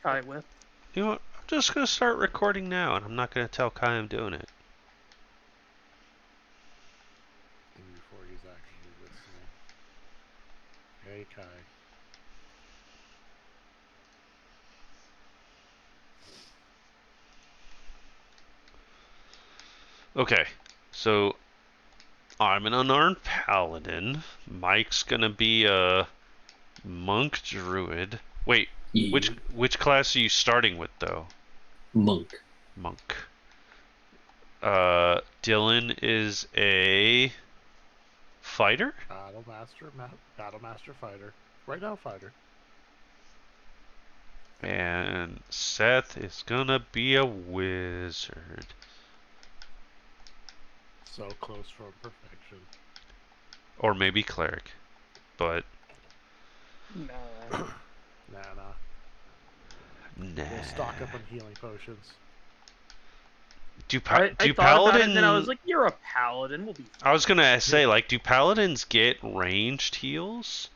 Kai with. You know what? I'm just gonna start recording now, and I'm not gonna tell Kai I'm doing it. Even before he's actually listening. Hey, Kai. Okay, so I'm an unarmed paladin. Mike's gonna be a monk druid. Wait, Yeah. which class are you starting with though? Monk. Monk. Dylan is a fighter? Battle Master Fighter. Right now, Fighter. And Seth is gonna be a wizard. So close from perfection. Or maybe cleric. But Nah. Nah. nah. We'll stock up on healing potions. Do I thought about paladin? it, and I was like, "You're a paladin. We'll be fine." I was gonna say, like, do paladins get ranged heals?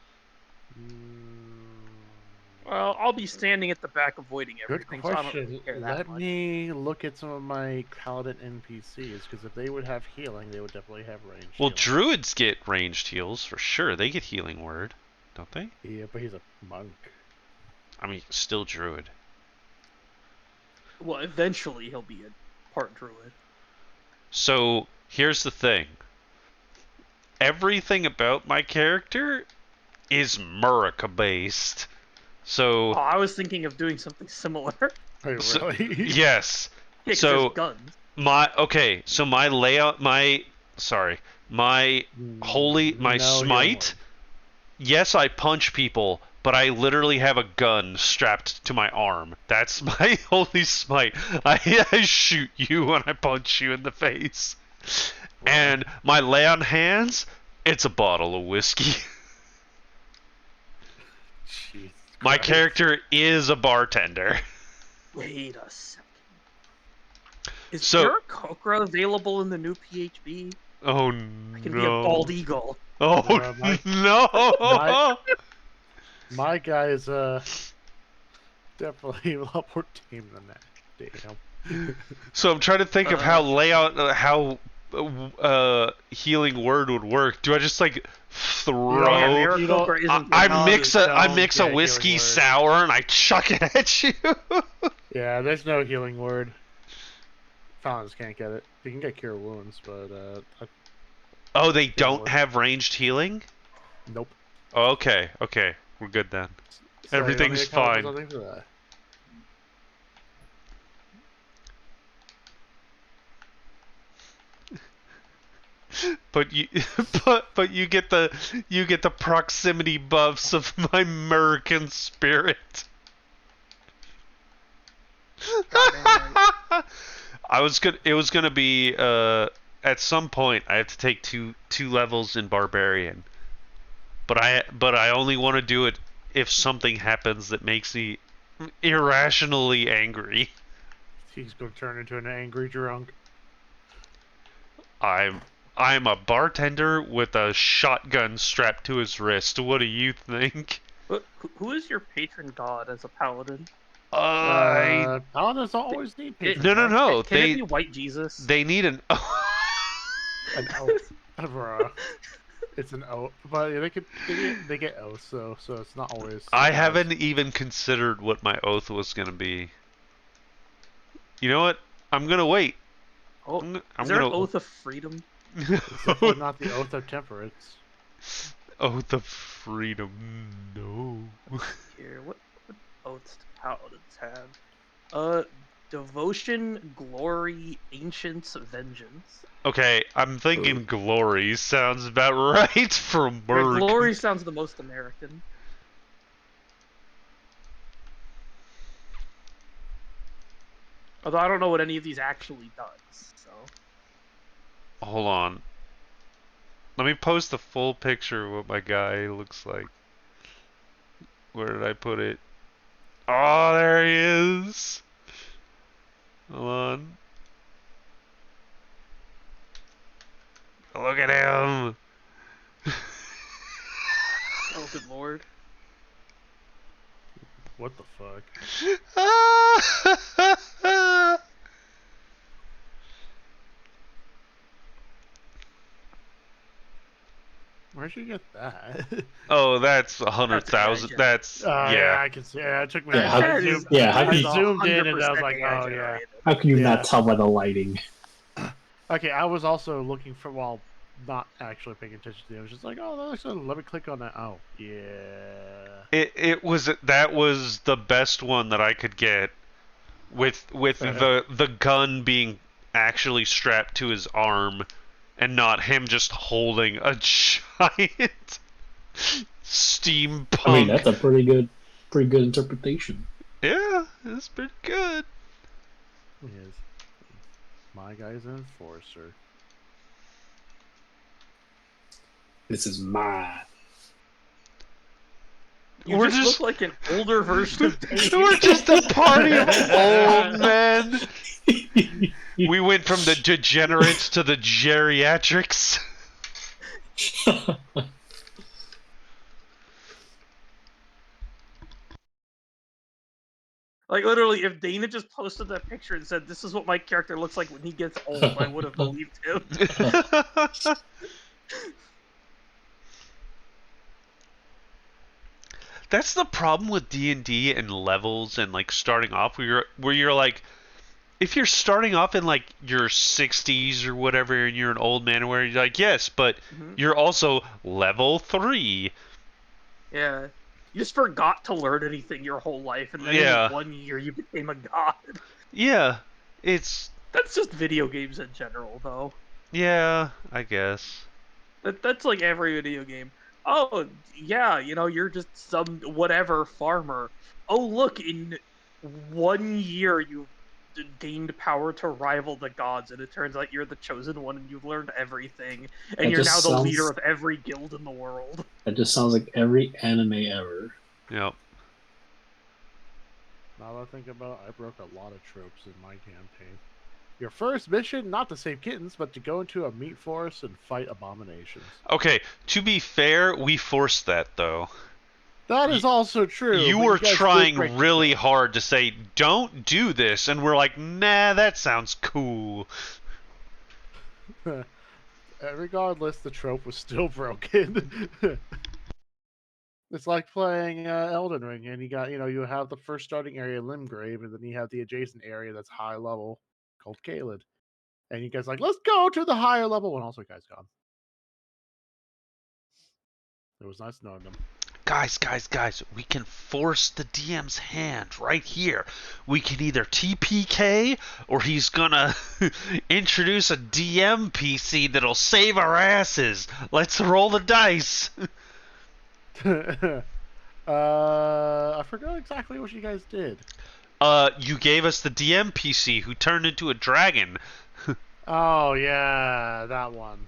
Well, I'll be standing at the back avoiding Good everything, so I don't question. really care that Let much. me look at some of my Paladin NPCs, because if they would have healing, they would definitely have range. Well, healing. druids get ranged heals for sure. They get healing word, don't they? Yeah, but he's a monk. I mean, still druid. Well, eventually he'll be a part druid. So here's the thing. Everything about my character is Murica based. So Oh, I was thinking of doing something similar. Wait, So- really? yes. Yeah, 'cause So there's guns. so my layout, my holy, my No healing smite. Yes, I punch people, but I literally have a gun strapped to my arm. That's my holy smite. I shoot you when I punch you in the face. Wow. And my lay on hands, it's a bottle of whiskey. Jesus My Christ. character is a bartender. Wait a second. Is So- Aarakocra available in the new PHB? Oh I can be a bald no. eagle. Oh my- no. My guy is definitely a lot more tame than that. Damn. So I'm trying to think of how healing word would work. Do I just like throw? Yeah, you don't- Aarakocra isn't. I mix a don't mix a get whiskey healing word. sour and I chuck it at you. Yeah, there's no healing word. Paladins can't get it. They can get cure wounds, but Oh, they don't word. have ranged healing? nope. Oh, okay, we're good then. So you don't Everything's need to come up with fine. something for that. But you but you get the proximity buffs of my American spirit. Goddamn It was gonna be at some point I have to take two levels in barbarian. But I only want to do it if something happens that makes me irrationally angry. He's gonna turn into an angry drunk. I'm a bartender with a shotgun strapped to his wrist. What do you think? Who is your patron god as a paladin? Paladins don't always need patron No. gods. Can it be White Jesus? They need an An oath. Bruh. It's an oath, but they get oaths, so it's not always. I haven't even considered what my oath was gonna be. You know what? I'm gonna wait. Oh, I'm is there gonna an oath of freedom? It's definitely not the oath of temperance. Oath of freedom. No. Here, what oaths do paladins have? Devotion, glory, ancients, vengeance. Okay, I'm thinking glory sounds about right for Yeah, Merc. glory sounds the most American. Although I don't know what any of these actually does, so. Hold on. Let me post the full picture of what my guy looks like. Where did I put it? Oh, there he is. Hold on. Look at him. Oh, good lord. What the fuck? Where'd you get that? Oh, that's That's 100,000. imagine. That's Yeah, yeah. I can see. Yeah, it took me. Yeah, I That is zoomed. how that can I is you, zoomed in, and I was 100% like, AI oh yeah, generated. how can you yeah. not tell by the lighting? Okay, I was also looking for not actually paying attention to it. I was just like, oh, that looks good. Let me click on that. Oh, yeah. It was that was the best one that I could get with the gun being actually strapped to his arm and not him just holding a giant I mean, steampunk. that's a pretty good interpretation. Yeah, it's pretty good. Yes. My guy's an enforcer. This is mine. You We're just look just like an older version of Dave. we're just a party of old men. We went from the degenerates to the geriatrics. Like literally, if Dana just posted that picture and said, "This is what my character looks like when he gets old," I would have believed him. That's the problem with D&D and levels and like starting off where you're like if you're starting off in like your 60s or whatever and you're an old man where you're like yes, but Mhm. you're also level 3. Yeah, you just forgot to learn anything your whole life, and then Yeah. in 1 year you became a god. Yeah. It's That's just video games in general, though. yeah, I guess. That's like every video game. Oh, yeah, you're just some whatever farmer. Oh, look, in 1 year you've gained power to rival the gods, and it turns out you're the chosen one and you've learned everything, and That you're now just the leader sounds of every guild in the world. that just sounds like every anime ever. Yep. Now that I think about it, I broke a lot of tropes in my campaign. Your first mission, not to save kittens, but to go into a meat forest and fight abominations. Okay, to be fair, we forced that though. That is also true. You but were guys did break trying the really trope. hard to say don't do this and we're like, "Nah, that sounds cool." Regardless, the trope was still broken. It's like playing Elden Ring, and you have the first starting area, Limgrave, and then you have the adjacent area that's high level called Caelid. And you guys like, let's go to the higher level, and also guys gone. It was nice knowing them. Guys, we can force the DM's hand right here. We can either TPK or he's gonna introduce a DM PC that'll save our asses. Let's roll the dice. I forgot exactly what you guys did. You gave us the DM PC who turned into a dragon. Oh yeah, that one.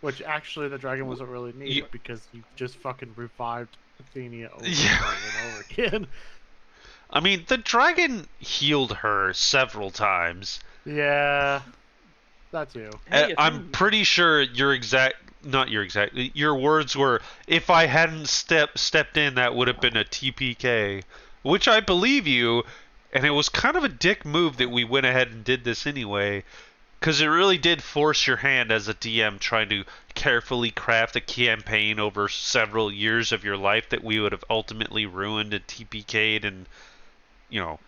Which actually, the dragon wasn't really needed because you just fucking revived Athenia over and over again. I mean, the dragon healed her several times. Yeah, that too. Hey, I'm pretty sure your words were, if I hadn't stepped in, that would have been a TPK, which I believe you, and it was kind of a dick move that we went ahead and did this anyway, because it really did force your hand as a DM trying to carefully craft a campaign over several years of your life that we would have ultimately ruined and TPK'd and, you know,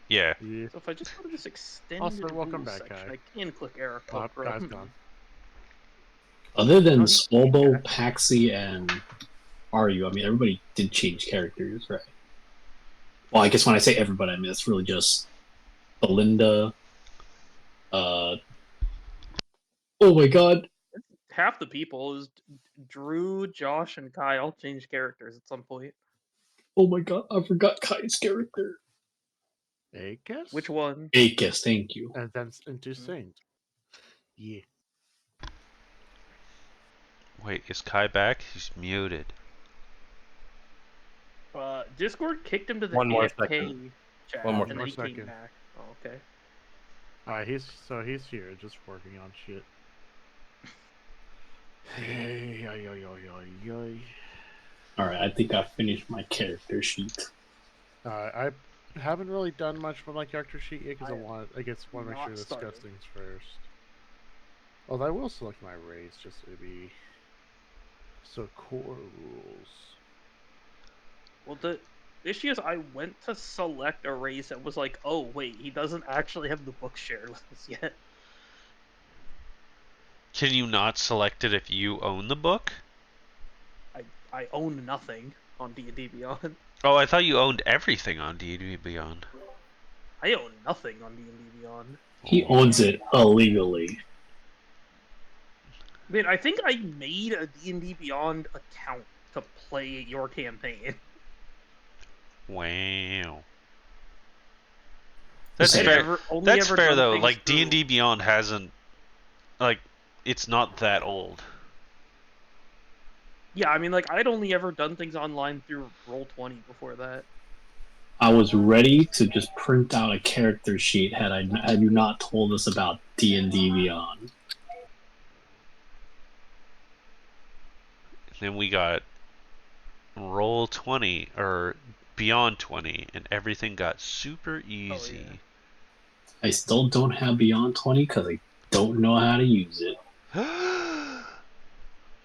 yeah. So if I just go to this extended Also, welcome rules back, section, guy. I can click Eric. Guy's gone. Other than Oh, Swobo, Paxi, and Aryu, I mean, everybody did change characters, right? Well, I guess when I say everybody, I mean it's really just Belinda. Oh my god! Half the people is Drew, Josh, and Kai all changed characters at some point. Oh my god! I forgot Kai's character. Aegis? Which one? Aegis, thank you. And then into Saint. Yeah. Wait, is Kai back? He's muted. Discord kicked him to the One more AFK second. chat, One more and then he second. came back. Oh, okay. Alright, he's here, just working on shit. Hey, All right, I think I finished my character sheet. I haven't really done much with my character sheet yet because I guess want to make sure not to discuss started. things first. Although I will select my race just to be so core rules. Well, the issue is I went to select a race that was like, oh wait, he doesn't actually have the book shared with us yet. Can you not select it if you own the book? I own nothing on D&D Beyond. Oh, I thought you owned everything on D&D Beyond. I own nothing on D&D Beyond. He owns it illegally. I mean, I think I made a D&D Beyond account to play your campaign. Wow. That's I had fair. Only That's ever fair done though. things Like through. D&D Beyond hasn't, like, it's not that old. Yeah, I mean, like I'd only ever done things online through Roll20 before that. I was ready to just print out a character sheet had you not told us about D&D Beyond. Then we got Roll20 or Beyond 20, and everything got super easy. Oh, yeah. I still don't have Beyond 20 because I don't know how to use it.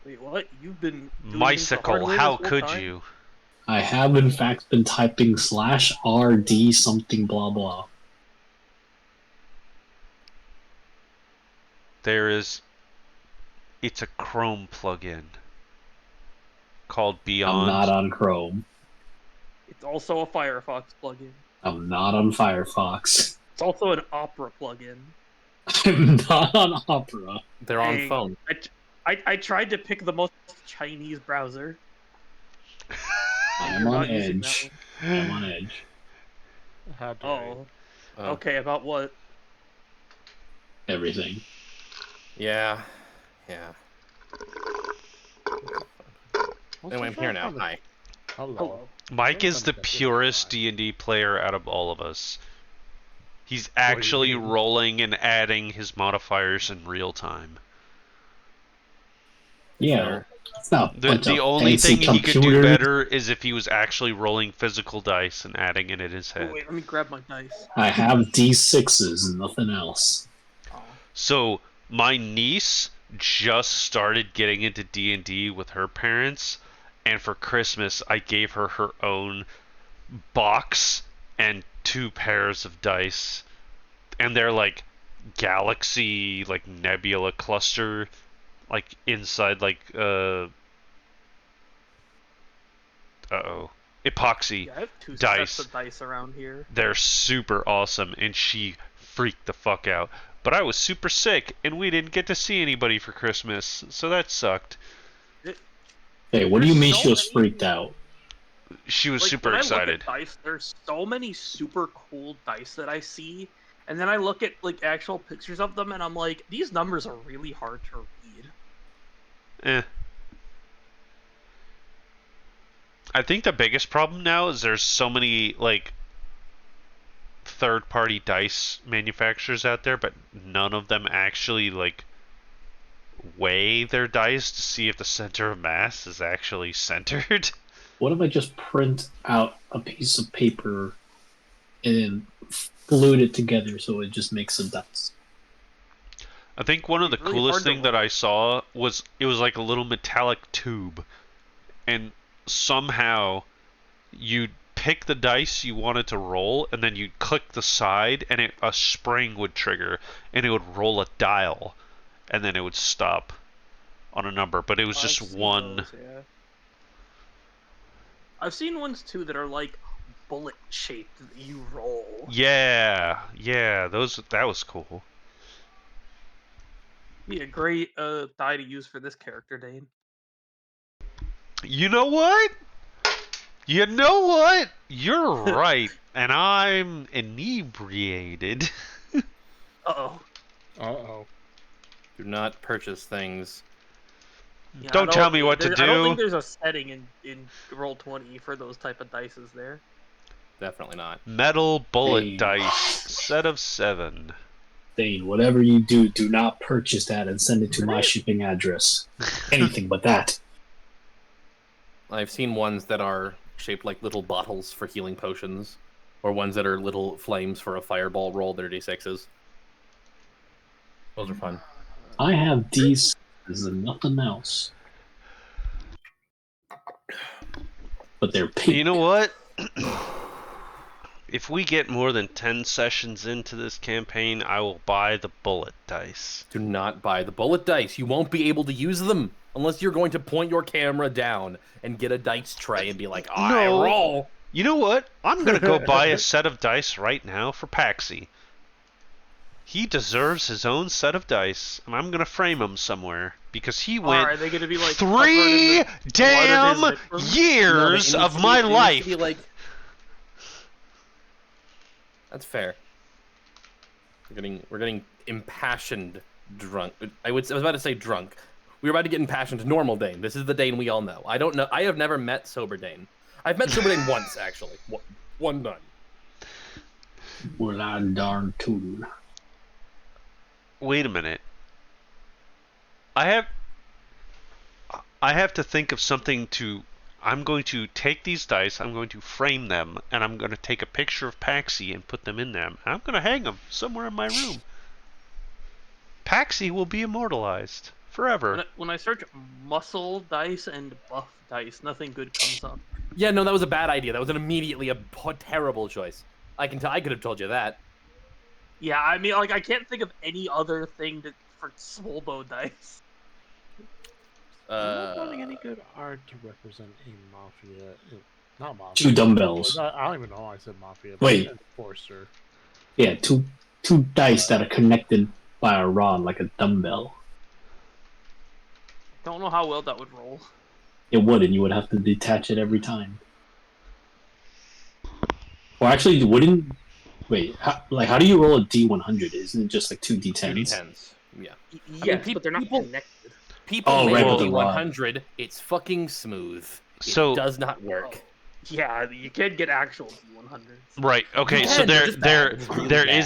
Wait, what? You've been doing things the hard Mycicle, way how this whole could time? you? I have in fact been typing /RD something blah blah. It's a Chrome plugin called I'm not Beyond. on Chrome. It's also a Firefox plugin. I'm not on Firefox. It's also an Opera plugin. I'm not on Opera. They're on Dang. phone. I tried to pick the most Chinese browser. I'm You're on not using that Edge. one. I'm on Edge. How dare you? Oh, okay. About what? Everything. Yeah. Let's Anyway, just I'm here try to now. find a- Hi. Hello. Hello. Mike is Sometimes the that is purest fine. D&D player out of all of us. He's do you actually mean? rolling and adding his modifiers in real time. Yeah. Fair. It's not a bunch The of only fancy thing he could do computers. better is if he was actually rolling physical dice and adding it in his Oh, head. wait, let me grab my dice. I have D6s and nothing else. Oh. So my niece just started getting into D&D with her parents, and for Christmas I gave her her own box and 2 pairs of dice, and they're like galaxy, like nebula cluster, like inside like epoxy Yeah, I have 2 dice. sets of dice around here. They're super awesome, and she freaked the fuck out. But I was super sick, and we didn't get to see anybody for Christmas, so that sucked. Hey, what do you There's mean so she was many- freaked out? She was Like, super when I excited. look at dice, there's so many super cool dice that I see, and then I look at like actual pictures of them, and I'm like, these numbers are really hard to read. Eh. I think the biggest problem now is there's so many like third-party dice manufacturers out there, but none of them actually like weigh their dice to see if the center of mass is actually centered. What if I just print out a piece of paper and then glued it together so it just makes a dice? I think one of the It's really coolest hard to thing that roll. I saw was it was like a little metallic tube, and somehow you'd pick the dice you wanted to roll, and then you'd click the side, and a spring would trigger, and it would roll a dial, and then it would stop on a number. But it was I've just seen one. those, yeah. I've seen ones too that are like bullet shaped that you roll. Yeah, that was cool. Be a great die to use for this character, Dane. You know what? You know what? You're right, and I'm inebriated. Uh-oh. Uh-oh. Do not purchase things. Yeah, Don't tell me what to I don't think do. there's a setting in Roll20 for those type of dices there. Definitely not. Metal bullet Hey. dice, set of 7. Dane, whatever you do, do not purchase that and send it to my Right. shipping address. Anything but that. I've seen ones that are shaped like little bottles for healing potions, or ones that are little flames for a fireball roll that are d6s. Those are fun. I have these and nothing else. But they're pink. You know what? If we get more than 10 sessions into this campaign, I will buy the bullet dice. Do not buy the bullet dice. You won't be able to use them unless you're going to point your camera down and get a dice tray and be like, I No. roll. You know what? I'm going to go buy a set of dice right now for Paxi. He deserves his own set of dice, and I'm going to frame him somewhere. Because he went Are they going to be like 3 damn years of my life. That's fair. We're getting impassioned drunk. I was about to say drunk. We were about to get impassioned normal Dane. This is the Dane we all know. I don't know. I have never met sober Dane. I've met sober Dane once actually. One done. Well, I darn tootin'. Wait a minute. I have to think of something to... I'm going to take these dice, I'm going to frame them, and I'm going to take a picture of Paxi and put them in them. I'm going to hang them somewhere in my room. Paxi will be immortalized forever. When I search muscle dice and buff dice, nothing good comes up. Yeah, no, that was a bad idea. That was immediately a terrible choice. I could have told you that. Yeah, I mean, like, I can't think of any other thing for Swolbo dice. I'm not finding any good art to represent a mafia. Not mafia. 2 dumbbells. I don't even know why I said mafia. Wait. Enforcer. Yeah, two dice that are connected by a rod like a dumbbell. Don't know how well that would roll. It would, and you would have to detach it every time. Or actually, you wouldn't. Wait, how do you roll a D100? Isn't it just like 2 D10s? 2 d10s. Yeah. Yes, but they're not connected. People right, make with the rod. D100. It's fucking smooth. So- It does not work. Yeah, you can't get actual D100s. Right. Okay. You So can, there it's just bad. It's really there bad.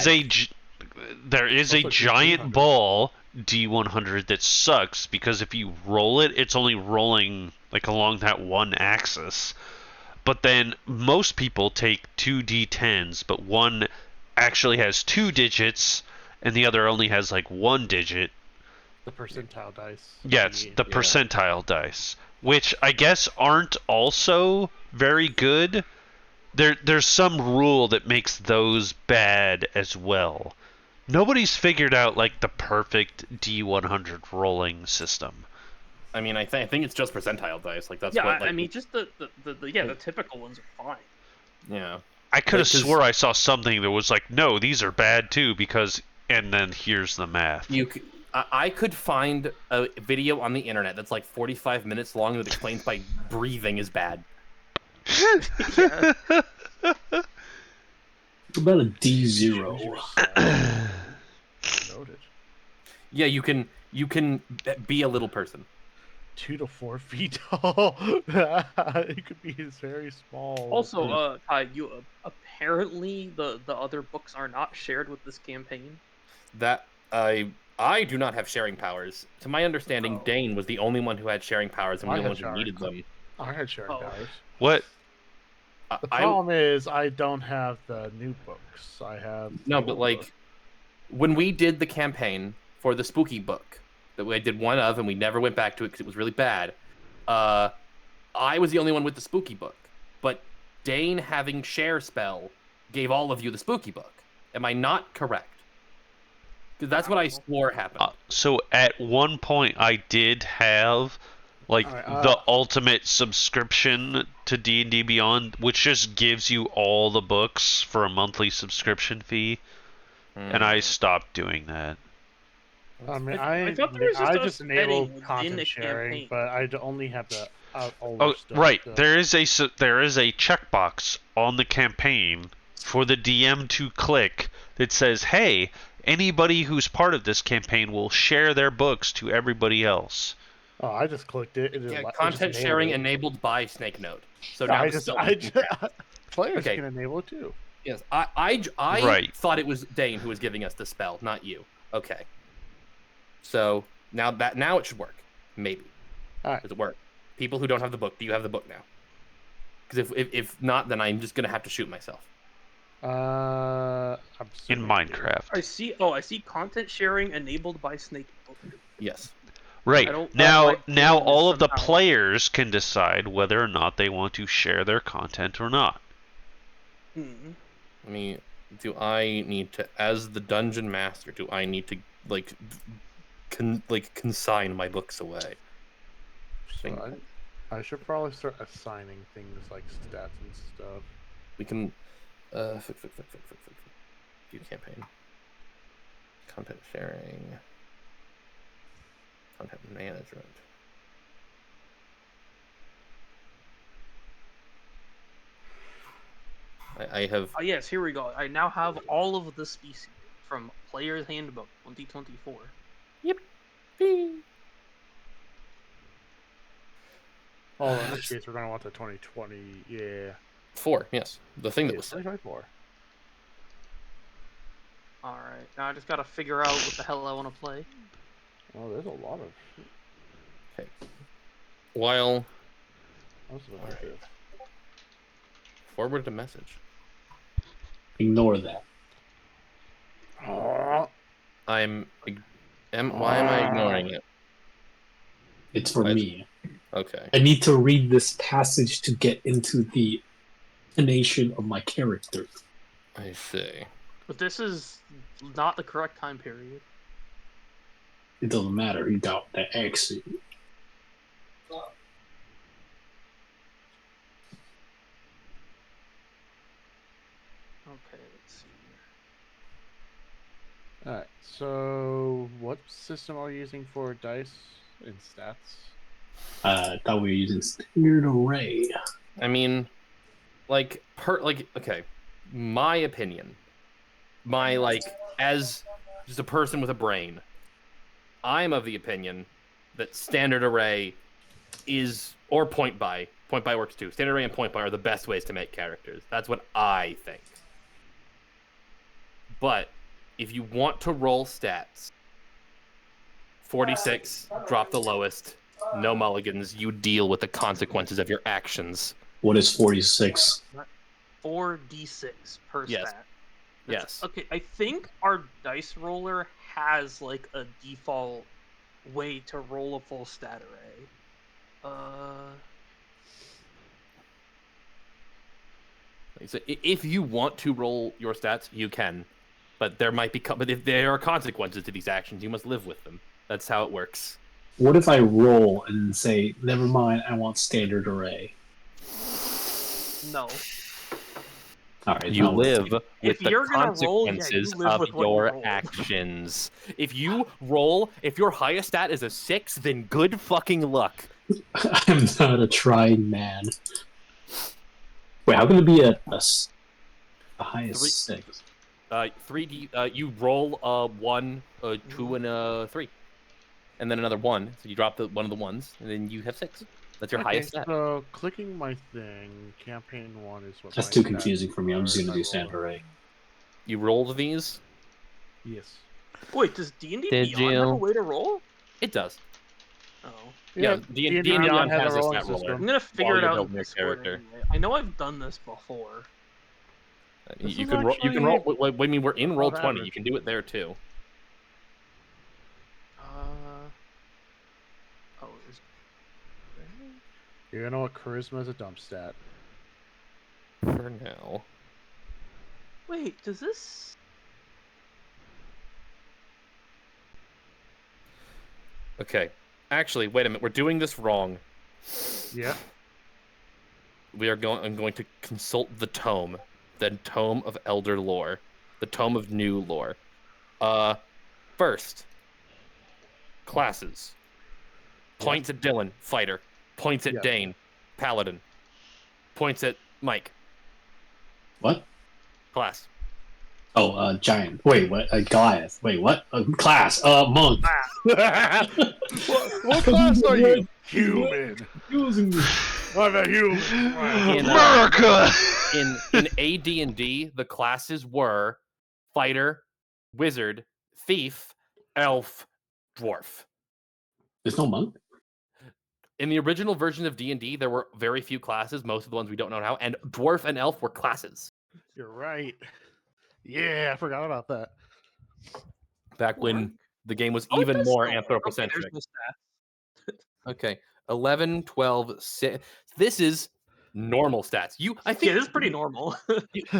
is a Also giant D200. ball D100 that sucks because if you roll it, it's only rolling like along that one axis. But then most people take 2 D10s, but one actually has 2 digits and the other only has like 1 digit. The percentile dice. Yeah, it's the percentile dice, which I guess aren't also very good. There's some rule that makes those bad as well. Nobody's figured out like the perfect D100 rolling system. I mean, I think it's just percentile dice. Like that's Yeah, what. Like, I mean, just the typical ones are fine. yeah. I could have Like, 'cause- swore I saw something that was like, no, these are bad too because, and then here's the math. I could find a video on the internet that's like 45 minutes long that explains why breathing is bad. Yeah. What about a D0? Noted. Yeah, you can be a little person. 2 to 4 feet tall. It could be very small. Also, Ty, you apparently the other books are not shared with this campaign. That I do not have sharing powers. To my understanding, Dane was the only one who had sharing powers and I the only had one who needed sharing. them. I had sharing powers. What? The problem is I don't have the new books. I have No, the but old like book. when we did the campaign for the spooky book that we did one of and we never went back to it because it was really bad. I was the only one with the spooky book, but Dane having share spell gave all of you the spooky book. Am I not correct? Because that's what I swore happened. So at one point I did have like Alright, the ultimate subscription to D&D Beyond, which just gives you all the books for a monthly subscription fee, and I stopped doing that. I mean, I thought there was just a just setting enabled within content a sharing, campaign. but I only have the older Oh, stuff. right. so- There is a checkbox on the campaign for the DM to click that says, "Hey, anybody who's part of this campaign will share their books to everybody else." Oh, I just clicked it. Yeah, It just content enabled sharing it. enabled by Snake Note. So Yeah, now I it's just, still- players Okay. can enable it too. Yes, I Right. thought it was Dane who was giving us the spell, not you. Okay. So now it should work. Maybe. All right. Does it work? People who don't have the book, do you have the book now? Because if not, then I'm just gonna have to shoot myself. I'm In assuming Minecraft. I see content sharing enabled by Snake. Yes. Right. I don't Now like doing this all of the somehow. players can decide whether or not they want to share their content or not. Do I need to, as the dungeon master, do I need to consign my books away? So I should probably start assigning things like stats and stuff. We can view campaign, content sharing, content management. I have. Oh yes, here we go. I now have all of the species from Player's Handbook 2024. Yep. Oh, in this case, we're gonna want the 2020. Yeah. 4, yes. The thing that Yeah, was 2024. All right, now I just gotta figure out what the hell I want to play. Oh, there's a lot of. okay. While Most of them All are right. good. forward a message, Ignore that. Oh, why am I ignoring it? It's for Why is- me. Okay. I need to read this passage to get into the nation of my character. I see. But this is not the correct time period. It doesn't matter. He got the accent. Okay, let's see here. Alright, so what system are you using for dice and stats? I thought we were using standard array. I mean, okay, my opinion, as just a person with a brain, I'm of the opinion that standard array or point by works too. Standard array and point by are the best ways to make characters. That's what I think. But if you want to roll stats, 46, drop the lowest, no mulligans, you deal with the consequences of your actions. What is 46? 4d6 per Yes. stat. Yes. Okay, I think our dice roller has like a default way to roll a full stat array. So if you want to roll your stats, you can, but but if there are consequences to these actions, you must live with them. That's how it works. What if I roll and say, never mind, I want standard array? No. All right, You live If with the you're gonna roll, yeah, you consequences live of with what you your roll. actions. If your highest stat is a 6, then good fucking luck. I'm not a trying man. Wait, how can it be a highest 6? 3D. You roll a 1, a 2, and a 3, and then another 1. So you drop one of the ones, and then you have 6. That's your highest stat. So clicking my thing, campaign 1 is what. That's my too stats confusing for me. I'm just are gonna if I do roll standard them. array. You rolled these. Yes. Wait, does D&D Did Beyond have a you? way to roll? it does. Oh. Yeah, D&D D&D Beyond has a has a rolling stat roller. I'm system. gonna figure While it you're out in building your Discord character. anyway. I know I've done this before. This You is can roll. You can roll. actually When we're in roll above 20, you average. can do it there too. Oh, is You know what? Charisma is a dump stat. For now. wait, does this? Okay. Actually, wait a minute. We're doing this wrong. Yeah. I'm going to consult the tome of Elder Lore, the tome of New Lore. First, classes. Points at Dylan, fighter. Points at Yes. Dane, paladin. Points at Mike, What? class. Oh, giant. Wait, what? Goliath. Wait, what? Class. Monk. What class are you? Human. Using me. I'm a human. In, America! in AD&D, the classes were fighter, wizard, thief, elf, dwarf. There's no monk. In the original version of D&D, there were very few classes, most of the ones we don't know now, and dwarf and elf were classes. You're right. Yeah, I forgot about that. Back when the game was Oh, it even does more still work. Okay, anthropocentric. there's no stats. Okay, 11, 12, 6. This is normal stats. I Yeah, think this is pretty normal.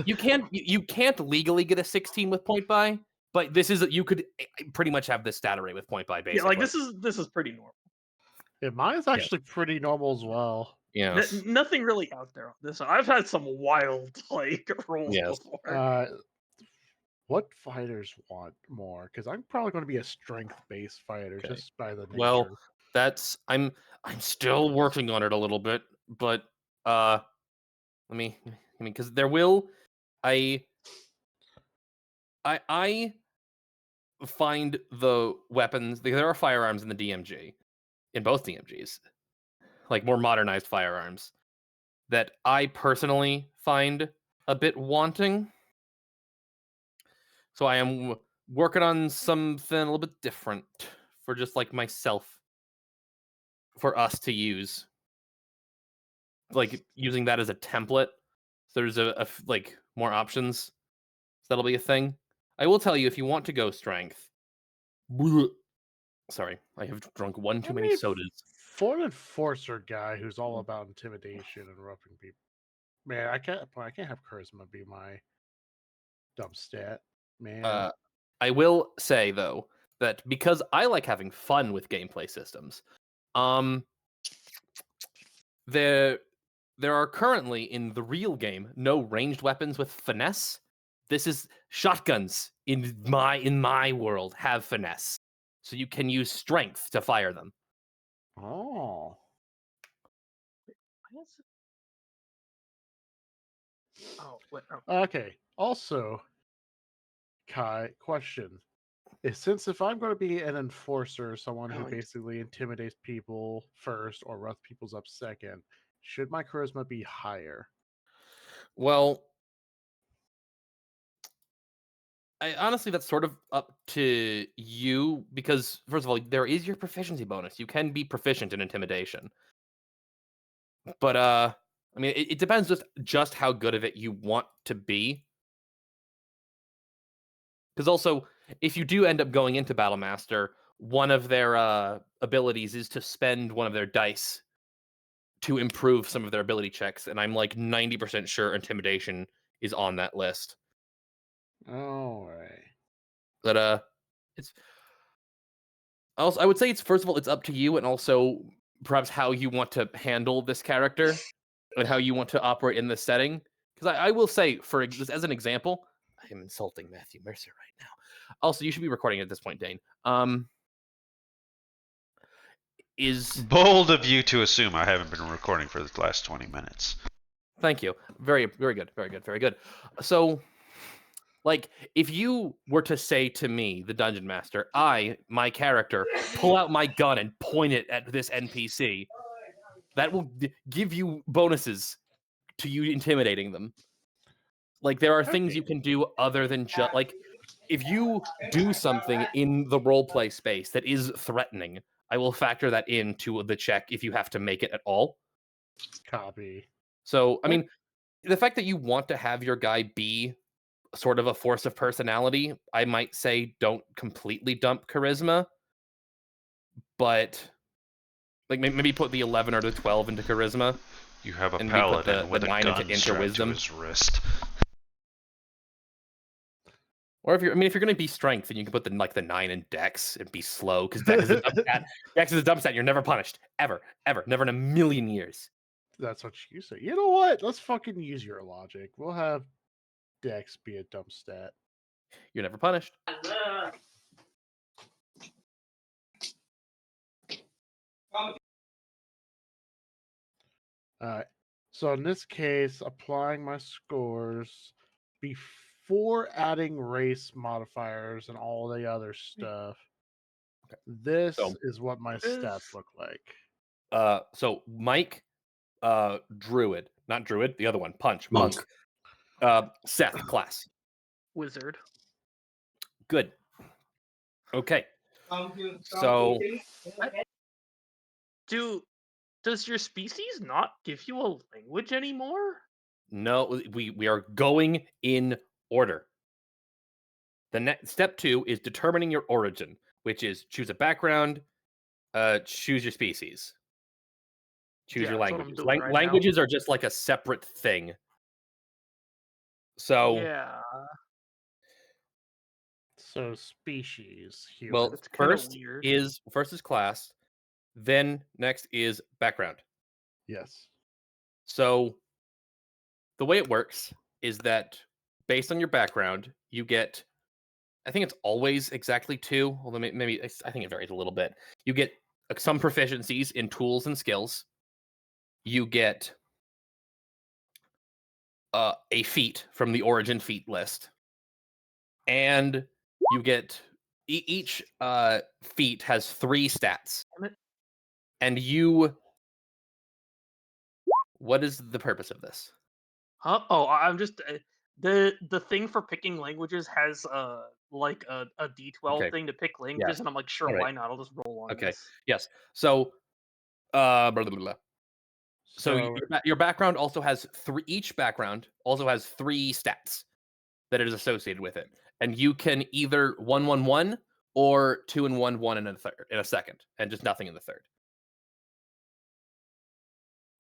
you can't legally get a 16 with point buy, but this is you could pretty much have this stat array with point buy Yeah, basically. like this is pretty normal. Yeah, mine's actually pretty normal as well. Yes. Nothing really out there on this. I've had some wild like rolls Yes. before. What fighters want more? Because I'm probably going to be a strength-based fighter Okay. just by the nature. Well, I'm still working on it a little bit, but because there will I find the weapons. There are firearms in the DMG, in both DMGs, like more modernized firearms that I personally find a bit wanting. So I am working on something a little bit different for just like myself, for us to use, like using that as a template. So there's like more options. So that'll be a thing. I will tell you, if you want to go strength. Sorry, I have drunk one too many sodas. For an enforcer guy who's all about intimidation and roughing people, man, I can't have charisma be my dump stat, man. I will say though that because I like having fun with gameplay systems, there are currently in the real game no ranged weapons with finesse. This is shotguns in my world have finesse, so you can use strength to fire them. Oh, Oh, wait, okay. Also, Kai, question. Since if I'm going to be an enforcer, someone who Oh, basically intimidates people first or rough people's up second, should my charisma be higher? Well, honestly, that's sort of up to you because, first of all, there is your proficiency bonus. You can be proficient in intimidation, but I mean, it depends just how good of it you want to be. Because also, if you do end up going into Battle Master, one of their abilities is to spend one of their dice to improve some of their ability checks, and I'm like 90% sure intimidation is on that list. All right. But it's also, I would say it's, first of all, it's up to you, and also perhaps how you want to handle this character and how you want to operate in this setting. Because I will say, just as an example, I am insulting Matthew Mercer right now. Also, you should be recording at this point, Dane. Is Bold of you to assume I haven't been recording for the last 20 minutes. Thank you. Very, very good. Very good. Very good. So, like, if you were to say to me, the dungeon master, my character, pull out my gun and point it at this NPC, that will give you bonuses to you intimidating them. Like, there are things you can do other than just, like, if you do something in the roleplay space that is threatening, I will factor that into the check if you have to make it at all. Copy. So, I mean, the fact that you want to have your guy be sort of a force of personality, I might say don't completely dump charisma, but like maybe put the 11 or the 12 into charisma. You have a And we put paladin with the a 9 gun into strapped to wisdom. his wrist. Or if you're going to be strength, then you can put the 9 in Dex and be slow because Dex is a dump stat. Dex is a dump stat. You're never punished, ever, never in a million years. That's what you say. You know what? Let's fucking use your logic. We'll have Dex be a dump stat. You're never punished. Alright. So in this case, applying my scores before adding race modifiers and all the other stuff. This is what my stats look like. So Mike, Druid, not Druid, the other one, Punch, Monk. Seth, class. Wizard. Good. Okay. So Do Does your species not give you a language anymore? No, we are going in order. The next step 2 is determining your origin, which is choose a background, choose your species, choose Yeah, your that's what I'm languages. doing right now. Languages are just like a separate thing. So, Yeah, So species well, human. that's kind of first weird. is class, then next is background. Yes. So, the way it works is that based on your background, you get, I think it's always exactly 2, although maybe I think it varies a little bit. You get some proficiencies in tools and skills. You get a feat from the origin feat list, and you get each feat has 3 stats, Damn it. and you. What is the purpose of this? Huh? Oh, I'm just the thing for picking languages has like a D12 Okay. thing to pick languages, Yes. and I'm like, sure, All right. why not? I'll just roll on Okay. this. Yes. So, blah, blah, blah. So So your background also has 3. Each background also has 3 stats that it is associated with it, and you can either 1-1-1 or 2-1-1 in a second, and just nothing in the third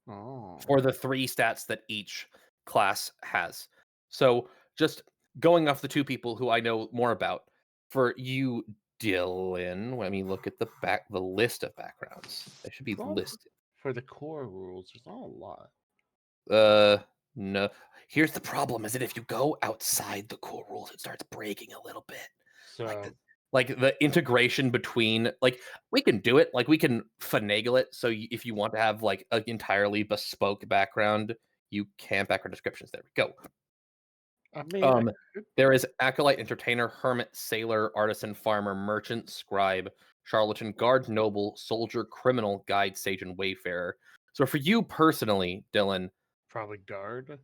oh, for the 3 stats that each class has. So just going off the 2 people who I know more about, for you, Dylan, let me look at the list of backgrounds. They should be Well, listed. for the core rules, there's not a lot. No. Here's the problem: is that if you go outside the core rules, it starts breaking a little bit. So Like the integration between, like, we can do it, like we can finagle it. So if you want to have like an entirely bespoke background, you can. Background descriptions. There we go. I mean, I could- There is acolyte, entertainer, hermit, sailor, artisan, farmer, merchant, scribe, charlatan, guard, noble, soldier, criminal, guide, sage, and wayfarer. So for you personally, Dylan, probably guard.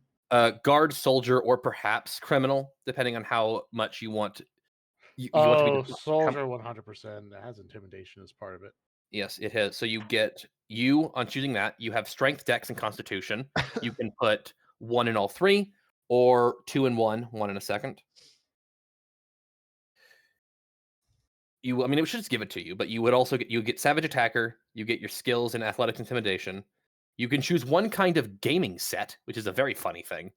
guard, soldier, or perhaps criminal, depending on how much you want. You want to Oh, be. soldier 100%. That has intimidation as part of it. Yes, it has. So on choosing that, you have strength, dex, and constitution. You can put 1 in all 3, or 2 in 1 in a second. I mean, it should just give it to you, but you would also get savage attacker. You get your skills in athletics, intimidation. You can choose one kind of gaming set, which is a very funny thing.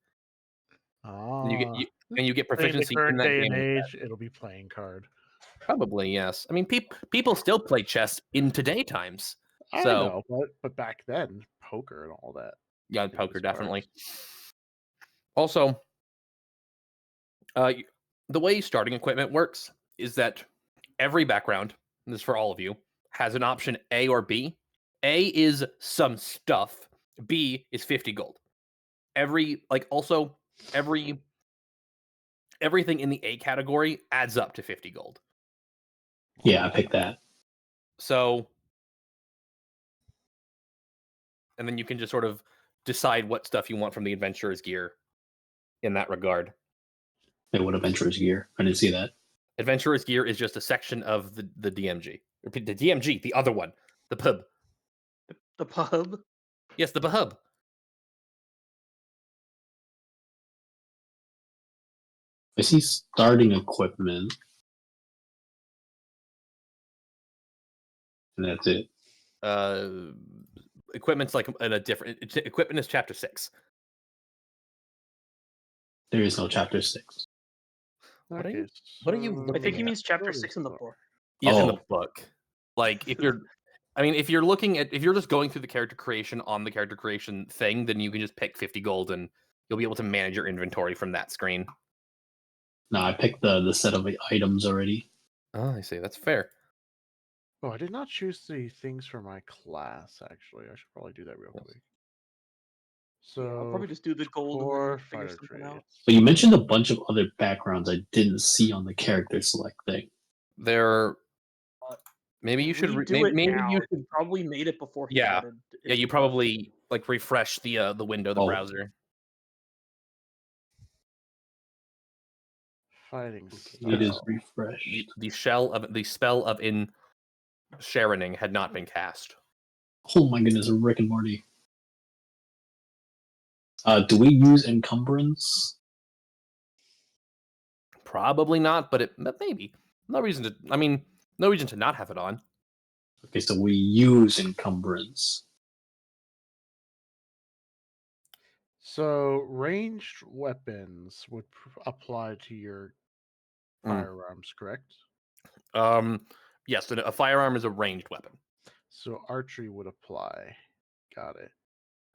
And you get Ah, and you get in the proficiency in current that day and gaming set. age, it'll be playing card. Probably, yes. I mean, people still play chess in today times. I So know, but back then, poker and all that. yeah, it poker was definitely. cards. Also, the way starting equipment works is that every background, and this is for all of you, has an option A or B. A is some stuff. B is 50 gold. Everything in the A category adds up to 50 gold. Yeah, I picked that. So, and then you can just sort of decide what stuff you want from the adventurer's gear in that regard. Hey, what adventurer's gear? I didn't see that. Adventurer's gear is just a section of the DMG. The DMG, the other one, the pub. The pub. Yes, the pub. I see starting equipment, and that's it. Equipment's like in a different. Equipment is chapter 6. There is no chapter 6. What are Okay, you- what are you so I think he looking at? means chapter what is 6 in the book? book. Yes, in the Oh. book. Like if you're if you're just going through the character creation on the character creation thing, then you can just pick 50 gold and you'll be able to manage your inventory from that screen. No, I picked the set of items already. Oh, I see. That's fair. Oh, I did not choose the things for my class. Actually, I should probably do that real Yes. quick. Yeah, I'll So probably just do the gold and then core figure fighter something out. traits. But you mentioned a bunch of other backgrounds I didn't see on the character select thing. There. Uh, Maybe you should. Redo it Maybe now. you He should. probably made it before he Yeah. added. Yeah, you probably like refresh the window, the Oh. browser. Fighting It is style. refreshed. The spell of in Sharoning had not been cast. Oh my goodness, Rick and Morty. Do we use encumbrance? Probably not, but maybe. No reason to. I mean, no reason to not have it on. Okay, so we use encumbrance. So ranged weapons would apply to your firearms, correct? Yes, a firearm is a ranged weapon. So archery would apply. Got it.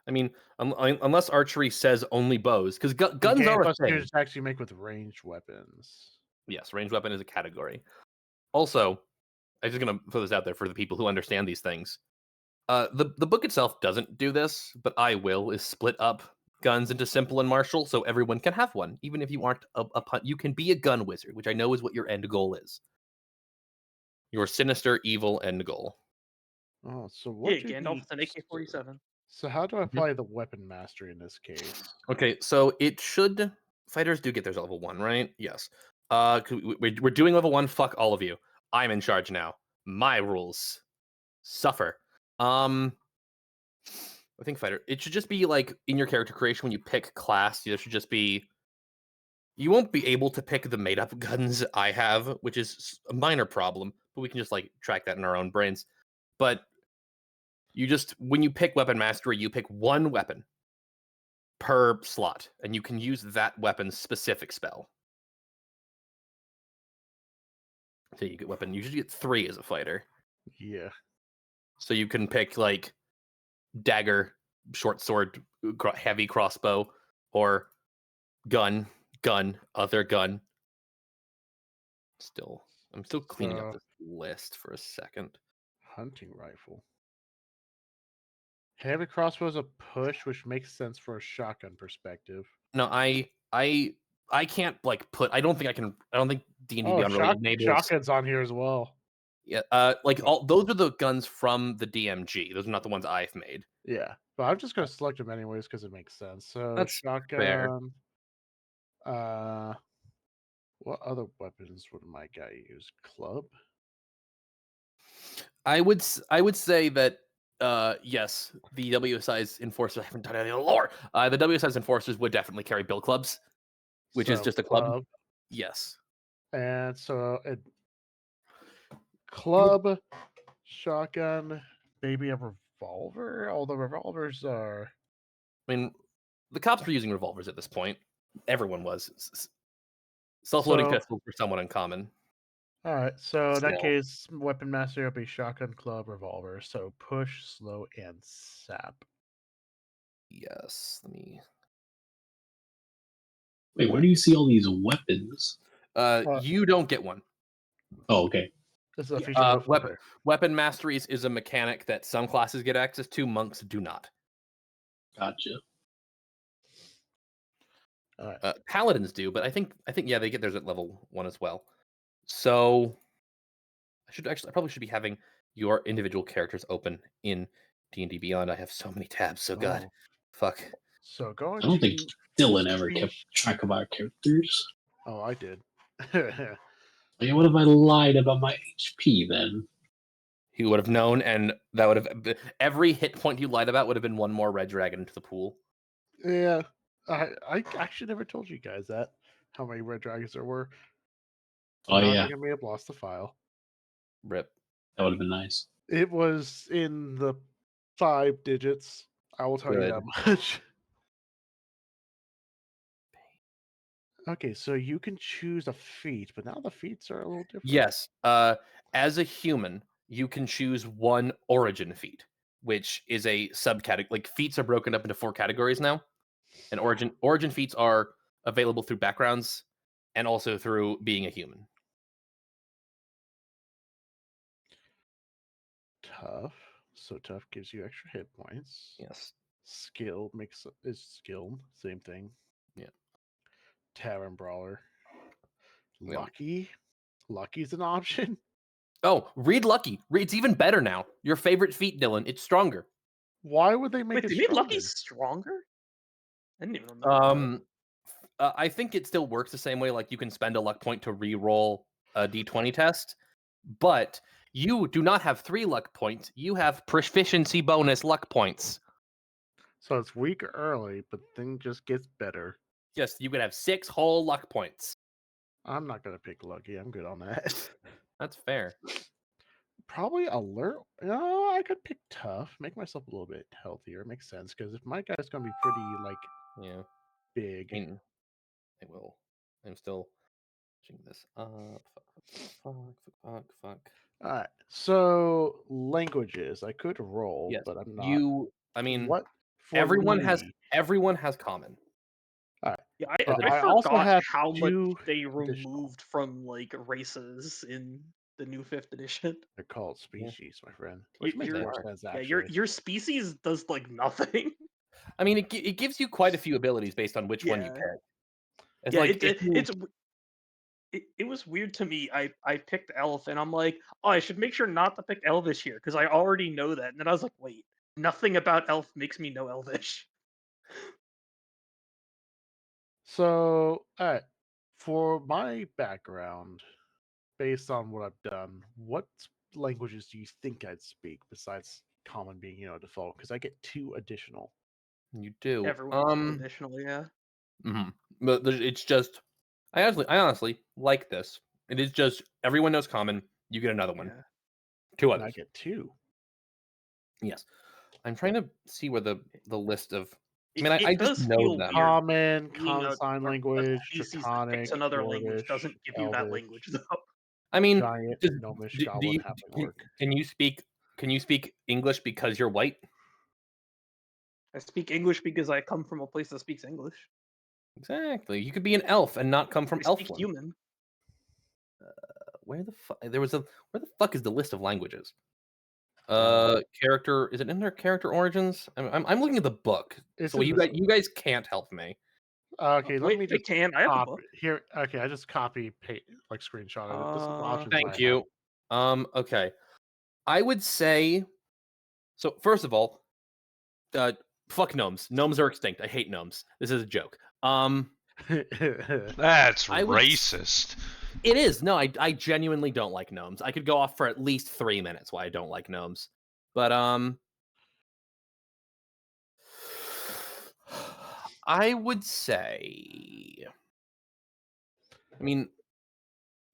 I mean, unless archery says only bows, because guns Gain are a plus thing. attacks you make with ranged weapons. Yes, ranged weapon is a category. Also, I'm just gonna throw this out there for the people who understand these things. The book itself doesn't do this, but I will, is split up guns into simple and martial, so everyone can have one, even if you aren't you can be a gun wizard, which I know is what your end goal is. Your sinister, evil end goal. Oh, so what? Yeah, Gandalf with an AK-47. So how do I apply the weapon mastery in this case? Okay, so it should fighters do get theirs at level 1, right? Yes. We're doing level 1. Fuck all of you. I'm in charge now. My rules. Suffer. I think fighter. It should just be like in your character creation when you pick class. There should just be. You won't be able to pick the made up guns I have, which is a minor problem, but we can just like track that in our own brains. But you just when you pick weapon mastery, you pick one weapon per slot, and you can use that weapon's specific spell. So you get weapon. You usually get 3 as a fighter. Yeah. So you can pick like dagger, short sword, heavy crossbow, or gun, other gun. I'm still cleaning up this list for a second. Hunting rifle. Heavy crossbow is a push, which makes sense for a shotgun perspective. No, I can't like put. I don't think I can. I don't think D&D Beyond really enables shotguns on here as well. Yeah, all those are the guns from the DMG. Those are not the ones I've made. Yeah, but I'm just gonna select them anyways because it makes sense. So That's fair. shotgun. What other weapons would my guy use? Club. I would say that yes, the WSI's enforcers. I haven't done any of the lore. The WSI's enforcers would definitely carry bill clubs, which is just a club. Yes. And so club, shotgun, maybe a revolver. Although revolvers are. I mean, the cops were using revolvers at this point. Everyone was. Self-loading pistols were somewhat uncommon. All right, so in that case, weapon mastery will be shotgun, club, revolver. So push, slow, and sap. Yes, let me. Wait, where do you see all these weapons? You don't get one. Oh, okay. This is a feature weapon mastery is a mechanic that some classes get access to. Monks do not. Gotcha. All right. Paladins do, but I think yeah, they get theirs at level 1 as well. So I probably should be having your individual characters open in D&D Beyond. I have so many tabs. So God, fuck. So I don't think Dylan ever kept track of our characters. Oh, I did. Okay, what if I lied about my HP then? He would have known, and that would have every hit point you lied about would have been one more red dragon into the pool. Yeah, I actually never told you guys that how many red dragons there were. Oh yeah, I may have lost the file. Rip. That would have been nice. It was in the 5 digits. I will tell you that much. Okay, so you can choose a feat, but now the feats are a little different. Yes. As a human, you can choose one origin feat, which is a subcategory. Like feats are broken up into 4 categories now, and origin feats are available through backgrounds and also through being a human. Tough. So tough gives you extra hit points. Yes. Skill is skilled. Same thing. Yeah. Tavern brawler. Yeah. Lucky. Lucky's an option. Oh, read Lucky. It's even better now. Your favorite feat, Dylan. It's stronger. Why would they make Wait, it they stronger? made Lucky stronger? I didn't even remember. I think it still works the same way. Like you can spend a luck point to re-roll a d20 test, but You do not have 3 luck points. You have proficiency bonus luck points. So it's weak early, but then just gets better. Yes, you could have 6 whole luck points. I'm not gonna pick lucky. I'm good on that. That's fair. Probably alert. No, I could pick tough. Make myself a little bit healthier. Makes sense because if my guy's gonna be pretty like Yeah. big. I mean, I will. I'm still checking this up. Fuck. All right. So languages, I could roll, Yes. but I'm not. I mean, What for everyone me? has common. All right. Yeah, So I I also forgot have how much 2 they additional. removed from like races in the new 5th edition. They're called Yeah. species, my friend, You- which makes you're- more sense Yeah, actually. your species does like nothing. I mean, it gives you quite a few abilities based on which one you Yeah. pick. It's Yeah, like if you, it was weird to me. I picked elf, and I'm like, oh, I should make sure not to pick elvish here because I already know that. And then I was like, wait, nothing about elf makes me know elvish. So, all right. For my background, based on what I've done, what languages do you think I'd speak besides common being, default? Because I get 2 additional. you do. Everyone gets additional, yeah. But it's just I honestly like this. It is just everyone knows common. You get another one. Yeah. 2 And I others. get 2. Yes. I'm trying to see where the list of. I It, mean, it I just does know feel them. weird Common, being common sign a language, species that picks Teutonic, another language Dwarvish, doesn't give you that Elvish, language though. I mean, Giant, does, Gnomish, do Goblin, you Halfling, Orc. can you speak English because you're white? I speak English because I come from a place that speaks English. Exactly. You could be an elf and not come from I speak Elfland. human. Where the fuck? Where the fuck is the list of languages? Uh, Character. Is it in their character origins? I'm looking at the book. It's So in the. you guys can't help me. Okay, let Wait, me I just can. I have the copy book. here. Okay, I just copy paste like screenshot it. This is the options I Thank have. you. Okay. I would say. So first of all, fuck gnomes. Gnomes are extinct. I hate gnomes. This is a joke. That's I would. racist. It is. No, I genuinely don't like gnomes. I could go off for at least 3 minutes why I don't like gnomes. But I would say I mean,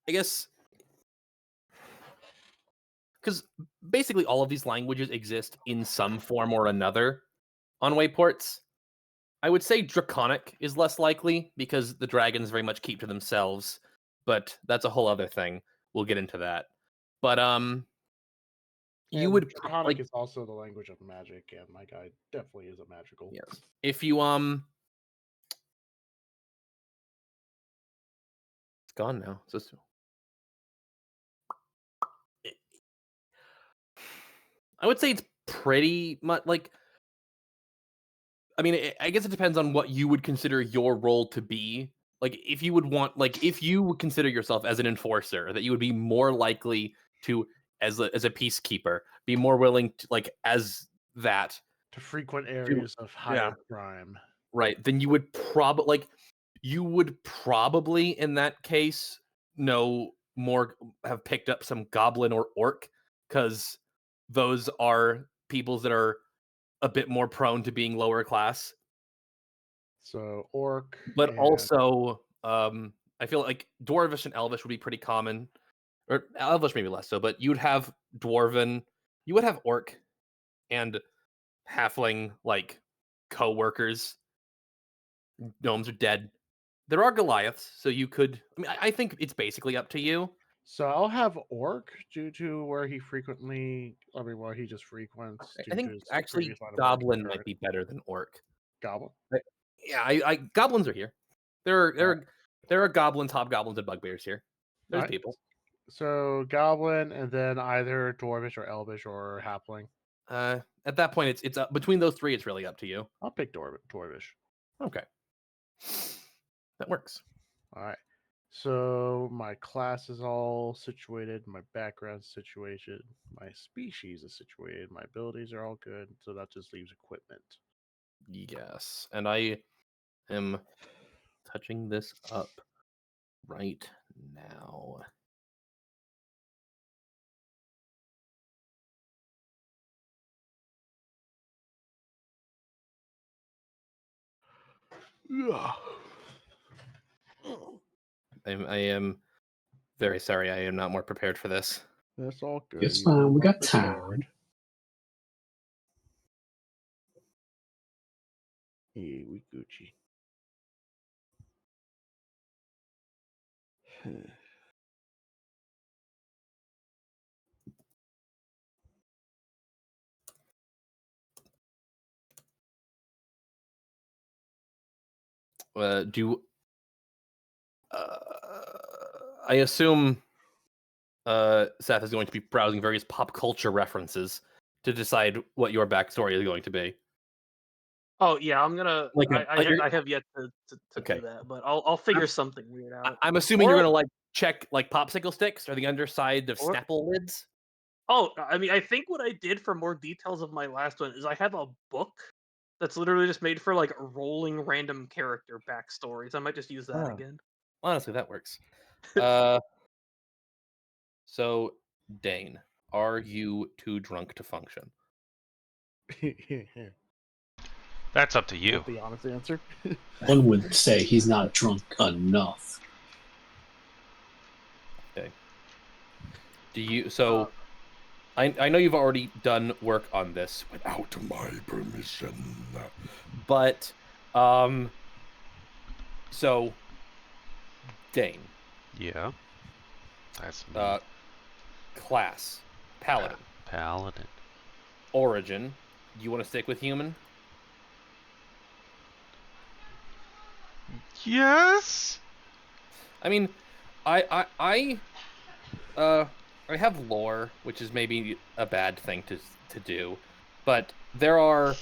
I guess cuz basically all of these languages exist in some form or another on Wayports. I would say Draconic is less likely because the dragons very much keep to themselves, but that's a whole other thing. We'll get into that. But you And would Draconic is also the language of magic, and my guy definitely is a magical. yes. If you it's gone now. It's just I would say it's pretty much like I mean, I guess it depends on what you would consider your role to be. Like, if you would want, like, if you would consider yourself as an enforcer, that you would be more likely to, as a peacekeeper, be more willing to, like, as that To frequent to, areas of yeah, higher crime. right? Then you would probably in that case know more, have picked up some goblin or orc, because those are peoples that are a bit more prone to being lower class. So orc, But and also, I feel like Dwarvish and Elvish would be pretty common, or Elvish maybe less so. But you'd have Dwarven, you would have Orc, and Halfling like co-workers. Gnomes are dead. There are Goliaths, so you could. I mean, I think it's basically up to you. so I'll have orc due to where he frequently. I mean, where he just frequents I due to think his actually previous line of work. Goblin might be better than Orc. Goblin. Yeah, I goblins are here. There All are there are goblins, hobgoblins, and bugbears here. There's right. people. So goblin, and then either dwarvish or elvish or halfling. At that point, it's between those three. It's really up to you. I'll pick dwarvish. Okay, that works. All right. So my class is all situated, my background's situated, my species is situated, my abilities are all good. So that just leaves equipment. Yes, and I am touching this up right now. Yeah. I am very sorry. I am not more prepared for this. That's all good. It's You fine. were We not got time. prepared. Hey, we Gucci. Do I assume Seth is going to be browsing various pop culture references to decide what your backstory is going to be? Oh yeah, I'm gonna. Like, I have yet to okay. do that, but I'll figure something weird out. I'm assuming you're Or gonna like check like popsicle sticks or the underside of or Snapple lids. oh, I mean, I think what I did for more details of my last one is I have a book that's literally just made for like rolling random character backstories. I might just use that Oh. again. Honestly, that works. So Dane, are you too drunk to function? That's up to you. Want the honest answer? One would say he's not drunk enough. Okay. Do you? So I know you've already done work on this without my permission, but so Dane, Yeah. That's me. class, paladin, Paladin. origin. Do you want to stick with human? Yes. I mean, I have lore, which is maybe a bad thing to do, but there are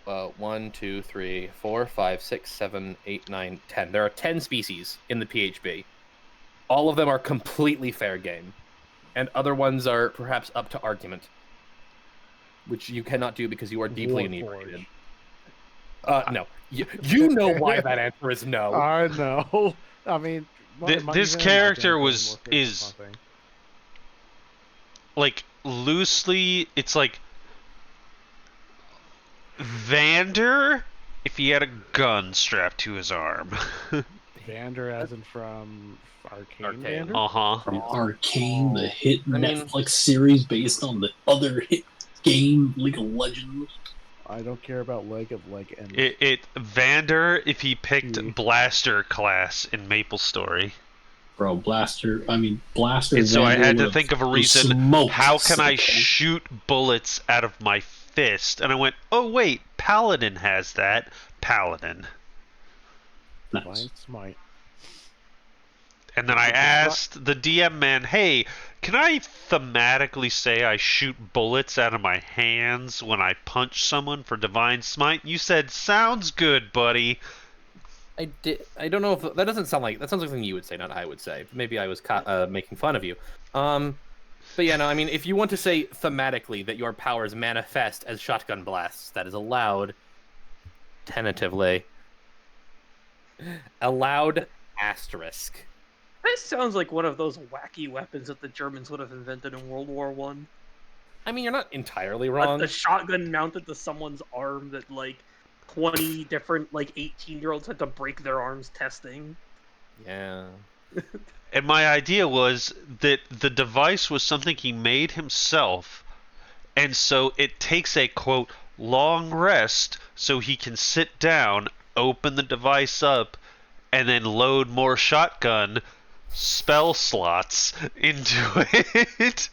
1, 2, 3, 4, 5, 6, 7, 8, 9, 10. There are 10 species in the PHB. All of them are completely fair game, and other ones are perhaps up to argument, which you cannot do because you are deeply inebriated. No, you know why that answer is no. I know. I mean, This character is like loosely. It's like Vander if he had a gun strapped to his arm. Vander, as in from Arcane. Vander? Uh-huh. From Arcane, the hit I mean- Netflix series based on the other hit game, League of Legends. I don't care about Leg of Leg and It Vander if he picked Gee. Blaster class in Maple Story. Bro, Blaster. And so I Vander had to would've think of a reason. smoked How can I Silicon. shoot bullets out of my fist? And I went, oh wait, Paladin has that. Paladin. Nice. Divine Smite. And then I asked the DM man, hey, can I thematically say I shoot bullets out of my hands when I punch someone for Divine Smite? You said, sounds good, buddy. I don't know if that doesn't sound like that sounds like something you would say, not I would say. Maybe I was making fun of you. But yeah, no, I mean, if you want to say thematically that your powers manifest as shotgun blasts, that is allowed. Tentatively, allowed asterisk. This sounds like one of those wacky weapons that the Germans would have invented in World War One. I mean, you're not entirely wrong. A shotgun mounted to someone's arm that like 20 different like 18-year-olds had to break their arms testing. Yeah. And my idea was that the device was something he made himself, and so it takes a, quote, long rest so he can sit down, open the device up, and then load more shotgun spell slots into it.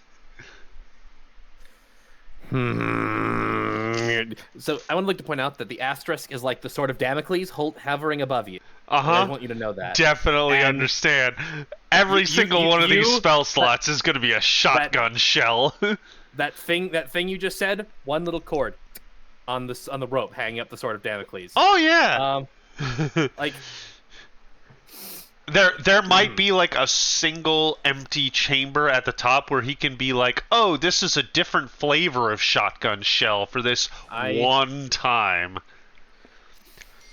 So I would like to point out that the asterisk is like the sword of Damocles hovering above you. I Uh-huh. want you to know that. Definitely And understand. Every single one of these spell slots is going to be a shotgun shell. That thing you just said, one little cord on the rope hanging up the sword of Damocles. Oh yeah. Like there might be like a single empty chamber at the top where he can be like, "Oh, this is a different flavor of shotgun shell for this one time."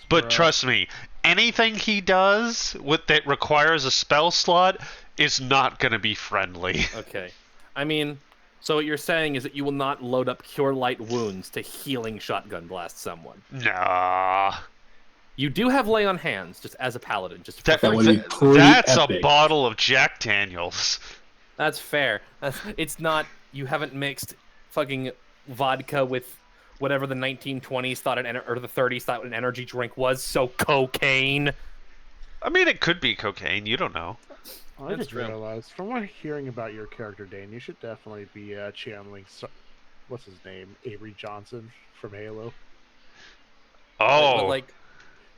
But trust me, anything he does that requires a spell slot is not going to be friendly. Okay. I mean, so what you're saying is that you will not load up Cure Light Wounds to healing shotgun blast someone. Nah. You do have lay on hands, just as a paladin. Just That, That would be pretty that's a epic. bottle of Jack Daniels. That's fair. It's not. You haven't mixed fucking vodka with whatever the 1920s thought or the 30s thought an energy drink was. So cocaine. I mean, it could be cocaine. You don't know. I That's just true. realized, from what I'm hearing about your character, Dane, you should definitely be channeling. What's his name? Avery Johnson from Halo. Oh, But like,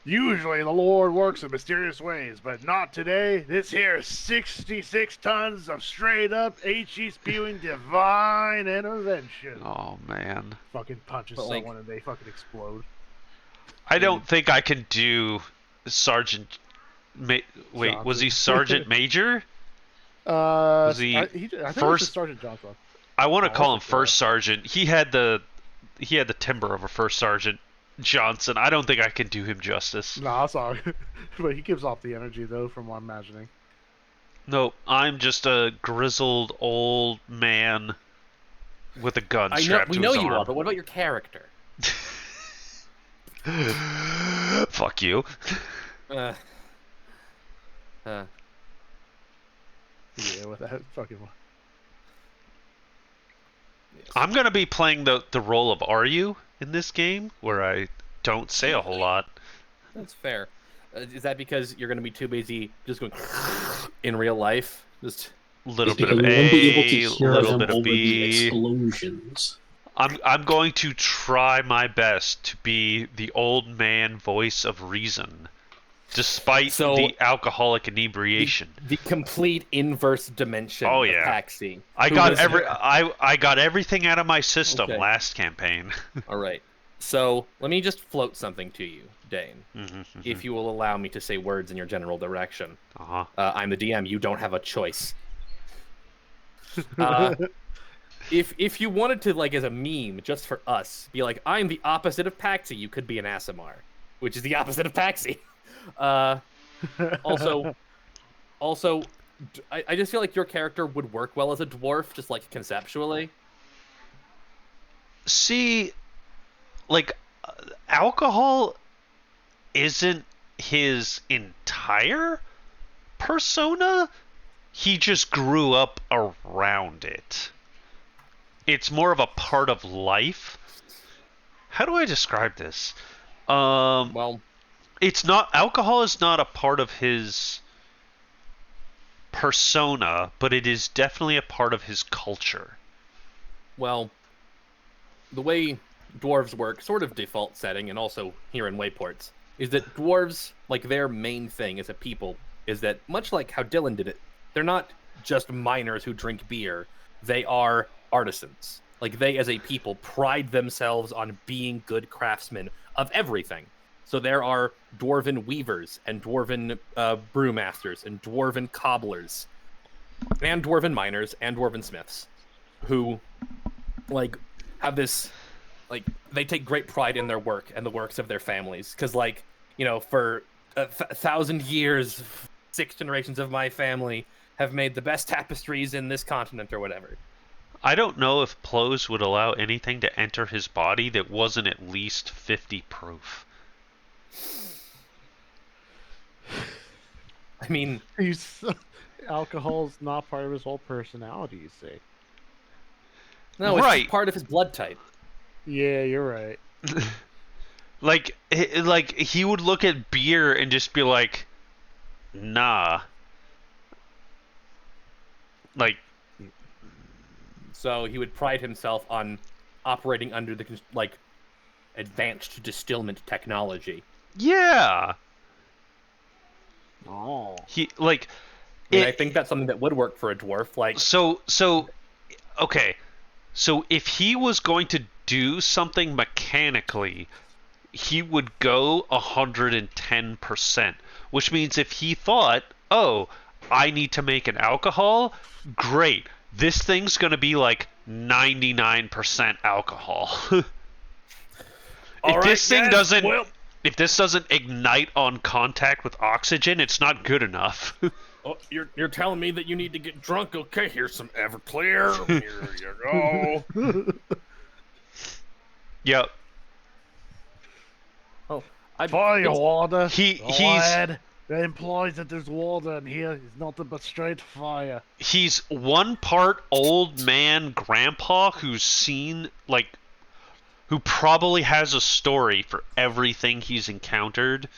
Usually the Lord works in mysterious ways, but not today. This here 66 tons of straight up HE spewing divine intervention. oh man. Fucking punches But, like- someone and they fucking explode. I don't think I can do Sergeant. Wait, was he Johnson. Sergeant Major? Was he I think it was first- just Sergeant Johnson. I want to Oh, call him that's a First Sergeant. He had the timber of a First Sergeant Johnson. I don't think I can do him justice. Nah, sorry. But he gives off the energy, though, from what I'm imagining. Nope, I'm just a grizzled old man with a gun I know strapped we to know his you arm. are, but what about your character? Fuck you. Uh, Yeah, with that fucking one. yes. I'm gonna be playing the role of Aryu in this game, where I don't say a whole lot. That's fair. Is that because you're going to be too busy just going in real life? Just Little It's bit because of we won't be able to A, hear little them bit of over the B. explosions. I'm going to try my best to be the old man voice of reason, despite So- the alcoholic inebriation. the complete inverse dimension Oh, of yeah. Paxi. I Who got was- I got everything out of my system Okay. last campaign. All right. So let me just float something to you, Dane. Mm-hmm, If you will allow me to say words in your general direction. uh-huh. I'm the DM. You don't have a choice. If you wanted to, like, as a meme, just for us, be like, I'm the opposite of Paxi, you could be an Asimar, which is the opposite of Paxi. Also, I just feel like your character would work well as a dwarf, just like conceptually. See, like, alcohol isn't his entire persona. He just grew up around it. It's more of a part of life. How do I describe this? Well, It's not, alcohol is not a part of his persona, but it is definitely a part of his culture. well, the way dwarves work, sort of default setting, and also here in Wayports, is that dwarves, like, their main thing as a people is that, much like how Dylan did it, they're not just miners who drink beer. They are artisans. Like, they as a people pride themselves on being good craftsmen of everything. So there are dwarven weavers and dwarven brewmasters and dwarven cobblers and dwarven miners and dwarven smiths who, like, have this, like, they take great pride in their work and the works of their families. Because, like, you know, for 1,000 years, 6 generations of my family have made the best tapestries in this continent or whatever. I don't know if Plows would allow anything to enter his body that wasn't at least 50 proof. I mean, Alcohol's not part of his whole personality, you see. no, it's Right. just part of his blood type. Yeah, you're right. Like he would look at beer and just be like, nah. Like, So he would pride himself on operating under the, like, advanced distillment technology. yeah. Oh. He, like, And I think that's something that would work for a dwarf. Like, So, okay. So if he was going to do something mechanically, he would go 110%, which means if he thought, oh, I need to make an alcohol, great. This thing's going to be like 99% alcohol. All right, this thing guys, doesn't well- if this doesn't ignite on contact with oxygen, it's not good enough. oh, you're telling me that you need to get drunk? Okay, here's some Everclear. Here you go. Yep. Fire water. he's Lad. That implies that there's water in here. It's nothing but straight fire. he's one part old man grandpa who's seen who probably has a story for everything he's encountered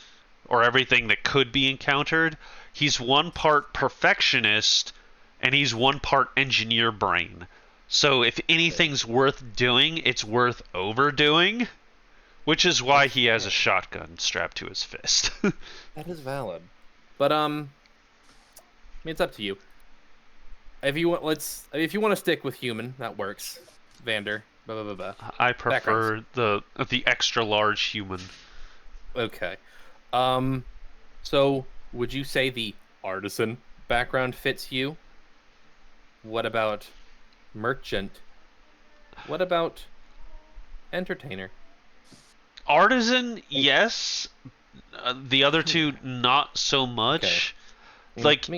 or everything that could be encountered. He's one part perfectionist and he's one part engineer brain. So if anything's worth doing, it's worth overdoing, which is why he has a shotgun strapped to his fist. That is valid. But I mean, it's up to you. If you want, if you want to stick with human, that works. Vander. Blah, blah, blah, blah. I prefer the extra large human. Okay. So would you say the artisan background fits you? What about merchant? What about entertainer? Artisan, yes. The other two, not so much. Like,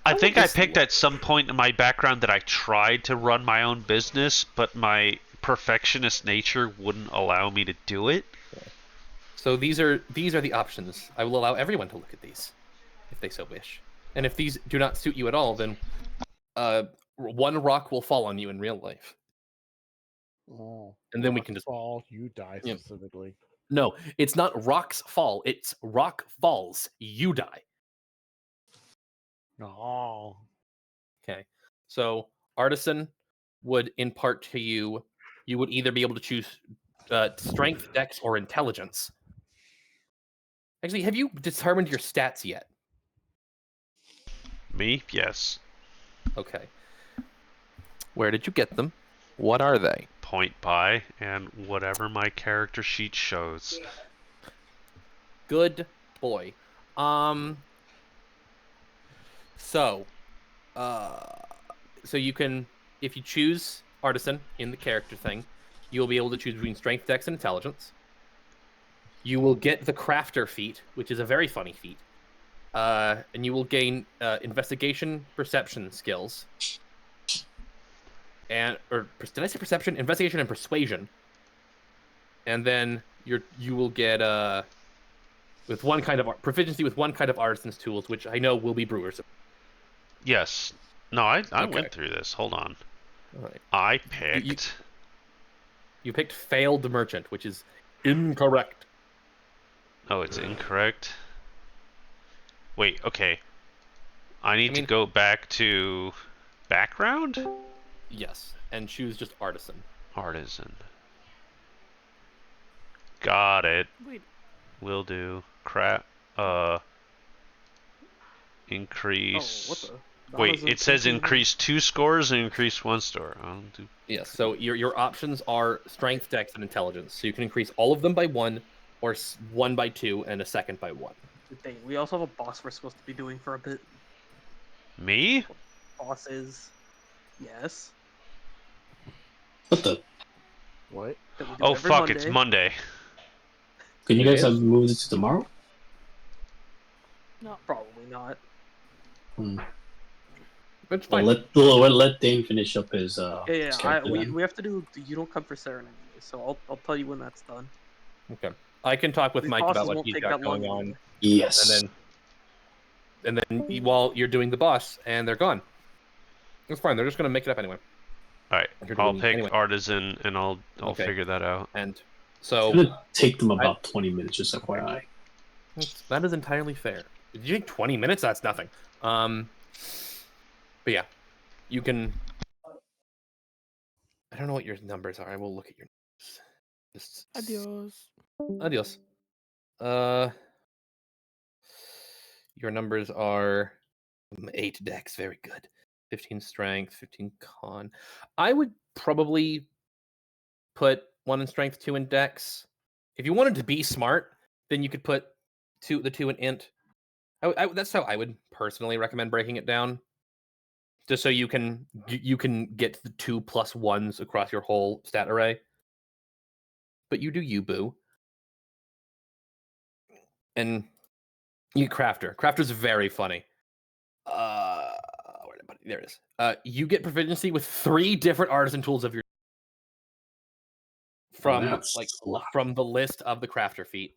I think I picked at some point in my background that I tried to run my own business, but my perfectionist nature wouldn't allow me to do it. So these are the options. I will allow everyone to look at these, if they so wish. And if these do not suit you at all, then one rock will fall on you in real life. Oh, And then we can just fall. You die Yep. specifically. No, it's not rocks fall. It's rock falls. You die. Oh. Okay. So artisan would impart to you. You would either be able to choose strength, dex, or intelligence. Actually, have you determined your stats yet? Me? Yes. Okay. Where did you get them? What are they? Point by and whatever my character sheet shows. Good boy. So you can, if you choose artisan in the character thing, you will be able to choose between strength, dex, and intelligence. You will get the crafter feat, which is a very funny feat. And you will gain investigation, perception skills. Did I say perception? Investigation and persuasion. And then you will get with one kind of proficiency with one kind of artisan's tools, which I know will be brewers. Yes. No, I Okay. went through this. Hold on. All right. I picked. You picked failed merchant, which is incorrect. Oh, it's incorrect. Wait, okay. I need to go back to background? Yes, and choose just artisan. Artisan. Got it. Wait. Will do. Increase. Oh, what the? Wait, it says increase 2 scores and increase 1 score. I'll do. Yes, so your options are strength, dex, and intelligence. So you can increase all of them by 1, or 1 by 2, and a second by 1. Dang, we also have a boss we're supposed to be doing for a bit. Me? Bosses. Yes. What the? What? That we do Oh every fuck! Monday. It's Monday. Can you guys have moved it to tomorrow? No, probably not. It's Well, fine. let Dane finish up his. His character we then. have to do. You don't come for Saren anyway, so I'll tell you when that's done. Okay. I can talk with These Mike bosses about what won't he's take got that long going on, anyway. Yes. and then while you're doing the boss, and they're gone. It's fine. They're just gonna make it up anyway. All right. You're I'll doing- pick anyway. artisan, and I'll Okay. figure that out. And It's so gonna take them about 20 minutes, just FYI. that is entirely fair. Did you take 20 minutes? That's nothing. But yeah, you can. I don't know what your numbers are. I will look at your. Just... Adios. Adios. Your numbers are 8 dex. Very good. 15 strength, 15 con. I would probably put 1 in strength, 2 in dex. If you wanted to be smart, then you could put the 2 in int. That's how I would personally recommend breaking it down. Just so you can get the 2 plus 1s across your whole stat array. But you do you, boo. And you get Crafter. Crafter's very funny. Where did I put it? There it is. You get proficiency with 3 different artisan tools of your from That's a lot. from the list of the Crafter feat.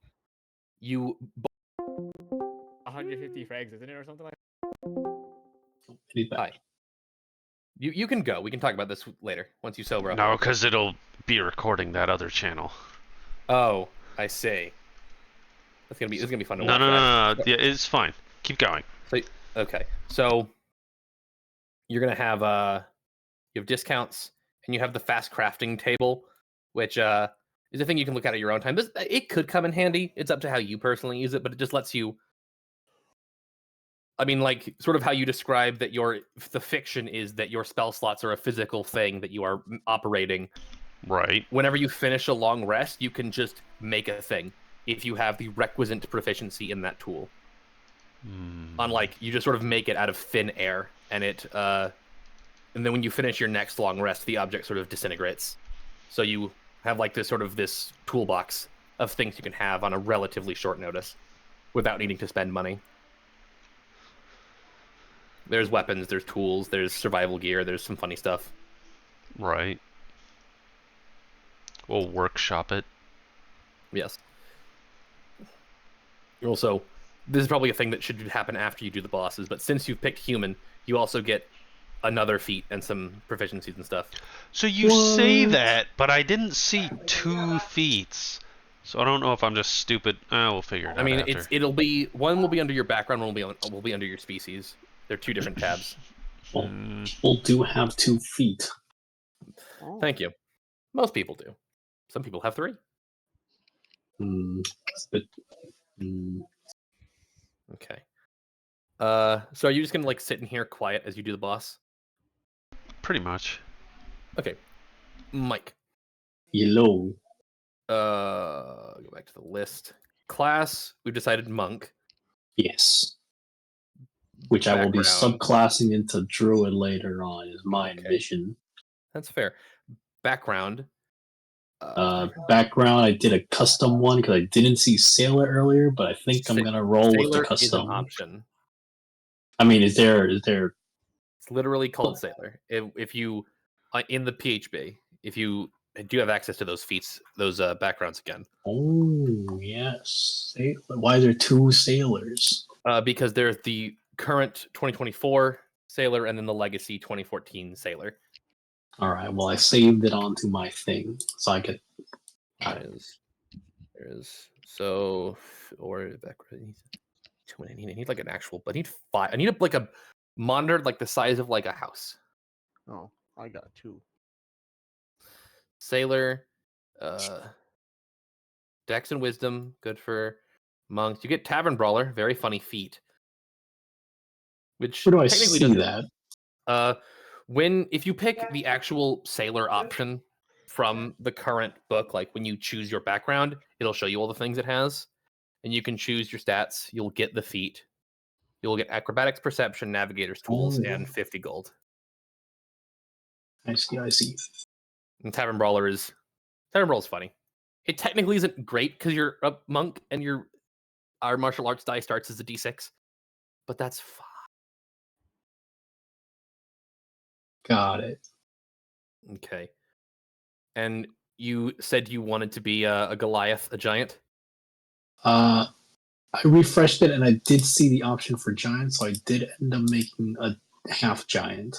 You 150 frags, isn't it, or something like? He's back. Hi. You can go. We can talk about this later once you sober up. No, because it'll be recording that other channel. Oh, I see. This is gonna be fun to No, watch. no, right? no, no. Yeah, it's fine. Keep going. So, okay, so you're gonna have you have discounts, and you have the fast crafting table, which is a thing you can look at your own time. It could come in handy. It's up to how you personally use it, but it just lets you. I mean, like, sort of how you describe that the fiction is that your spell slots are a physical thing that you are operating. Right. Whenever you finish a long rest, you can just make a thing if you have the requisite proficiency in that tool. Unlike, you just sort of make it out of thin air, and and then when you finish your next long rest, the object sort of disintegrates. So you have like this toolbox of things you can have on a relatively short notice without needing to spend money. There's weapons, there's tools, there's survival gear, there's some funny stuff. Right. We'll workshop it. Yes. Also, this is probably a thing that should happen after you do the bosses, but since you've picked human, you also get another feat and some proficiencies and stuff. So you say that, but I didn't see 2 feats. So I don't know if I'm just stupid. We'll figure it out. I mean, after. it'll be one will be under your background, one will be under your species. They're 2 different tabs. Well, people do have 2 feet. Oh. Thank you. Most people do. Some people have 3. But Okay. So are you just gonna like sit in here quiet as you do the boss? Pretty much. Okay. Mike. yellow. Go back to the list. Class, we've decided monk. Yes. Which I will be Background. subclassing into druid later on is my Okay. ambition. That's fair. Background. Background, I did a custom one because I didn't see sailor earlier, but I think I'm gonna roll with the Sailor is custom. an option. I mean, is there? It's literally called sailor. If you in the PHB, if you do have access to those feats, those backgrounds again. Oh yes. Why are there 2 sailors? Because there's the current 2024 sailor and then the legacy 2014 sailor. All right. Well, I saved it onto my thing, so I could. There's so or background. I need like an actual. I need 5. I need like a monitor like the size of like a house. Oh, I got 2. Sailor, Dex and Wisdom, good for monks. You get Tavern Brawler, very funny feat. Which Where do I technically see doesn't- that? if you pick the actual sailor option from the current book, like when you choose your background, it'll show you all the things it has, and you can choose your stats. You'll get the feat. You'll get acrobatics, perception, navigator's tools, and 50 gold. I see. And Tavern Brawler is funny. It technically isn't great because you're a monk and our martial arts die starts as a d6, but that's fine. Got it. Okay. And you said you wanted to be a Goliath, a giant? I refreshed it and I did see the option for giant, so I did end up making a half giant.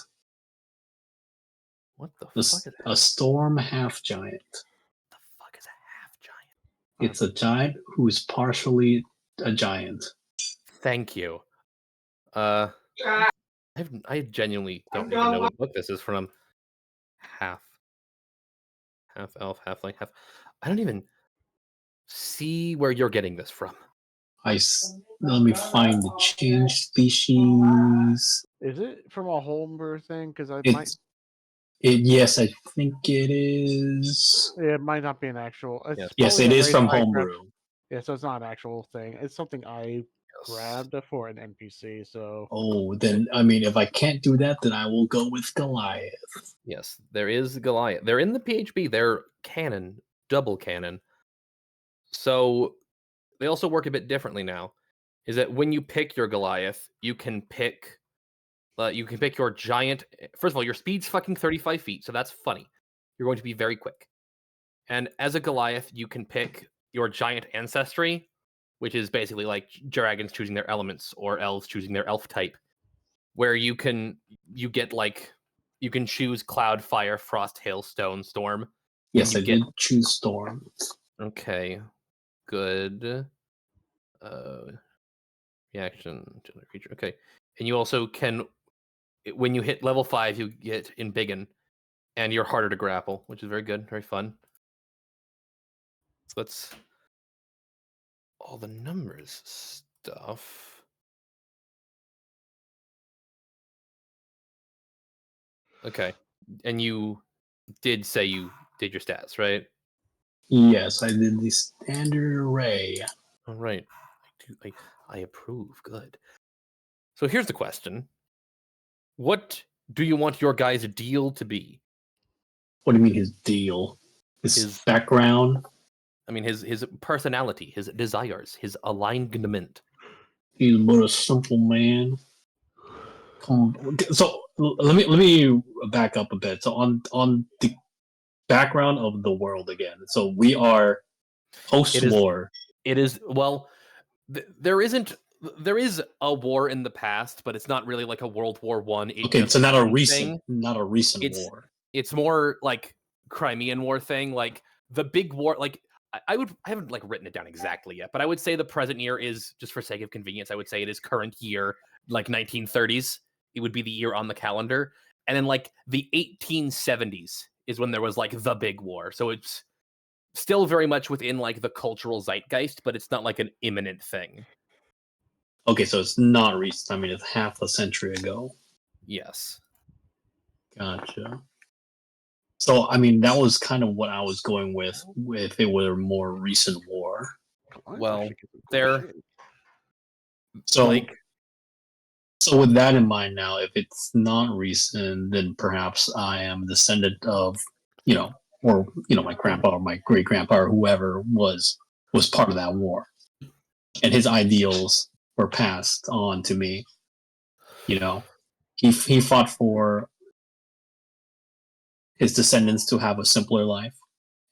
What the fuck is that? A storm half giant. What the fuck is a half giant? It's a giant who's partially a giant. Thank you. I genuinely don't even know what book this is from. Half elf, halfling, half. I don't even see where you're getting this from. Let me find the change species. Is it from a homebrew thing? Because Yes, I think it is. it might not be an actual. Yes, it is from homebrew. Yeah, so it's not an actual thing. It's something I grabbed for an NPC. So. Oh, then I mean, if I can't do that, then I will go with Goliath. Yes, there is Goliath. They're in the PHB. They're canon, double canon. So they also work a bit differently now. Is that when you pick your Goliath, you can pick your giant. First of all, your speed's fucking 35 feet, so that's funny. You're going to be very quick. And as a Goliath, you can pick your giant ancestry, which is basically like dragons choosing their elements or elves choosing their elf type, where you can choose cloud, fire, frost, hail, stone, storm. Yes, you I did choose storm. Okay, good. Reaction to the creature. Okay, and you also can, when you hit level 5, you get embiggen, and you're harder to grapple, which is very good, very fun. So that's all the numbers stuff. Okay, and you did say you did your stats, right? Yes, I did the standard array. All right, I approve. Good. So here's the question: what do you want your guy's deal to be? What do you mean his deal? His His background? I mean, his personality, his desires, his alignment. He's but a simple man. So let me back up a bit. So on the background of the world again. So we are post-war. It is well. There is a war in the past, but it's not really like a World War One. Okay, so not a recent, thing. not a recent It's war. it's more like Crimean War thing, like the big war. Like I haven't like written it down exactly yet, but I would say the present year is, just for sake of convenience, I would say it is current year, like 1930s. It would be the year on the calendar, and then like the 1870s is when there was like the big war. So it's still very much within like the cultural zeitgeist, but it's not like an imminent thing. Okay, so it's not recent. I mean, it's half a century ago. Yes. Gotcha. So, I mean, that was kind of what I was going with if it were a more recent war. Well, they're So, like, so with that in mind now, if it's not recent, then perhaps I am a descendant of, my grandpa or my great grandpa or whoever was part of that war, and his ideals were passed on to me. He fought for his descendants to have a simpler life,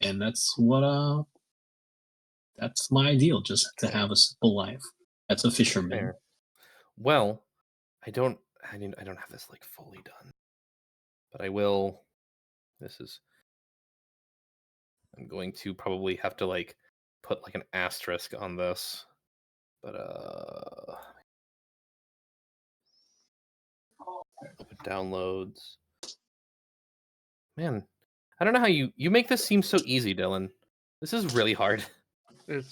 and that's my ideal, just to have a simple life. That's a fisherman. fair. Well, I don't have this like fully done, but I will. I'm going to probably have to like put like an asterisk on this, but open downloads. Man, I don't know how you make this seem so easy, Dylan. This is really hard. I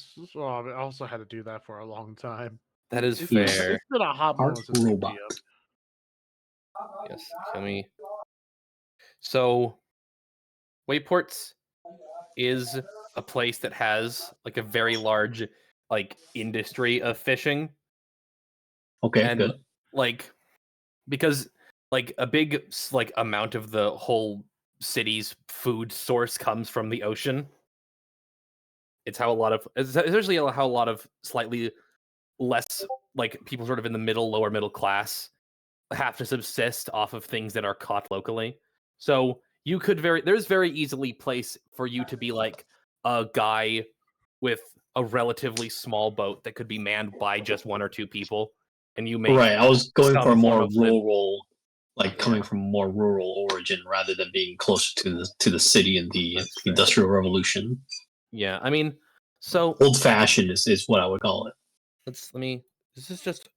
also had to do that for a long time. That is It's fair. been a hot Art moment since robot. APM. Yes, kill me. So, Wayports is a place that has like a very large like industry of fishing, Okay, and good. like because like a big like amount of the whole city's food source comes from the ocean. It's essentially how a lot of slightly less like people sort of in the lower middle class have to subsist off of things that are caught locally. So you could there's very easily place for you to be like a guy with a relatively small boat that could be manned by just one or two people, and you make Right, I was going for a some form more of rural, like coming Yeah. from a more rural origin rather than being closer to the city and the That's fair. Industrial Revolution. Yeah, I mean, so Old fashioned is what I would call it. this is just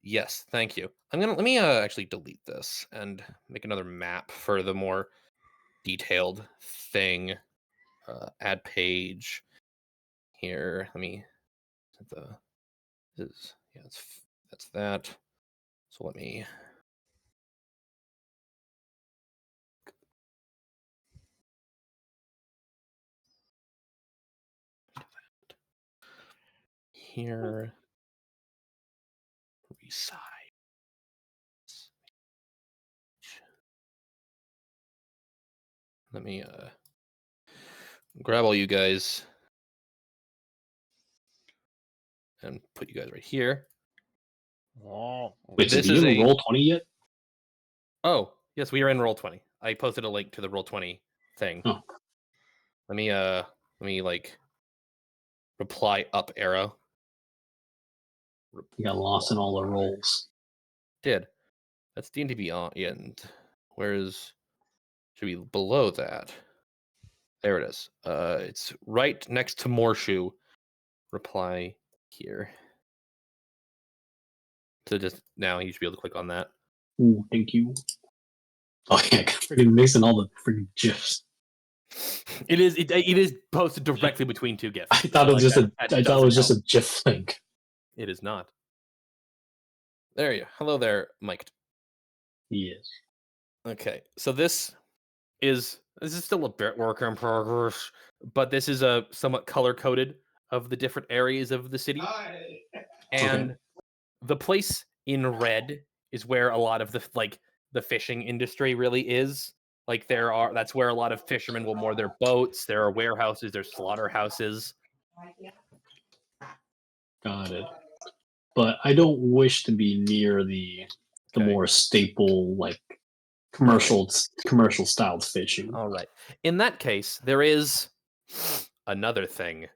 yes, thank you. Let me actually delete this and make another map for the more detailed thing. Add page here. Let me set that's that. So let me here resize. Let me grab all you guys and put you guys right here. Oh, Wait, so This do you is have a Roll20 yet? Oh, yes, we are in Roll20. I posted a link to the Roll20 thing. Oh. Let me like reply up arrow. You got lost in all the roles. Did. That's D&D Beyond. Where's... Should be below that. There it is. It's right next to Morshoe. Reply here. So just now you should be able to click on that. Ooh, thank you. Oh yeah, freaking mixing all the freaking gifs. It is posted directly between two GIFs. I thought it was just that I thought it was just doesn't a GIF link. It is not. There you. Hello there, Mike. Yes. Okay, so this is still a bit work in progress, but this is a somewhat color coded of the different areas of the city, and the place in red is where a lot of the fishing industry really is. Like that's where a lot of fishermen will moor their boats. There are warehouses, there's slaughterhouses. Got it. But I don't wish to be near the more staple like commercial styled fishing. All right. In that case, there is another thing.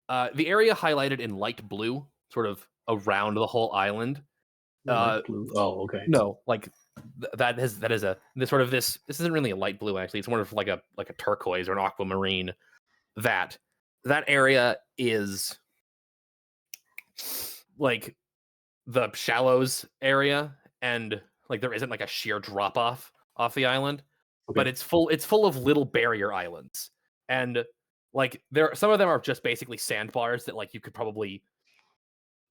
The area highlighted in light blue, sort of around the whole island. Light blue. Oh, okay. No, like that is this isn't really a light blue actually. It's more of like a turquoise or an aquamarine. That area is like the shallows area, and like there isn't like a sheer drop off the island, but it's full of little barrier islands, and like some of them are just basically sandbars that like you could probably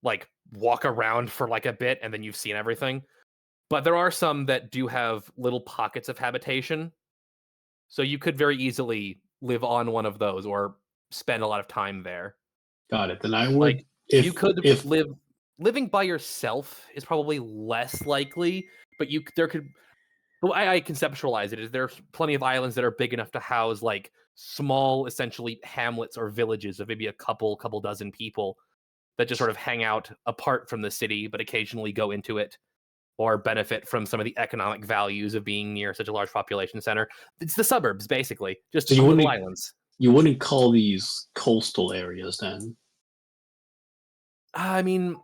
like walk around for like a bit and then you've seen everything. But there are some that do have little pockets of habitation, so you could very easily live on one of those or spend a lot of time there. Got it. Then I would living by yourself is probably less likely, but the way I conceptualize it is there's plenty of islands that are big enough to house like small, essentially hamlets or villages of maybe a couple dozen people that just sort of hang out apart from the city, but occasionally go into it or benefit from some of the economic values of being near such a large population center. It's the suburbs, basically, just little islands. You wouldn't call these coastal areas then? I mean,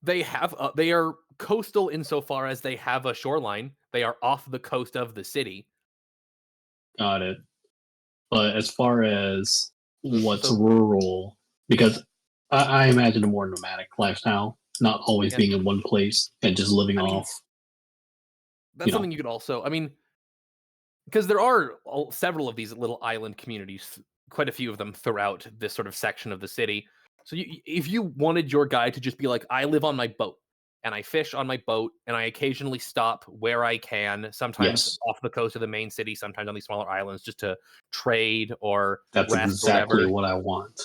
they are coastal insofar as they have a shoreline. They are off the coast of the city. Got it. But as far as what's rural, because I imagine a more nomadic lifestyle, not always being in one place and just living off. That's something you could also, because there are several of these little island communities, quite a few of them throughout this sort of section of the city. So if you wanted your guy to just be like, I live on my boat and I fish on my boat and I occasionally stop where I can, sometimes off the coast of the main city, sometimes on these smaller islands just to trade or that's rest exactly or what I want.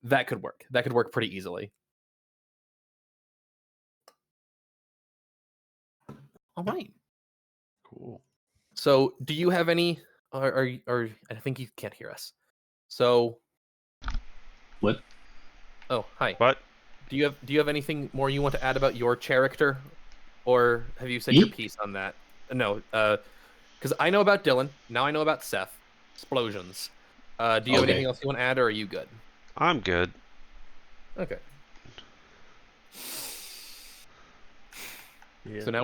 That could work. That could work pretty easily. All right. Cool. So, do you have any? Or I think you can't hear us. So. What? Oh, hi. What? Do you have anything more you want to add about your character, or have you said your piece on that? No. Because I know about Dylan. Now I know about Seth. Explosions. Do you have anything else you want to add, or are you good? I'm good. Okay. Yeah. So now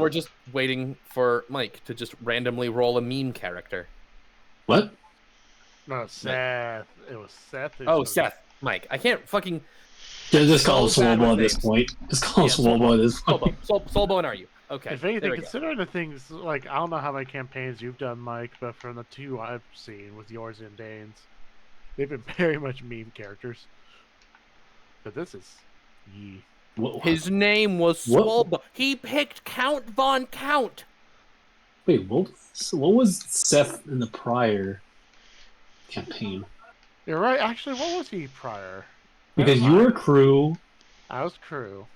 we're just waiting for Mike to just randomly roll a meme character. What? No, Seth. It was Seth. Seth. Mike. I can't fucking. Just call him Swolbo at this point. Just call him Swolbo at this point. Swolbo and are you? Okay. If anything, considering the things like I don't know how many campaigns you've done, Mike, but from the two I've seen with yours and Dane's, they've been very much meme characters. But this is Yee. His name was Swolbo. He picked Count Von Count. Wait, what was Seth in the prior campaign? You're right. Actually, what was he prior? Because you were crew. I was crew.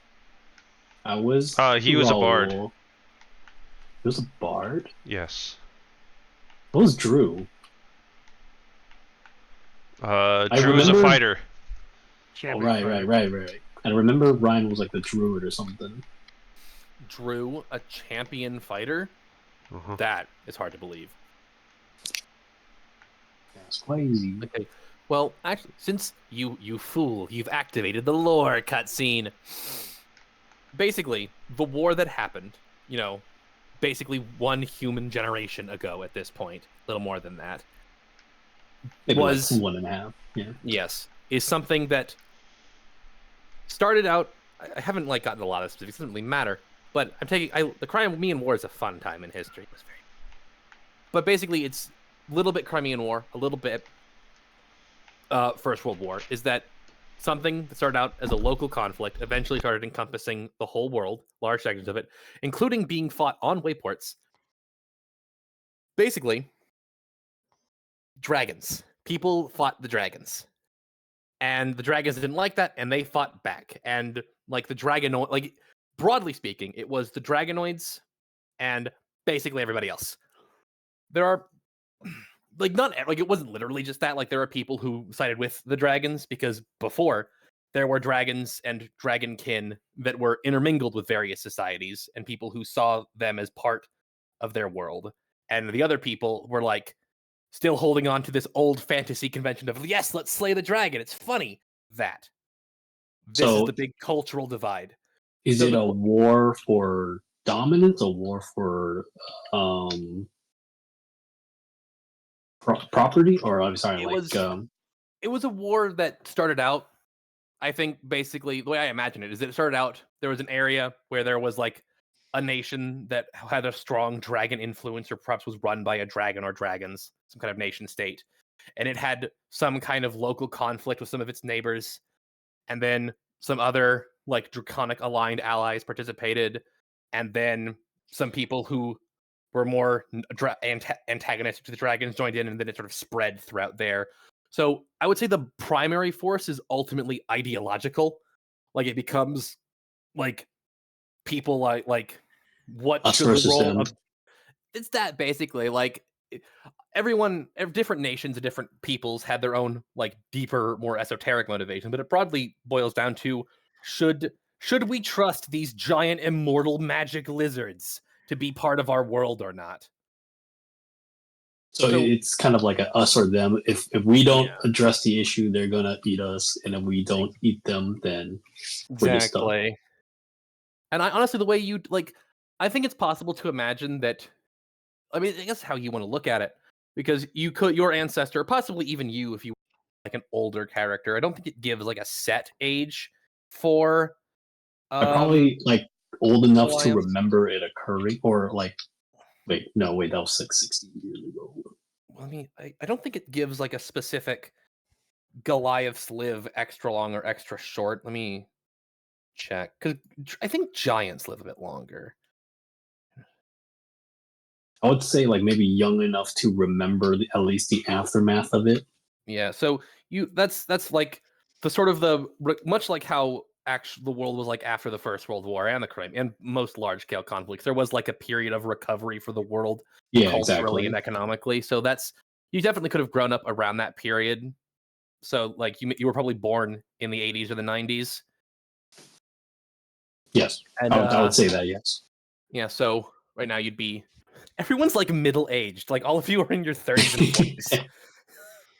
I was. He was a bard. He was a bard? Yes. What was Drew? Drew was a fighter. Oh, right. I remember Ryan was like the druid or something. Drew, a champion fighter? That is hard to believe. That's crazy. Okay. Well, actually, since you fool, you've activated the lore cutscene. Basically, the war that happened, basically 1 human generation ago at this point, a little more than that, Maybe was like 1.5. Yeah. yes, is something that started out. I haven't gotten a lot of specifics. It doesn't really matter. But the Crimean War is a fun time in history. It was very, but basically it's a little bit Crimean War, a little bit First World War. Is that something that started out as a local conflict, eventually started encompassing the whole world, large sections of it, including being fought on Wayports. Basically, dragons. People fought the dragons. And the dragons didn't like that, and they fought back. And the dragonoid, broadly speaking, it was the dragonoids and basically everybody else. There are not it wasn't literally just that. There are people who sided with the dragons because before there were dragons and dragonkin that were intermingled with various societies and people who saw them as part of their world. And the other people were still holding on to this old fantasy convention of, yes, let's slay the dragon. It's funny. This is So the big cultural divide. is So it a war for dominance, a war for property, or I'm sorry, it was a war that started out, I think basically the way I imagine it is that it started out, there was an area where there was a nation that had a strong dragon influence or perhaps was run by a dragon or dragons, some kind of nation state. And it had some kind of local conflict with some of its neighbors. And then some other draconic aligned allies participated. And then some people who were more antagonistic to the dragons joined in, and then it sort of spread throughout there. So I would say the primary force is ultimately ideological. It becomes people what us should the versus role them? of it's that basically different nations and different peoples had their own deeper, more esoteric motivation, but it broadly boils down to should we trust these giant immortal magic lizards to be part of our world or not? So it's kind of like a us or them. If we don't address the issue, they're gonna eat us, and if we don't eat them, then we're just stuck. Exactly. And I honestly, the way you I think it's possible to imagine that. I mean, I guess how you want to look at it, because your ancestor, possibly even you, if you an older character. I don't think it gives a set age for. I'm probably old enough to Alliance. remember it occurring, or wait, that was 60 years ago. Well, I mean, I don't think it gives a specific Goliaths live extra long or extra short. Let me check, because I think giants live a bit longer. I would say maybe young enough to remember at least the aftermath of it. Yeah, so that's the sort of much like how actually the world was after the First World War and the Crimea and most large scale conflicts. There was a period of recovery for the world, Yeah, culturally exactly. and economically. So you definitely could have grown up around that period. So you were probably born in the 80s or the 90s. Yes, And I would say that. Yes. Yeah, so right now you'd be. Everyone's middle aged. All of you are in your 30s and 40s.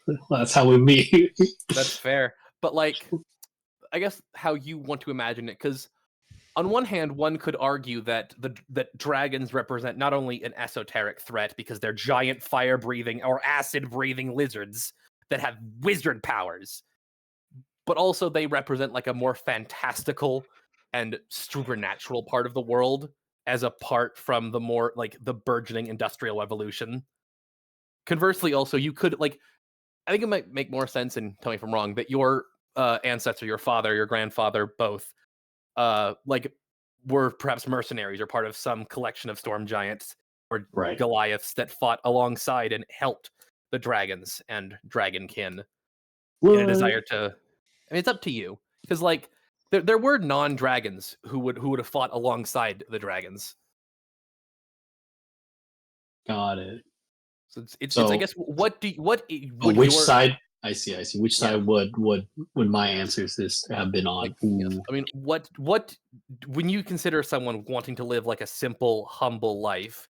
Well, that's how we meet. That's fair. But I guess how you want to imagine it, because on one hand, one could argue that that dragons represent not only an esoteric threat because they're giant fire-breathing or acid-breathing lizards that have wizard powers, but also they represent a more fantastical and supernatural part of the world, as apart from the more the burgeoning industrial revolution. Conversely, also you could I think it might make more sense, and tell me if I'm wrong, that your ancestor, your father, your grandfather, both were perhaps mercenaries or part of some collection of storm giants or Right. Goliaths that fought alongside and helped the dragons and dragonkin What? in a desire to. I mean, it's up to you, because there were non-dragons who would have fought alongside the dragons. Got it. So it's So- I guess what which side? I see. Which side would my ancestors have been on? Yes. I mean, what when you consider someone wanting to live a simple, humble life,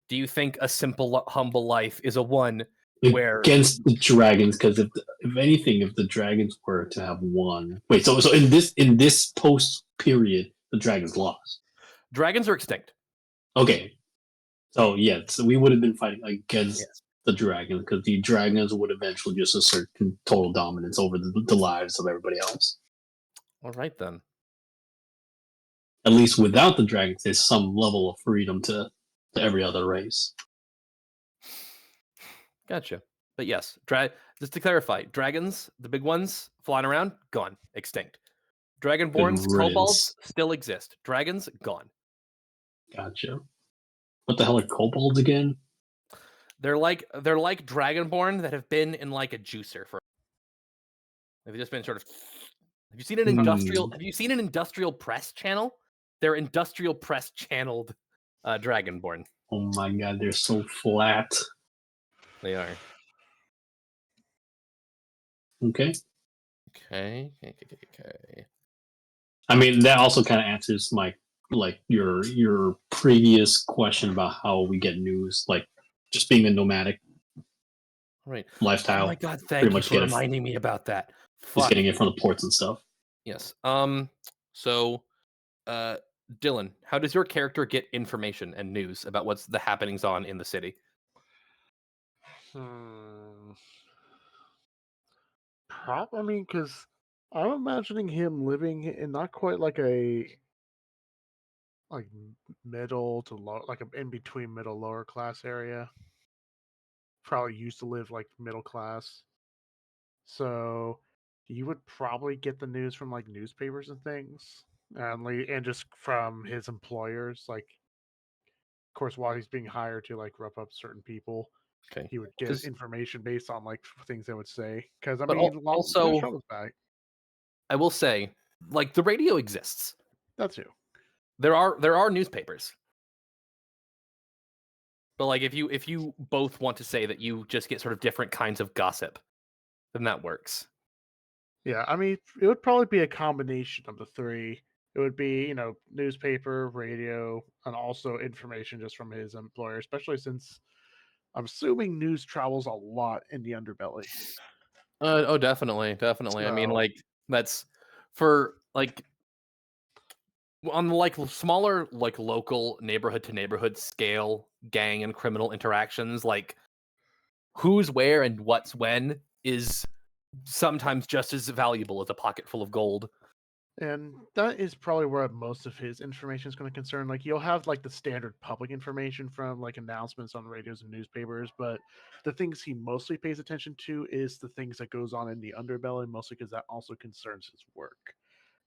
do you think a simple, humble life is a one where against the dragons, because if anything, if the dragons were to have won, wait, so in this post period, the dragons lost. dragons are extinct. Okay, so yeah, so we would have been fighting against Yes. the dragons because the dragons would eventually just assert total dominance over the lives of everybody else. All right then. At least without the dragons, there's some level of freedom to every other race. Gotcha. But yes, just to clarify, dragons, the big ones flying around, gone, extinct. Dragonborns, Good riddance. kobolds still exist. Dragons, gone. Gotcha. What the hell are kobolds again? They're like Dragonborn that have been in like a juicer for. They've just been sort of. Have you seen an industrial? Have you seen an industrial press channel? They're industrial press channeled Dragonborn. Oh my god, they're so flat. They are. Okay. Okay. I mean, that also kind of answers my your previous question about how we get news, like just being a nomadic Right. lifestyle. Oh my god, pretty thank you much for get reminding me about that. just Fuck. getting it from the ports and stuff. Yes. So, Dylan, how does your character get information and news about what's the happenings on in the city? I mean, because I'm imagining him living in not quite like a middle to low, like a in between middle lower class area. Probably used to live like middle class, so you would probably get the news from like newspapers and things, and just from his employers. Like, of course, while he's being hired to like rough up certain people, Okay. he would get information based on like things they would say. Because I But mean, also, there's troubles back. I will say, like the radio exists. That's who. There are newspapers. But like if you both want to say that you just get sort of different kinds of gossip, then that works. Yeah, I mean, it would probably be a combination of the three. It would be, newspaper, radio, and also information just from his employer, especially since I'm assuming news travels a lot in the underbelly. Oh, definitely. I mean, So- like that's for like on the like smaller like local neighborhood to neighborhood scale gang and criminal interactions, like who's where and what's when is sometimes just as valuable as a pocket full of gold. And that is probably where most of his information is going to concern. Like, you'll have like the standard public information from like announcements on radios and newspapers, but the things he mostly pays attention to is the things that goes on in the underbelly, mostly because that also concerns his work.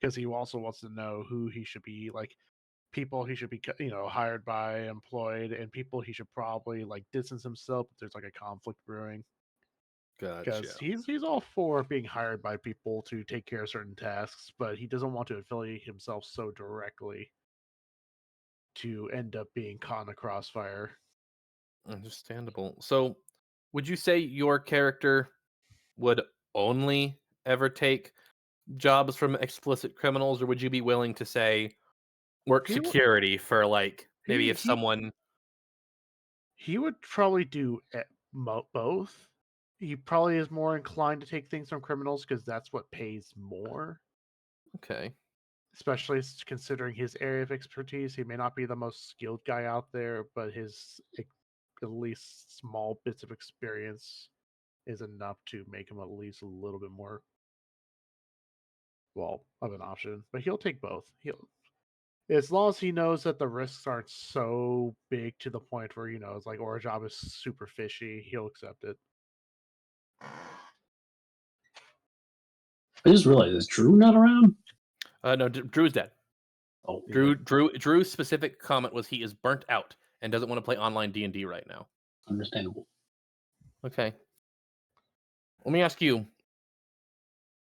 Because he also wants to know who he should be, like people he should be, hired by, employed, and people he should probably like distance himself if there's like a conflict brewing. Because he's all for being hired by people to take care of certain tasks, but he doesn't want to affiliate himself so directly to end up being caught in a crossfire. Understandable. So, would you say your character would only ever take jobs from explicit criminals, or would you be willing to say work He would- security for like maybe he- if he- someone? He would probably do both. He probably is more inclined to take things from criminals because that's what pays more. Okay. Especially considering his area of expertise. He may not be the most skilled guy out there, but his at least small bits of experience is enough to make him at least a little bit more of an option. But he'll take both. As long as he knows that the risks aren't so big to the point where it's like, or a job is super fishy, he'll accept it. I just realized, is Drew not around? No, Drew's dead. Oh, Drew's specific comment was he is burnt out and doesn't want to play online D&D right now. understandable. Okay. Let me ask you,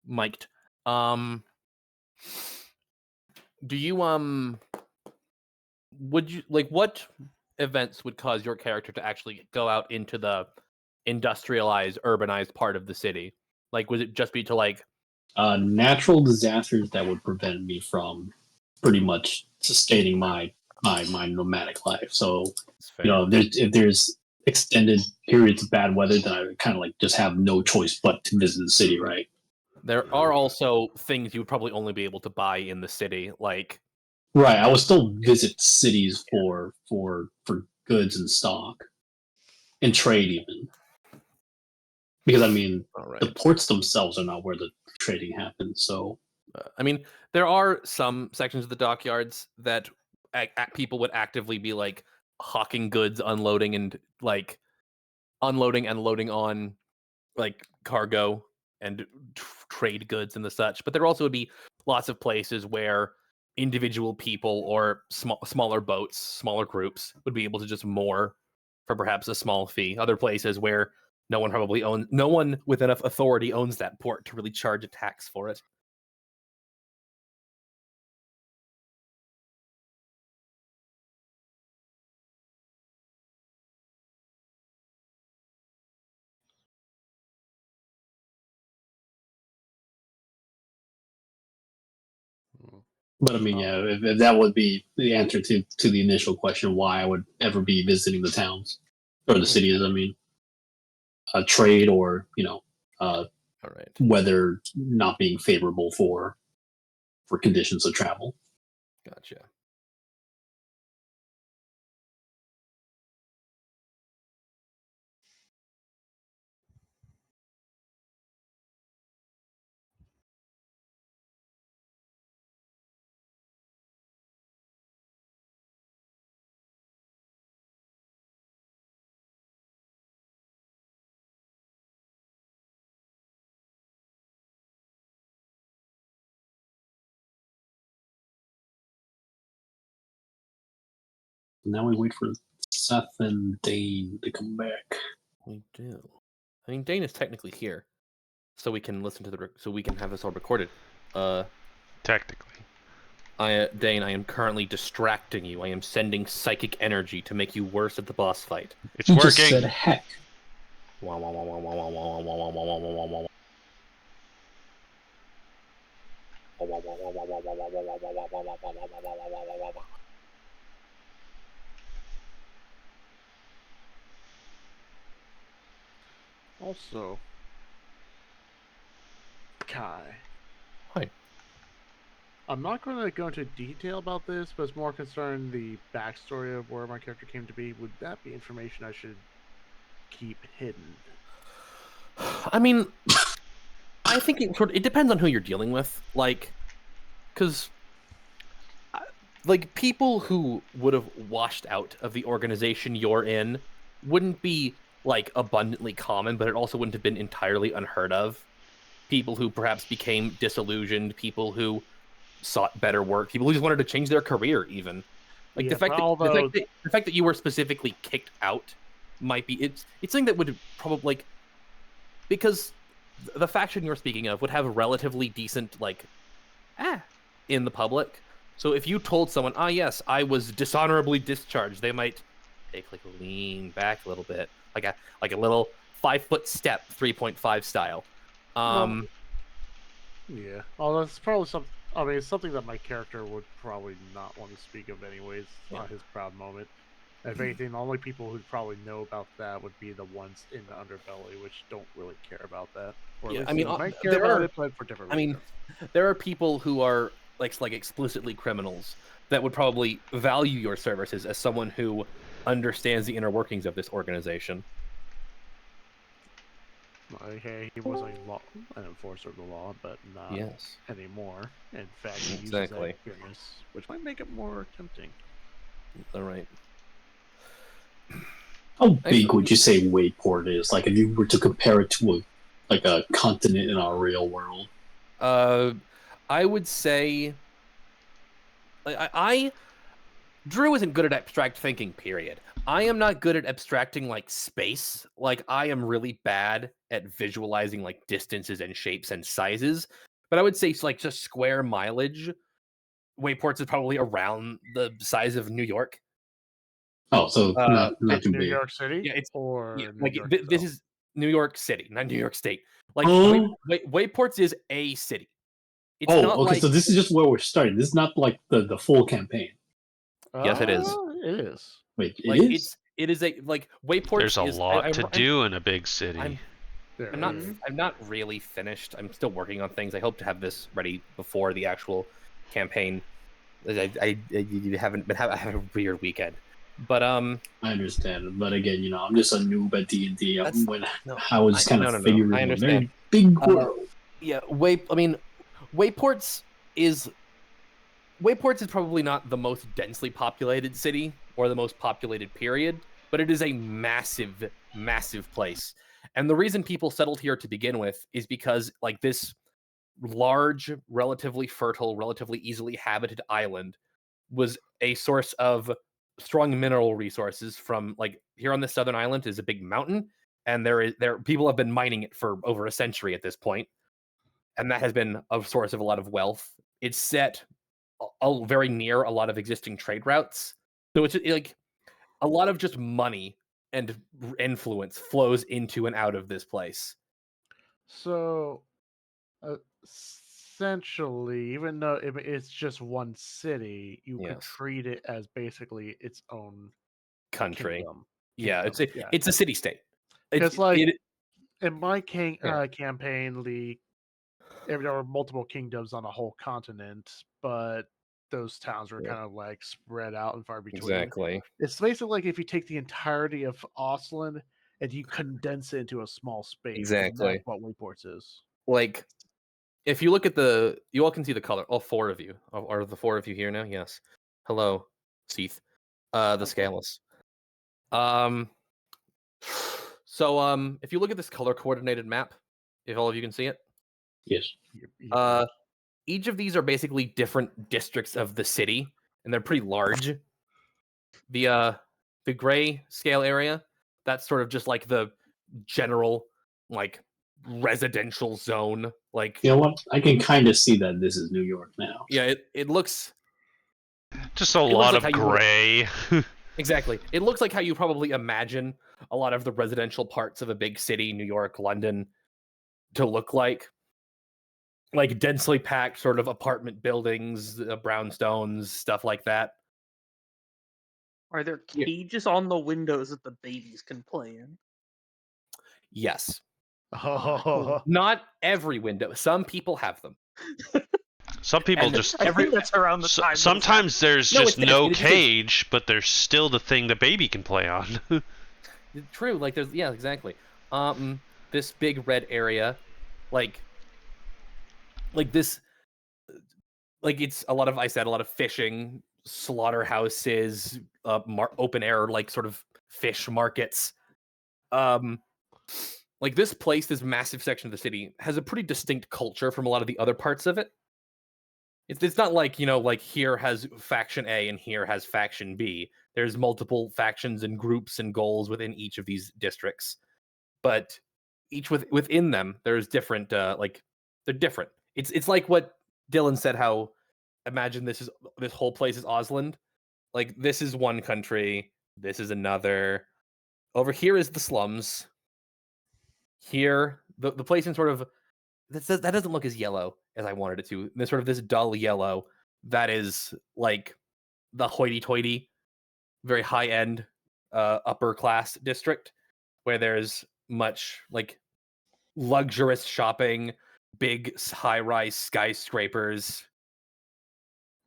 Mike. Do you would you like what events would cause your character to actually go out into the industrialized, urbanized part of the city? Like, would it just be to like Natural disasters that would prevent me from pretty much sustaining my nomadic life. So if extended periods of bad weather, then I would kind of like just have no choice but to visit the city, right? There are also things you would probably only be able to buy in the city, like Right. I would still visit cities for goods and stock and trade even. Because I mean, all right. the ports themselves are not where the trading happens. So I mean, there are some sections of the dockyards that people would actively be like hawking goods, unloading and loading on like cargo and trade goods and the such. But there also would be lots of places where individual people or smaller boats, smaller groups would be able to just moor for perhaps a small fee. Other places where no one with enough authority owns that port to really charge a tax for it. but I mean, yeah, if that would be the answer to the initial question, why I would ever be visiting the towns or the cities. I mean, trade or All right. weather not being favorable for conditions of travel. Gotcha. Now we wait for Seth and Dane to come back. We do. I mean, Dane is technically here, so we can listen to so we can have this all recorded. Technically. Dane, I am currently distracting you. I am sending psychic energy to make you worse at the boss fight. It's You working. just said heck. Also, Kai. Hi. I'm not going to go into detail about this, but it's more concerning the backstory of where my character came to be. Would that be information I should keep hidden? I mean, I think it depends on who you're dealing with. Like, because like people who would have washed out of the organization you're in wouldn't be like abundantly common, but it also wouldn't have been entirely unheard of. People who perhaps became disillusioned, people who sought better work, people who just wanted to change their career, even. Like Yeah, the fact that you were specifically kicked out might be it's something that would probably like, because the faction you're speaking of would have relatively decent in the public. So if you told someone, yes, I was dishonorably discharged, they might take like a lean back a little bit, like a little 5-foot step, 3.5 style. Yeah. Oh, that's probably something. I mean, it's something that my character would probably not want to speak of, anyways. It's not his proud moment. If anything, the only people who'd probably know about that would be the ones in the underbelly, which don't really care about that. Or at least they might care about it, but for different reasons. There are people who are like explicitly criminals that would probably value your services as someone who understands the inner workings of this organization. Hey, he was an enforcer of the law, but not anymore. In fact, he uses that goodness, which might make it more tempting. All right. How big would you say Wayport is? Like, if you were to compare it to a continent in our real world? I would say, Drew isn't good at abstract thinking, period. I am not good at abstracting like space. Like, I am really bad at visualizing like distances and shapes and sizes. But I would say like just square mileage, Wayports is probably around the size of New York. Oh, so not too New big. York City? Yeah, it's or like this is New York City, not New York State. Like Wayports is a city. It's not okay. So this is just where we're starting. This is not like the full campaign. Yes, it is. It is. Wait, it is? It is a like Wayports There's a is. lot to do in a big city. I'm There I'm not. is. Mhm. I'm not really finished. I'm still working on things. I hope to have this ready before the actual campaign. I haven't been. I have a weird weekend, but I understand, but again, I'm just a noob at D&D. That's When no. I was kind No, of no, no. I figuring a understand. very big Uh, world. Yeah, Wayports is Wayports is probably not the most densely populated city or the most populated period, but it is a massive, massive place. And the reason people settled here to begin with is because like this large, relatively fertile, relatively easily habited island was a source of strong mineral resources from like here on the southern island is a big mountain and there people have been mining it for over a century at this point, and that has been a source of a lot of wealth. It's set very near a lot of existing trade routes, so it's like a lot of just money and influence flows into and out of this place. So, essentially, even though it's just one city, you could Yes, treat it as basically its own country. kingdom. Yeah, Yeah, it's a city state. It's because like it. in my Yeah, campaign, there were multiple kingdoms on a whole continent, but those towns were yeah, kind of like spread out and far between. exactly. It's basically like if you take the entirety of Osland and you condense it into a small space, and that's Exactly. what Wayports is. Like if you look at you all can see the color. All four of you are the four of you here now. Yes. Hello, Seath. The Okay. Scaleless. Um. So if you look at this color coordinated map, if all of you can see it, Yes. uh, each of these are basically different districts of the city, and they're pretty large. The gray scale area, that's sort of just like the general like residential zone. Like You know what? I can kind of see that this is New York now. yeah, it looks Just a it looks lot like how of you would gray. exactly. It looks like how you probably imagine a lot of the residential parts of a big city, New York, London, to look like densely packed sort of apartment buildings, brownstones, stuff like that. Are there Yeah. cages on the windows that the babies can play in? Yes. Oh, Not every window. Some people have them. Some people And just. I think that's around the time. Sometimes there's No, just it's no it just is. cage, but there's still the thing the baby can play on. True. Like there's yeah, exactly. This big red area, like this, like it's a lot of I said a lot of fishing, slaughterhouses, open air like sort of fish markets. Um, like this place, this massive section of the city has a pretty distinct culture from a lot of the other parts of it. It's not like like here has faction A and here has faction B. There's multiple factions and groups and goals within each of these districts, but each within them there's different like they're different. It's like what Dylan said, how imagine this whole place is Osland. Like this is one country, this is another. Over here is the slums. Here the place in sort of that doesn't look as yellow as I wanted it to. There's sort of this dull yellow that is like the hoity-toity, very high-end, upper class district where there's much like luxurious shopping, big high-rise skyscrapers,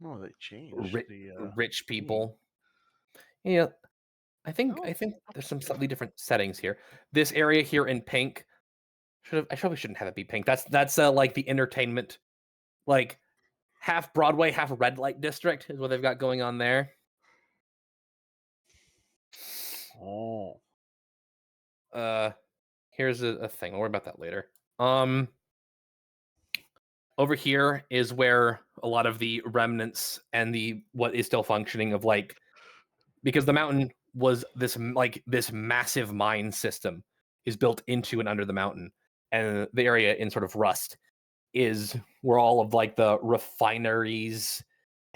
oh, they changed the rich theme. people. Yeah, I Oh, think there's some slightly different settings here. This area here in pink I probably shouldn't have it be pink. That's like the entertainment, like half Broadway, half red light district is what they've got going on there. oh, Uh, here's a thing. I'll worry about that later. Um, over here is where a lot of the remnants and the what is still functioning of like because the mountain was this massive mine system is built into and under the mountain, and the area in sort of rust is where all of like the refineries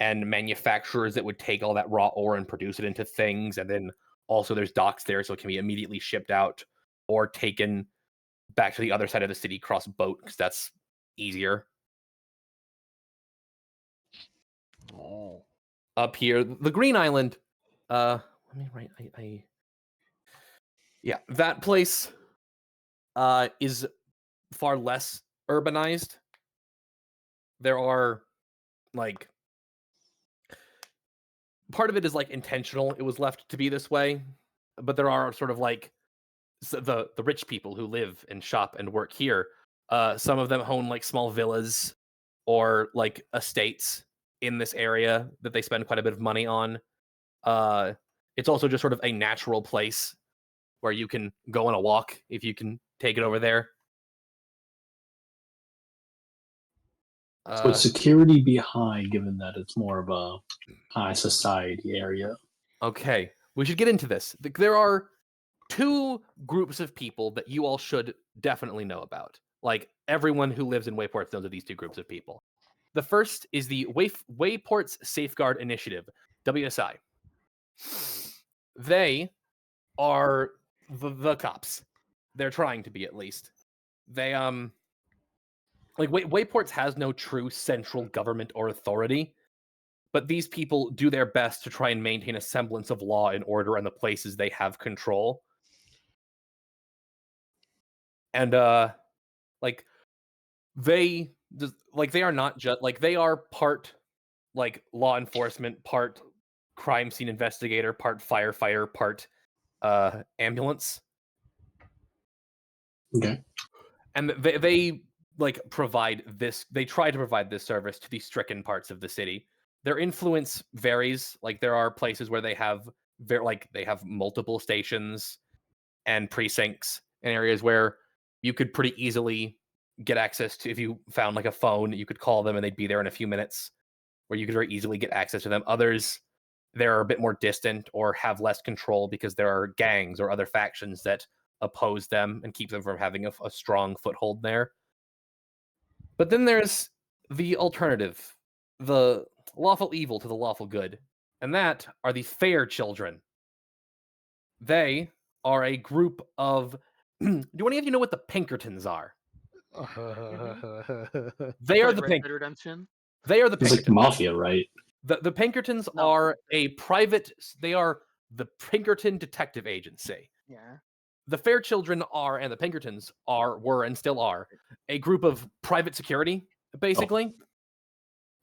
and manufacturers that would take all that raw ore and produce it into things, and then also there's docks there so it can be immediately shipped out or taken back to the other side of the city cross boat because that's easier. oh. Up here the green island, let me write I Yeah, that place is far less urbanized. There are like part of it is like intentional. It was left to be this way, but there are sort of like the rich people who live and shop and work here. Some of them own like small villas or like estates in this area that they spend quite a bit of money on. It's also just sort of a natural place where you can go on a walk if you can take it over there. So would security be high, given that it's more of a high society area? Okay, we should get into this. There are two groups of people that you all should definitely know about. Like everyone who lives in Wayports knows of these two groups of people. The first is the Wayports Safeguard Initiative, WSI. They are the cops. They're trying to be, at least. They like Wayports has no true central government or authority, but these people do their best to try and maintain a semblance of law and order in the places they have control. And like they just like they are not just like they are part like law enforcement, part crime scene investigator, part firefighter, part ambulance. Okay. And they like provide this, they try to provide this service to the stricken parts of the city. Their influence varies. Like there are places where they have they have multiple stations and precincts and areas where you could pretty easily get access to. If you found like a phone, you could call them and they'd be there in a few minutes, where you could very easily get access to them. Others, they're a bit more distant or have less control because there are gangs or other factions that oppose them and keep them from having a strong foothold there. But then there's the alternative, the lawful evil to the lawful good, and that are the fair children. They are a group of. Do any of you know what the Pinkertons are? They are Like the Red Pink. Dead Redemption. They are the It's like Pinkertons. mafia, right? The Pinkertons No. are a private. They are the Pinkerton Detective Agency. Yeah. The Fair Children are, and the Pinkertons are, were, and still are, a group of private security, basically.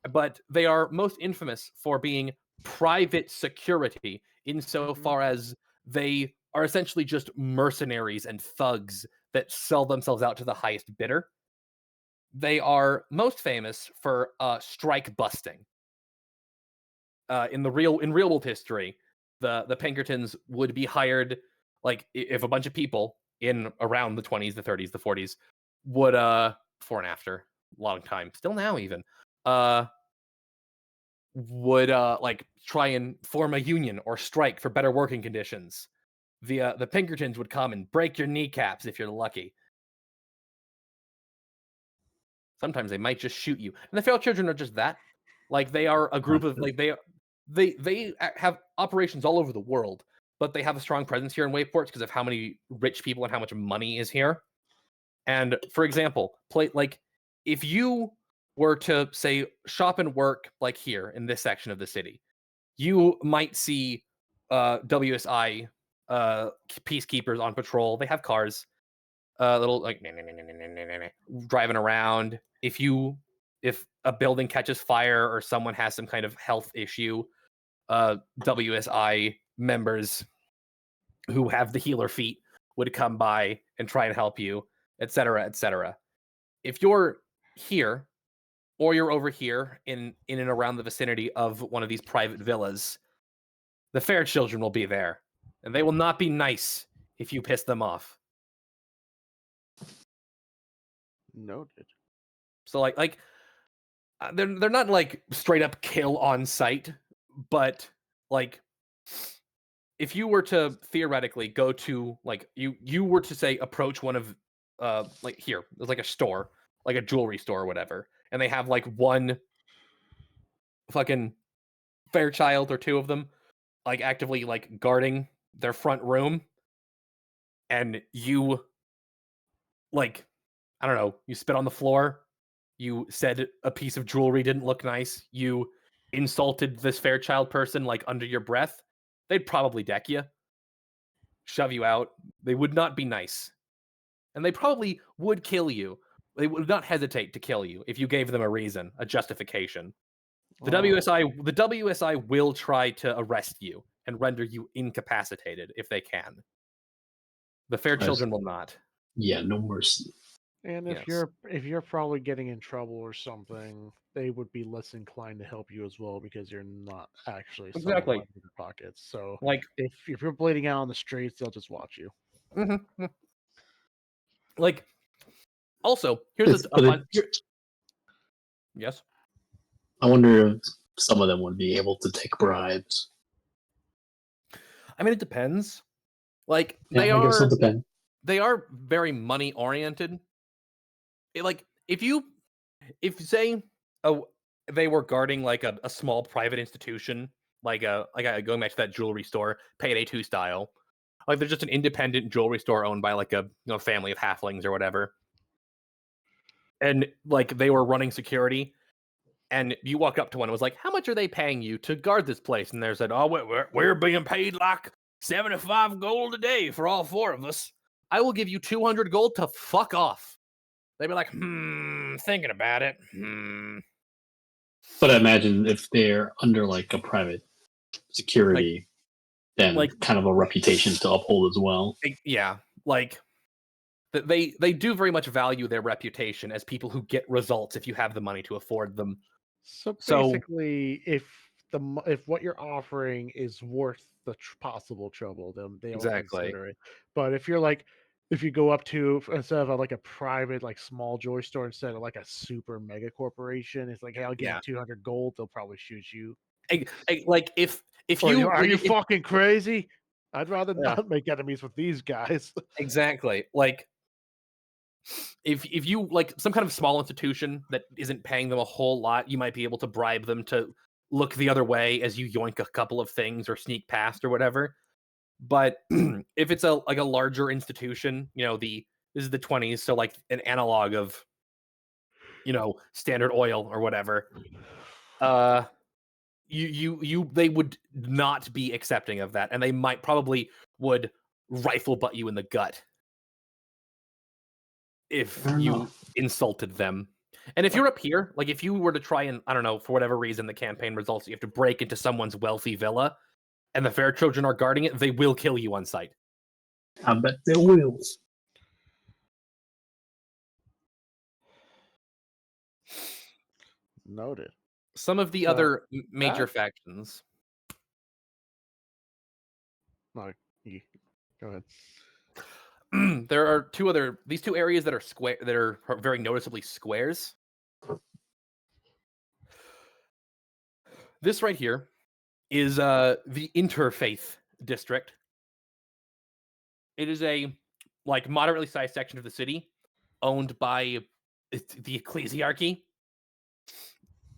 But they are most infamous for being private security, insofar as they are essentially just mercenaries and thugs that sell themselves out to the highest bidder. They are most famous for strike busting. In real world history, the Pinkertons would be hired, like if a bunch of people in around the 20s, the 30s, the 40s would before and after, long time, still now even, would like try and form a union or strike for better working conditions. The Pinkertons would come and break your kneecaps if you're lucky. Sometimes they might just shoot you. And the Fair Children are just that. Like they are a group of like they have operations all over the world, but they have a strong presence here in Wayports because of how many rich people and how much money is here. And for example, like if you were to say shop and work like here in this section of the city, you might see WSI peacekeepers on patrol. They have cars, little like driving around. If a building catches fire or someone has some kind of health issue, WSI members who have the healer feet would come by and try and help you, etc., etc. If you're here or you're over here in and around the vicinity of one of these private villas, the Fair Children will be there, and they will not be nice if you piss them off. Noted. So they're not like straight up kill on sight, but like if you were to theoretically go to like you were to say approach one of like here, there's like a store, like a jewelry store or whatever, and they have like one fucking Fairchild or two of them like actively like guarding their front room, and you like I don't know, you spit on the floor, you said a piece of jewelry didn't look nice, you insulted this Fairchild person like under your breath, they'd probably deck you. shove you out. They would not be nice. And they probably would kill you. They would not hesitate to kill you if you gave them a reason, a justification. The WSI will try to arrest you and render you incapacitated if they can. The fair children will not. Yeah, no mercy. And Yes. if you're probably getting in trouble or something, they would be less inclined to help you as well because you're not actually Exactly. in their pockets. So Like, if you're bleeding out on the streets, they'll just watch you. like, also, here's a fun. Yes. I wonder if some of them would be able to take bribes. I mean, it depends. Like, Yeah, I guess it'll depend. they are very money oriented. Like, if say they were guarding like a small private institution, like going back to that jewelry store, Payday 2 style, like they're just an independent jewelry store owned by like a family of halflings or whatever, and like they were running security, and you walk up to one and was like, how much are they paying you to guard this place? And they said, oh, we're being paid like 75 gold a day for all 4 of us. I will give you 200 gold to fuck off. They'd be like, thinking about it. But I imagine if they're under like a private security, then like- kind of a reputation to uphold as well. Yeah, like they do very much value their reputation as people who get results if you have the money to afford them. So So- basically, if what you're offering is worth the possible trouble, then they'll Exactly. consider it. But if you go up to instead of like a private like small jewelry store instead of like a super mega corporation, it's like, hey, I'll give you 200 gold. They'll probably shoot you. Like if Or, you are you if- fucking crazy? I'd rather Yeah. not make enemies with these guys. Exactly. Like if you like some kind of small institution that isn't paying them a whole lot, you might be able to bribe them to look the other way as you yoink a couple of things or sneak past or whatever. But if it's a larger institution, this is the 20s, so like an analog of Standard Oil or whatever, they would not be accepting of that, and they probably would rifle butt you in the gut if you insulted them. And if you're up here, like if you were to try and, I don't know, for whatever reason the campaign results, you have to break into someone's wealthy villa and the fair children are guarding it, they will kill you on sight. I bet they will. Noted. Some of the So, other major factions. No, go ahead. There are these two areas that are square, that are very noticeably squares. This right here is the Interfaith District. It is a like moderately sized section of the city owned by the ecclesiarchy,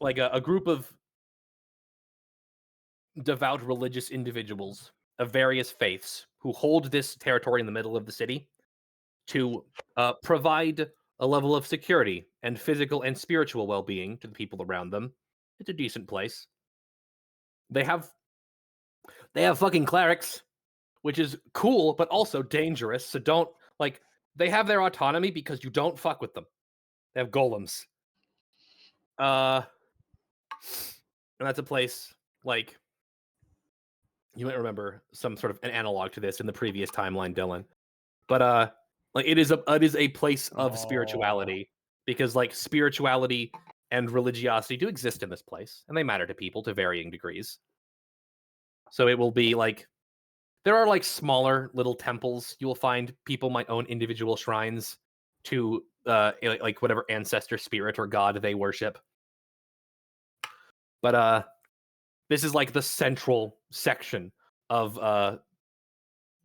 like a group of devout religious individuals of various faiths who hold this territory in the middle of the city to provide a level of security and physical and spiritual well-being to the people around them. It's a decent place. They have fucking clerics, which is cool but also dangerous. So don't they have their autonomy because you don't fuck with them. They have golems. And that's a place like you might remember some sort of an analog to this in the previous timeline, Dylan. But like it is a place of spirituality, because like spirituality and religiosity do exist in this place, and they matter to people to varying degrees. So it will be like there are like smaller little temples. You will find people might own individual shrines to like whatever ancestor spirit or god they worship. But this is like the central section of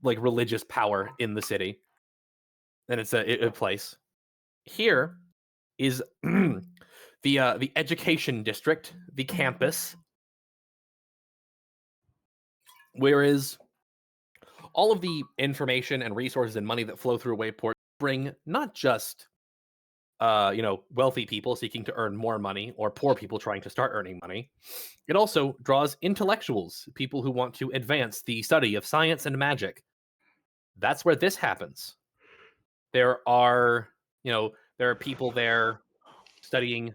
like religious power in the city, and it's a place. Here is the education district, the campus, whereas all of the information and resources and money that flow through Wayport bring not just wealthy people seeking to earn more money or poor people trying to start earning money. It also draws intellectuals, people who want to advance the study of science and magic. That's where this happens. There are people there studying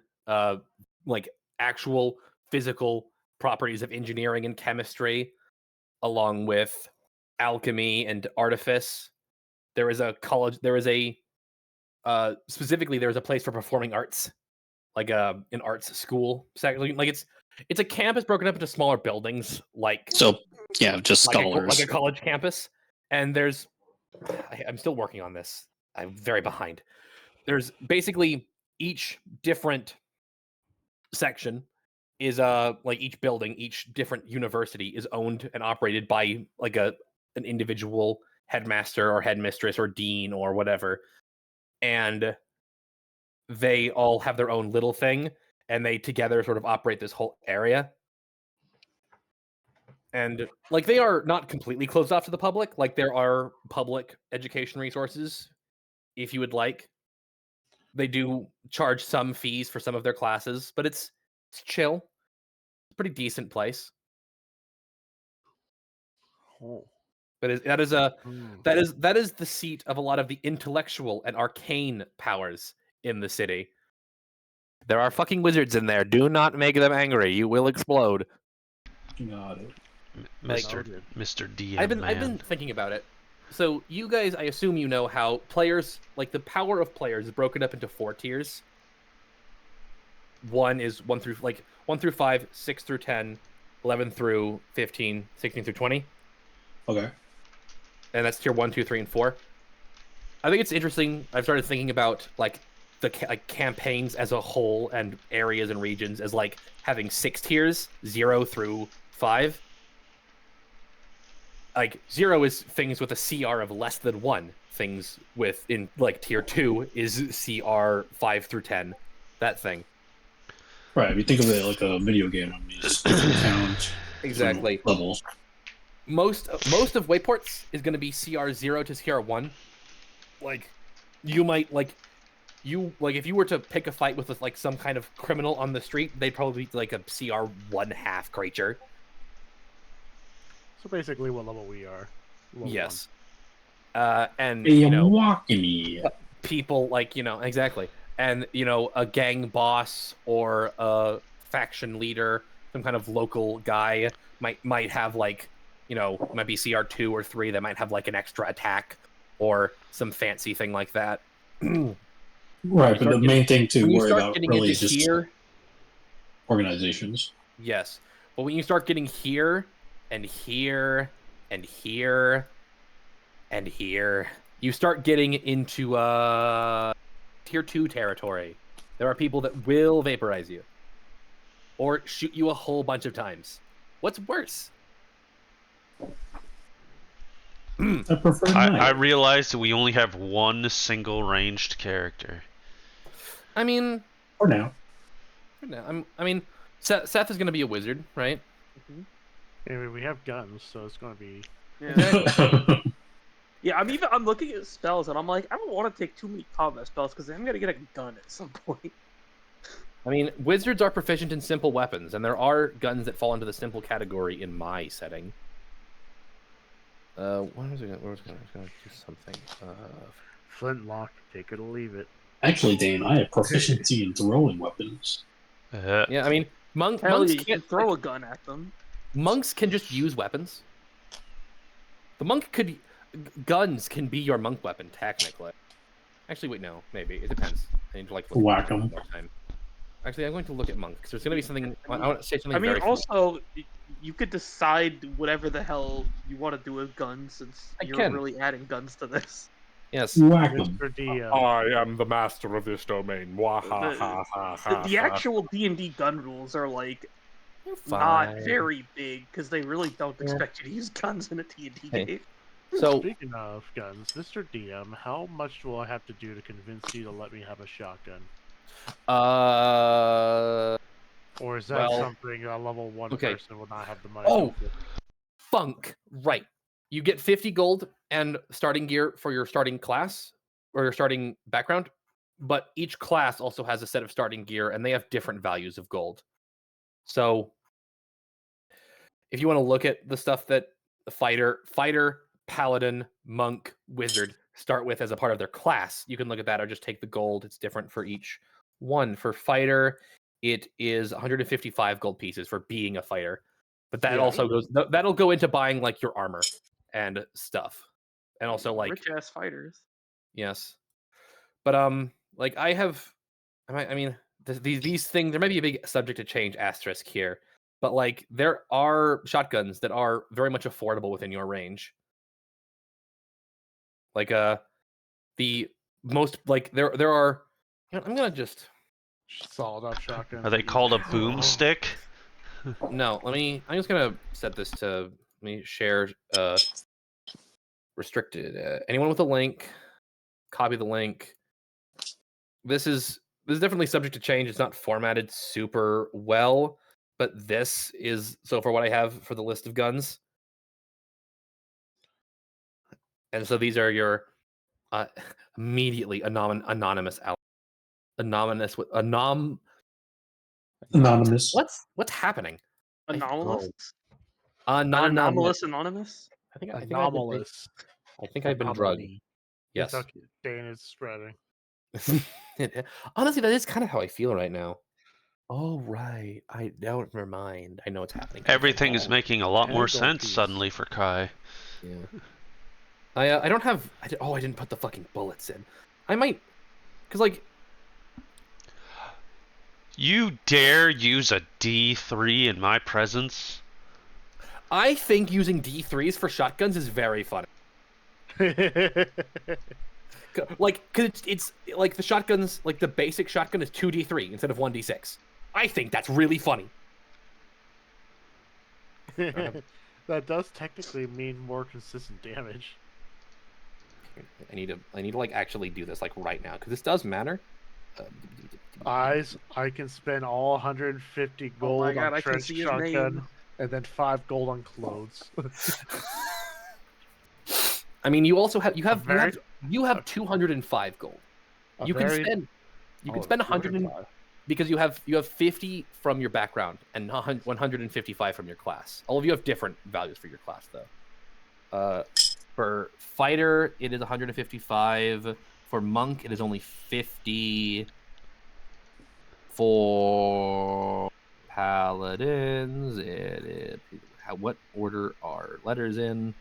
like actual physical properties of engineering and chemistry, along with alchemy and artifice. There is a college. There is a specifically there is a place for performing arts, like an arts school. Like it's a campus broken up into smaller buildings, like So yeah, just like scholars. a college campus. And I'm still working on this. I'm very behind. There's basically each different section is like each building, each different university is owned and operated by like an individual headmaster or headmistress or dean or whatever, and they all have their own little thing, and they together sort of operate this whole area. And like they are not completely closed off to the public. Like there are public education resources if you would like. They do charge some fees for some of their classes, but it's chill. It's a pretty decent place. Oh. That is the seat of a lot of the intellectual and arcane powers in the city. There are fucking wizards in there. Do not make them angry. You will explode. Got it. Mr. DM. I've been thinking about it. So you guys, I assume you know how players, like the power of players, is broken up into 4 tiers. 1 is 1 through 5, 6 through 10, 11 through 15, 16 through 20. Okay. And that's tier 1, 2, 3, and 4. I think it's interesting. I've started thinking about like the campaigns as a whole and areas and regions as like having 6 tiers, 0 through 5. Like 0 is things with a CR of less than 1. Things with in like tier 2 is CR 5 through 10. That thing. Right. If you think of it like a video game, I mean, it's different towns, Exactly. levels. Most of Wayports is going to be CR 0 to CR 1. Like you might if you were to pick a fight with like some kind of criminal on the street, they'd probably be like a CR 1/2 creature. So basically, what level we are. Level Yes. 1. And people like exactly, and a gang boss or a faction leader, some kind of local guy might have like might be CR 2 or 3 that might have like an extra attack or some fancy thing like that. Right, but the main thing to worry about really is just here, organizations. Yes, but when you start getting here and here and here and here, you start getting into tier 2 territory. There are people that will vaporize you or shoot you a whole bunch of times. What's worse? I prefer I realized that we only have one single ranged character. I mean, for now. I mean, Seth is going to be a wizard, right? Mm-hmm. I mean, we have guns, so it's going to be. Yeah. Yeah, I'm looking at spells and I'm like, I don't want to take too many combat spells because I'm gonna get a gun at some point. I mean, wizards are proficient in simple weapons, and there are guns that fall into the simple category in my setting. What was it? Where was I gonna do something? Flintlock, take it or leave it. Actually, Dane, I have proficiency in throwing weapons. Yeah, I mean, monks can't throw a gun at them. Monks can just use weapons. Guns can be your monk weapon, technically. Actually, wait, no, maybe it depends. I need to like look Whack 'em. more time. Actually, I'm going to look at monk because there's going to be something. I want to say something. I mean, very also, you could decide whatever the hell you want to do with guns, since you're really adding guns to this. Yes. Whack 'em. I am the master of this domain. The actual D&D gun rules are like not very big because they really don't expect you to use guns in a D&D game. So speaking of guns, Mr. DM, how much will I have to do to convince you to let me have a shotgun? Or is that something a level 1 person will not have the money to do? Funk, right. You get 50 gold and starting gear for your starting class or your starting background, but each class also has a set of starting gear and they have different values of gold. So if you want to look at the stuff that the fighter paladin, monk, wizard start with as a part of their class. You can look at that or just take the gold. It's different for each one. For fighter, it is 155 gold pieces for being a fighter. But that Yeah. also that'll go into buying like your armor and stuff. And also like rich ass fighters. yes. But like I mean these things, there might be a big subject to change asterisk here. But like there are shotguns that are very much affordable within your range. Like the most like there are I'm gonna just Solid off shotgun. Are they called a boomstick? I'm just gonna set this to let me share restricted. Anyone with a link, copy the link. This is definitely subject to change. It's not formatted super well, but this is so for what I have for the list of guns. And so these are your immediately anonymous out. Anonymous with Anonymous. what's happening? Anomalous? Non Anomalous anonymous? Anomalous. I think I've been drugged. Anomaly. Yes. It's okay. Dane is spreading. Honestly, that is kind of how I feel right now. Oh right, I don't never mind. I know what's happening. Everything is making a lot And more gold sense piece. suddenly for Kai. Yeah. I don't have. I didn't put the fucking bullets in. I might, cause like You dare use a D3 in my presence? I think using D3s for shotguns is very funny. Like, cause it's like the shotguns, like the basic shotgun is 2D3 instead of 1D6. I think that's really funny. That does technically mean more consistent damage. I need to like actually do this like right now because this does matter. Eyes, I can spend all 150 Oh my gold god, on I can trench see his shotgun, name. and then 5 gold on clothes. I mean, you also have very- you have 205 gold. You can spend 100 because you have 50 from your background and 155 from your class. All of you have different values for your class though. For fighter, it is 155. For monk, it is only 50. For paladins, what order are letters in?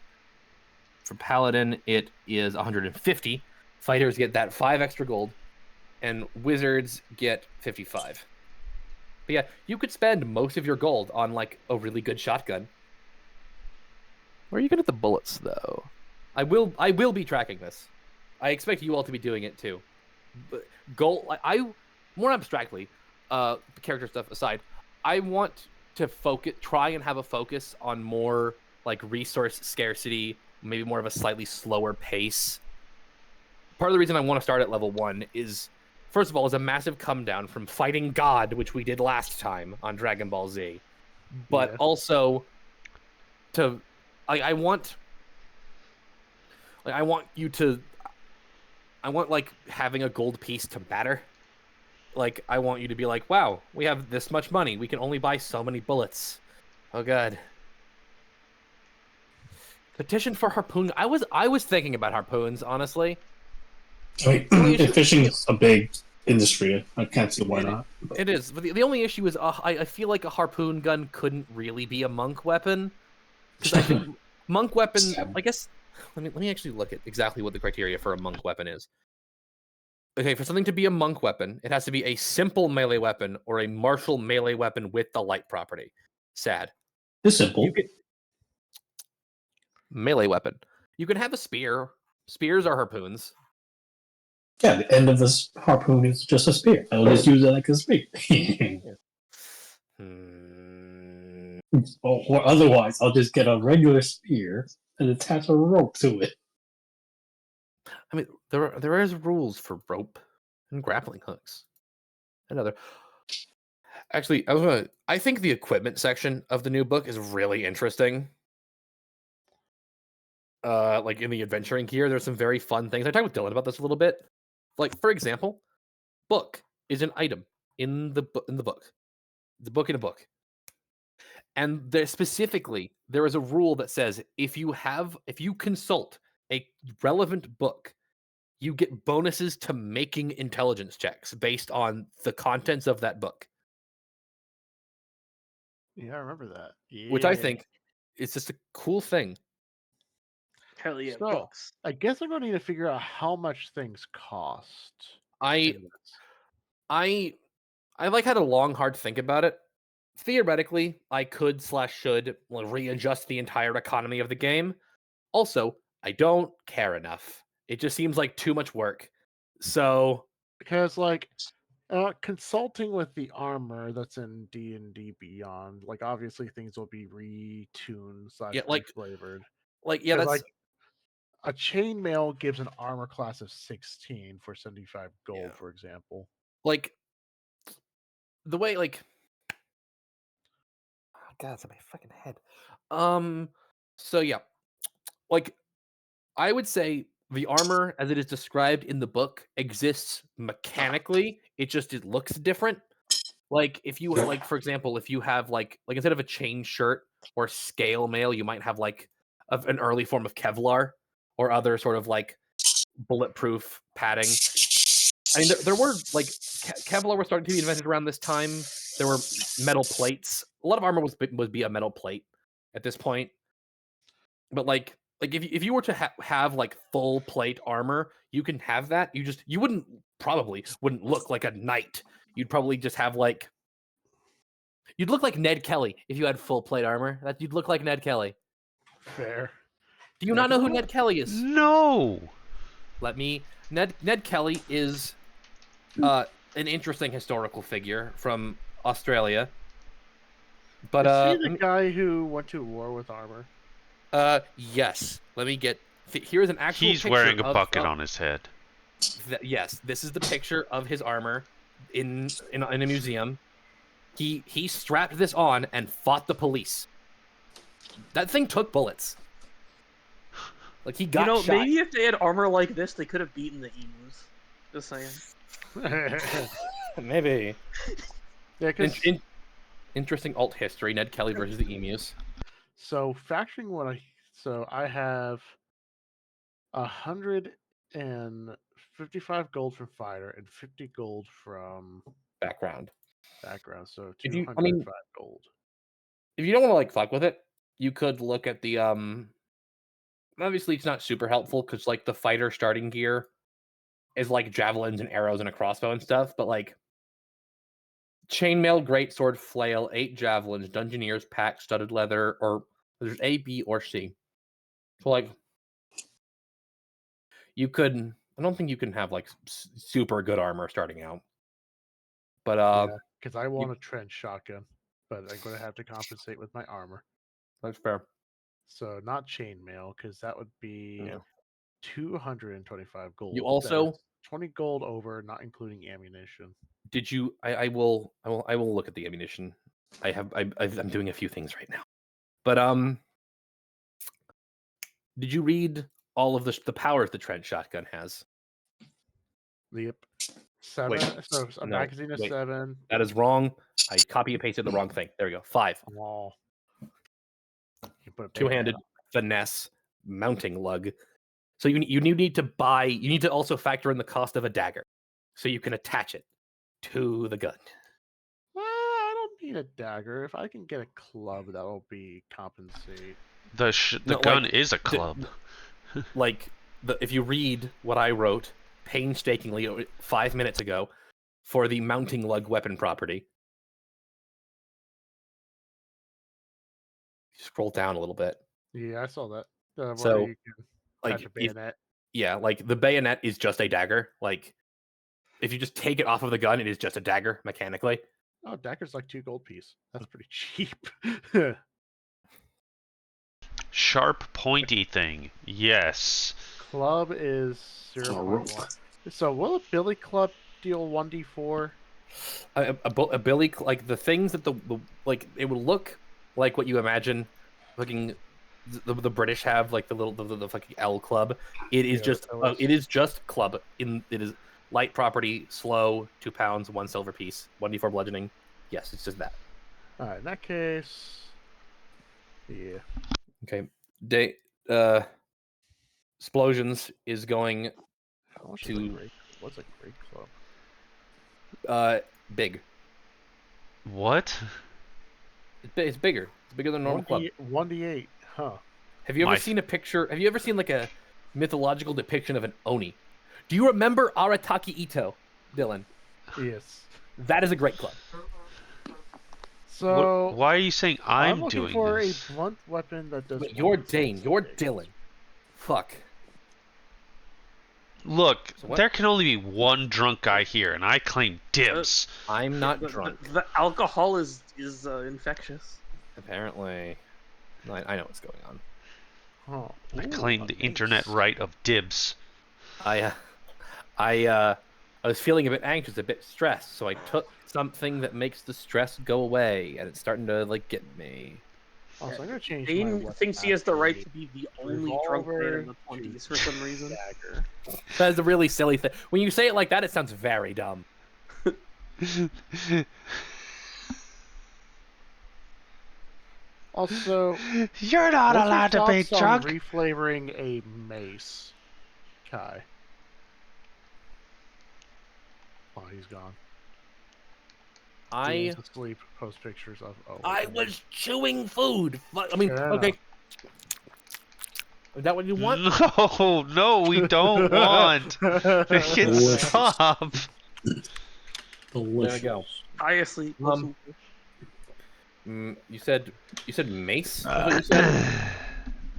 For paladin, it is 150. Fighters get that 5 extra gold, and wizards get 55. But yeah, you could spend most of your gold on like a really good shotgun. Where are you gonna get the bullets though? I will be tracking this. I expect you all to be doing it too. But gold, I more abstractly, character stuff aside, I want to try and have a focus on more like resource scarcity, maybe more of a slightly slower pace. Part of the reason I want to start at level 1 is, first of all, is a massive come down from fighting God, which we did last time on Dragon Ball Z, but Yeah. also to, I want you to, I want like having a gold piece to matter. Like I want you to be like, wow, we have this much money. We can only buy so many bullets. Oh god. Petition for harpoon. I was thinking about harpoons, honestly. I mean, fishing is a big industry. I can't see why not. It is, but the only issue is I feel like a harpoon gun couldn't really be a monk weapon. Because I think monk weapon, I guess. Let me actually look at exactly what the criteria for a monk weapon is. Okay, for something to be a monk weapon, it has to be a simple melee weapon or a martial melee weapon with the light property. Sad. It's simple. Melee weapon. You can have a spear. Spears are harpoons. Yeah, the end of this harpoon is just a spear. I'll just use it like a spear. Or otherwise, I'll just get a regular spear and attach a rope to it. I mean, there is rules for rope and grappling hooks. Another. Actually, I think the equipment section of the new book is really interesting. Like in the adventuring gear, there's some very fun things. I talked with Dylan about this a little bit. Like, for example, book is an item in the book. The book in a book. And specifically, there is a rule that says if you consult a relevant book, you get bonuses to making intelligence checks based on the contents of that book, Yeah, I remember that. which I Yeah. think is just a cool thing. Hell yeah, So, books. I guess I'm going to need to figure out how much things cost. I in this. I like had a long, hard think about it. Theoretically, I could/should readjust the entire economy of the game. Also, I don't care enough. It just seems like too much work. So Because, like, consulting with the armor that's in D&D Beyond, like, obviously things will be retuned yeah, / reflavored. yeah, Because, that's like, a chainmail gives an armor class of 16 for 75 gold, Yeah. for example. like the way oh god, it's in my fucking head. So yeah, like I would say the armor as it is described in the book exists mechanically. It looks different. Like if you like, for example, if you have like instead of a chain shirt or scale mail, you might have like an early form of Kevlar or other sort of like bulletproof padding. I mean, there were like Kevlar was starting to be invented around this time. There were metal plates. A lot of armor would be a metal plate at this point. But like if you were to have like full plate armor, you can have that. You wouldn't look like a knight. You'd probably just have like you'd look like Ned Kelly if you had full plate armor. That you'd look like Ned Kelly. Fair. Do you Yeah, not know 'cause who Ned Kelly is? No. Ned Kelly is an interesting historical figure from Australia. But Is he the guy who went to war with armor? yes. Here's an actual He's picture wearing a of, bucket on his head. yes, this is the picture of his armor in a museum. He strapped this on and fought the police. That thing took bullets. Like he got shot. Maybe if they had armor like this, they could have beaten the emus. Just saying. Maybe. Yeah, because Interesting alt history. Ned Kelly versus the emus. so factoring I have 155 gold from fighter and 50 gold from Background. So If you- 205 gold. If you don't want to like fuck with it, you could look at the obviously it's not super helpful because like the fighter starting gear is like javelins and arrows and a crossbow and stuff, but like chainmail, greatsword, flail, 8 javelins, dungeoneer's pack, studded leather, or there's A, B, or C. So like I don't think you can have like super good armor starting out. But Yeah, because I want a trench shotgun, but I'm going to have to compensate with my armor. That's fair. So not chainmail, because that would be 225 gold. You also 20 gold over, not including ammunition. Did you? I will look at the ammunition. I'm doing a few things right now, but did you read all of the powers the trench shotgun has? Yep. 7. So a no, magazine of wait. 7. That is wrong. I copy and pasted the wrong thing. There we go. 5. Wall. You put a Two-handed finesse mounting lug. So you need to buy. You need to also factor in the cost of a dagger, so you can attach it to the gun. Well, I don't need a dagger. If I can get a club, that'll be compensate. The gun is a club. If you read what I wrote painstakingly 5 minutes ago for the mounting lug weapon property, scroll down a little bit. Yeah, I saw that. So, you can like, attach a bayonet. Like the bayonet is just a dagger. Like, if you just take it off of the gun, it is just a dagger mechanically. Oh, dagger's like 2 gold piece. That's pretty cheap. Sharp, pointy thing. Yes. Club is 0.1. So will a billy club deal 1d4? A billy, like the things that the like it would look like what you imagine looking the British have, like the fucking L club. It is it is just club. It is light property, slow, 2 pounds, 1 silver piece, 1d4 bludgeoning. Yes, it's just that. Alright, in that case, Yeah. Okay. Explosions is going How much To- is a great? What's a great club? big. What? It's bigger. It's bigger than a normal club. 1d8. Huh. Have you ever My- seen a picture? Have you ever seen like a mythological depiction of an oni? Do you remember Arataki Ito, Dylan? Yes. That is a great club. So Why are you saying I'm looking doing for this? a blunt weapon that does. But you're 1d6 Dane. You're damage. Dylan. Fuck. Look, So what- there can only be one drunk guy here, and I claim dibs. I'm not the, drunk. The alcohol is infectious. Apparently. I know what's going on. Huh. I Ooh, claim a the internet mace. right of dibs. I was feeling a bit anxious, a bit stressed, so I took something that makes the stress go away, and it's starting to like get me. Oh, so I'm gonna change my Dane weapon thinks he has the right after to be the only drunk man in revolver the to 20s for some reason. dagger. That's a really silly thing. When you say it like that, it sounds very dumb. Also, You're not what's your allowed to be thoughts on drunk. reflavoring a mace? Kai. Oh, he's gone. I Dean's asleep. Post pictures of. Oh, I okay. was chewing food. I mean, Fair okay. enough. Is that what you want? No, no, we don't want. We can Delicious. stop. Delicious. go. I asleep. You said mace. That's what you said.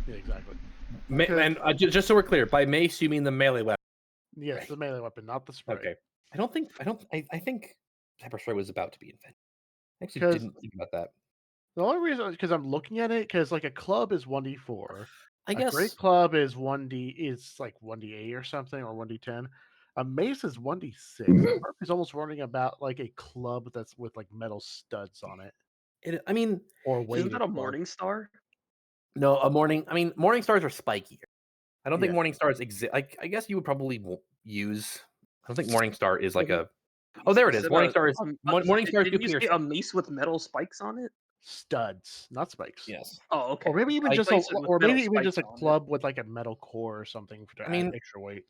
Yeah, exactly. And just so we're clear, by mace you mean the melee weapon. Yes, the melee weapon, not the spray. Okay. I think pepper spray was about to be invented. I actually 'Cause- didn't think about that. The only reason is because I'm looking at it because like a club is 1d4. I A guess great club is 1d8 or something, or 1d10. A mace is 1d6. He's almost running about like a club that's with like metal studs on it, I mean, or Isn't weighted. that a club. morning star? no, morning stars are spikier. I don't think Yeah. morning stars exist. I guess you would probably use. I don't think morning star is like Mhm. a. Oh, there it You is. said Morning star is morning star is Didn't you say nuclear. a mace with metal spikes on it? Studs, not spikes. Yes. Oh, okay. Or maybe even I just thought a, you said with or metal maybe even just a spikes on it. club with like a metal core or something to I mean- add extra weight.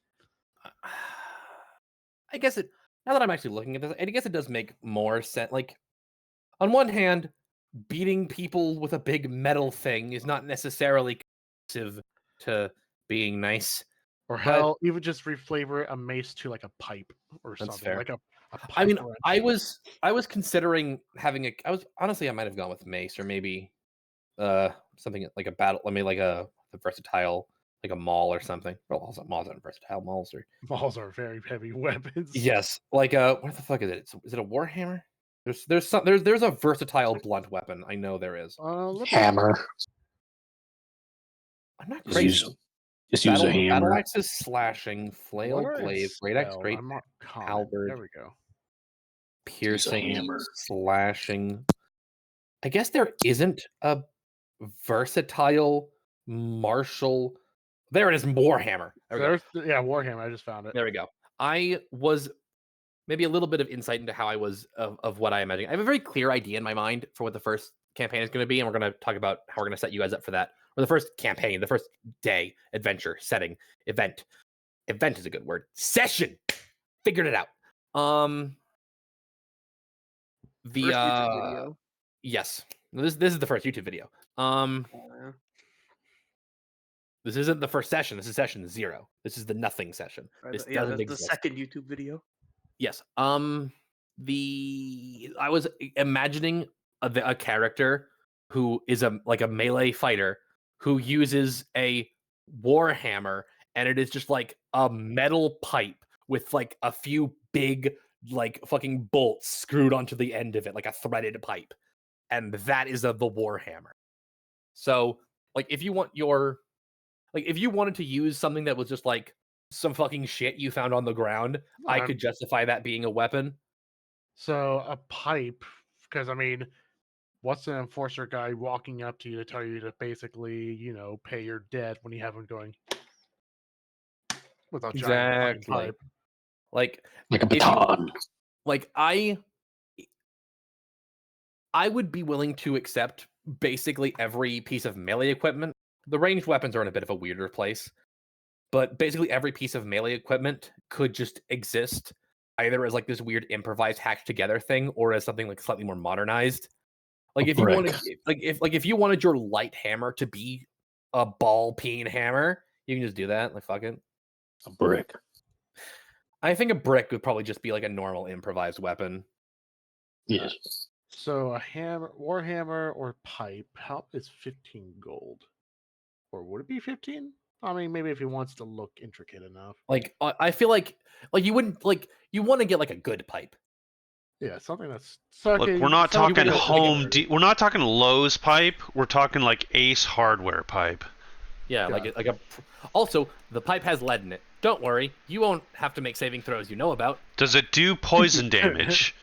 I guess it. Now that I'm actually looking at this, I guess it does make more sense. Like, on one hand, beating people with a big metal thing is not necessarily conducive to being nice. Or hell, even just reflavor a mace to like a pipe or That's something fair. like a pipe. I mean, wrench. I was considering having a. I might have gone with mace or maybe something like a battle. I mean, like a versatile, like a maul or something. Well, malls aren't versatile. Malls are. Malls are very heavy weapons. Yes, like what the fuck is it? Is it a warhammer? There's a versatile blunt weapon. I know there is. Let me- Hammer. I'm not Just crazy. use a Battle hammer. axes, slashing, flail, what are glaive, its great axe, spell? great I'm not common. halberd. There we go. piercing, hammer. slashing. I guess there isn't a versatile martial. There it is, Warhammer. There we go. Yeah, Warhammer. I just found it. There we go. I was maybe a little bit of insight into how I was of what I imagine. I have a very clear idea in my mind for what the first campaign is going to be, and we're going to talk about how we're going to set you guys up for that. Or the first campaign, the first day, adventure, setting, event. Event is a good word. Session. Figured it out. The First YouTube video. yes. This is the first YouTube video. Yeah. This isn't the first session. This is session 0. This is the nothing session. This Yeah, doesn't that's the exist. second YouTube video. Yes. I was imagining a character who is a melee fighter who uses a warhammer, and it is just like a metal pipe with like a few big like fucking bolts screwed onto the end of it, like a threaded pipe, and that is the warhammer. So, like, if you wanted to use something that was just like some fucking shit you found on the ground, I could justify that being a weapon. So a pipe, because I mean, what's an enforcer guy walking up to you to tell you to basically, pay your debt when you have him going with a giant fucking Exactly. pipe? Like a if you- baton. like I would be willing to accept basically every piece of melee equipment. The ranged weapons are in a bit of a weirder place, but basically every piece of melee equipment could just exist either as like this weird improvised hacked together thing or as something like slightly more modernized. Like if you brick. wanted if you wanted your light hammer to be a ball peen hammer, you can just do that. Like fuck it. A brick. I think a brick would probably just be like a normal improvised weapon. Yes. So a hammer, warhammer, or pipe. How is 15 gold? Or would it be 15? I mean, maybe if he wants to look intricate enough. Like I feel like you wouldn't like you want to get like a good pipe. Yeah, something that's so Look, okay, we're not something talking that's we're not talking Lowe's pipe. We're talking like Ace Hardware pipe. Yeah, Yeah. like a. Also, the pipe has lead in it. Don't worry, you won't have to make saving throws you know about. Does it do poison damage?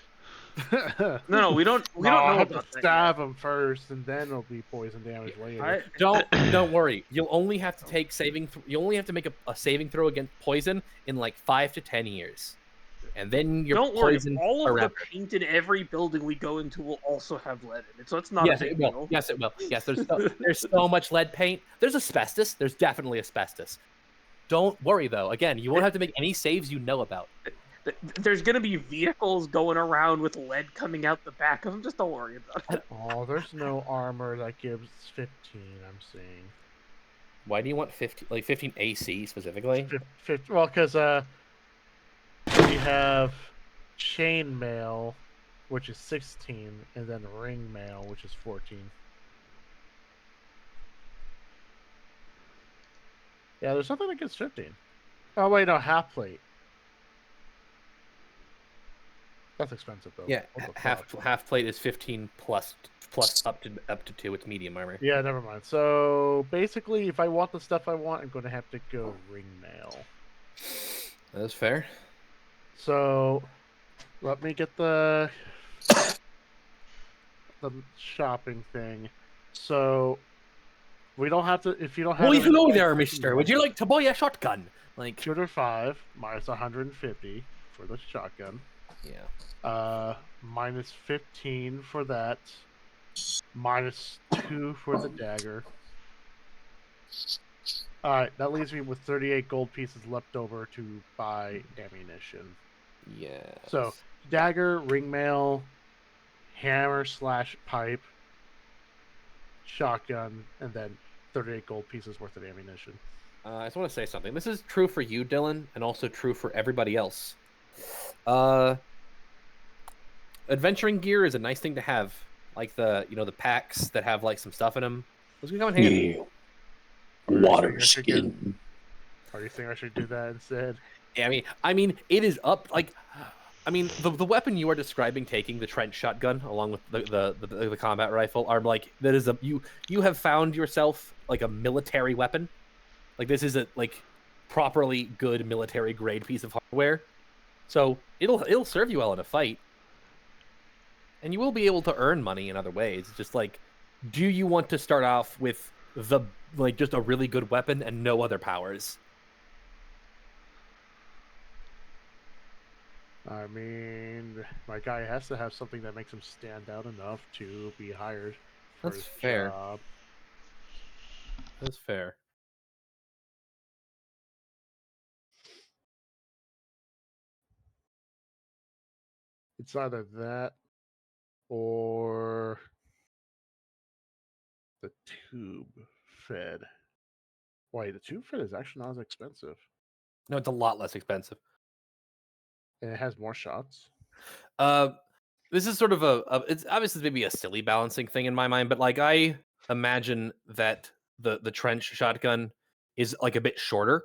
No, we don't No, know I have to about that stab him first, and then it'll be poison damage later. yet. Don't worry. You'll only have to take you only have to make a saving throw against poison in like 5 to 10 years, and then you're Don't worry, poisoned all of the forever. paint in every building we go into will also have lead in it, so it's not Yes, a big it will. deal. Yes, it will. Yes, there's so much lead paint. There's asbestos. There's definitely asbestos. Don't worry though. Again, you won't have to make any saves you know about. There's gonna be vehicles going around with lead coming out the back of them. Just don't worry about it. Oh, there's no armor that gives 15. I'm seeing. Why do you want 15 AC specifically? Well, because we have chainmail, which is 16, and then ring mail, which is 14. Yeah, there's something that gets 15. Oh wait, no, half plate. That's expensive though. Yeah, What the half fuck? half plate is 15 plus up to 2. It's medium armor. Yeah, never mind. So basically, if I want the stuff I want, I'm going to have to go ring mail. That's fair. So let me get the shopping thing. So we don't have to. If you don't have. Well, everything hello like there, 50 mister. Would you like to buy a shotgun? Like, 205 minus 150 for the shotgun. yeah. Minus 15 for that. Minus 2 for the dagger. Alright, that leaves me with 38 gold pieces left over to buy ammunition. Yeah. So, dagger, ring mail, hammer / pipe, shotgun, and then 38 gold pieces worth of ammunition. I just want to say something. This is true for you, Dylan, and also true for everybody else. Adventuring gear is a nice thing to have, like the packs that have like some stuff in them. Those can come in handy. Yeah. Water skin. Or you think I should do that instead? Yeah, I mean, it is up. Like, I mean, the weapon you are describing, taking the trench shotgun along with the combat rifle, are like that is you have found yourself like a military weapon. Like this is a like properly good military grade piece of hardware. So it'll serve you well in a fight. And you will be able to earn money in other ways. It's just like, do you want to start off with just a really good weapon and no other powers? I mean, my guy has to have something that makes him stand out enough to be hired for That's his fair. job. That's fair. It's either that or the tube fed. Wait, the tube fed is actually not as expensive. No, it's a lot less expensive. And it has more shots. This is sort of it's obviously maybe a silly balancing thing in my mind, but like I imagine that the trench shotgun is like a bit shorter.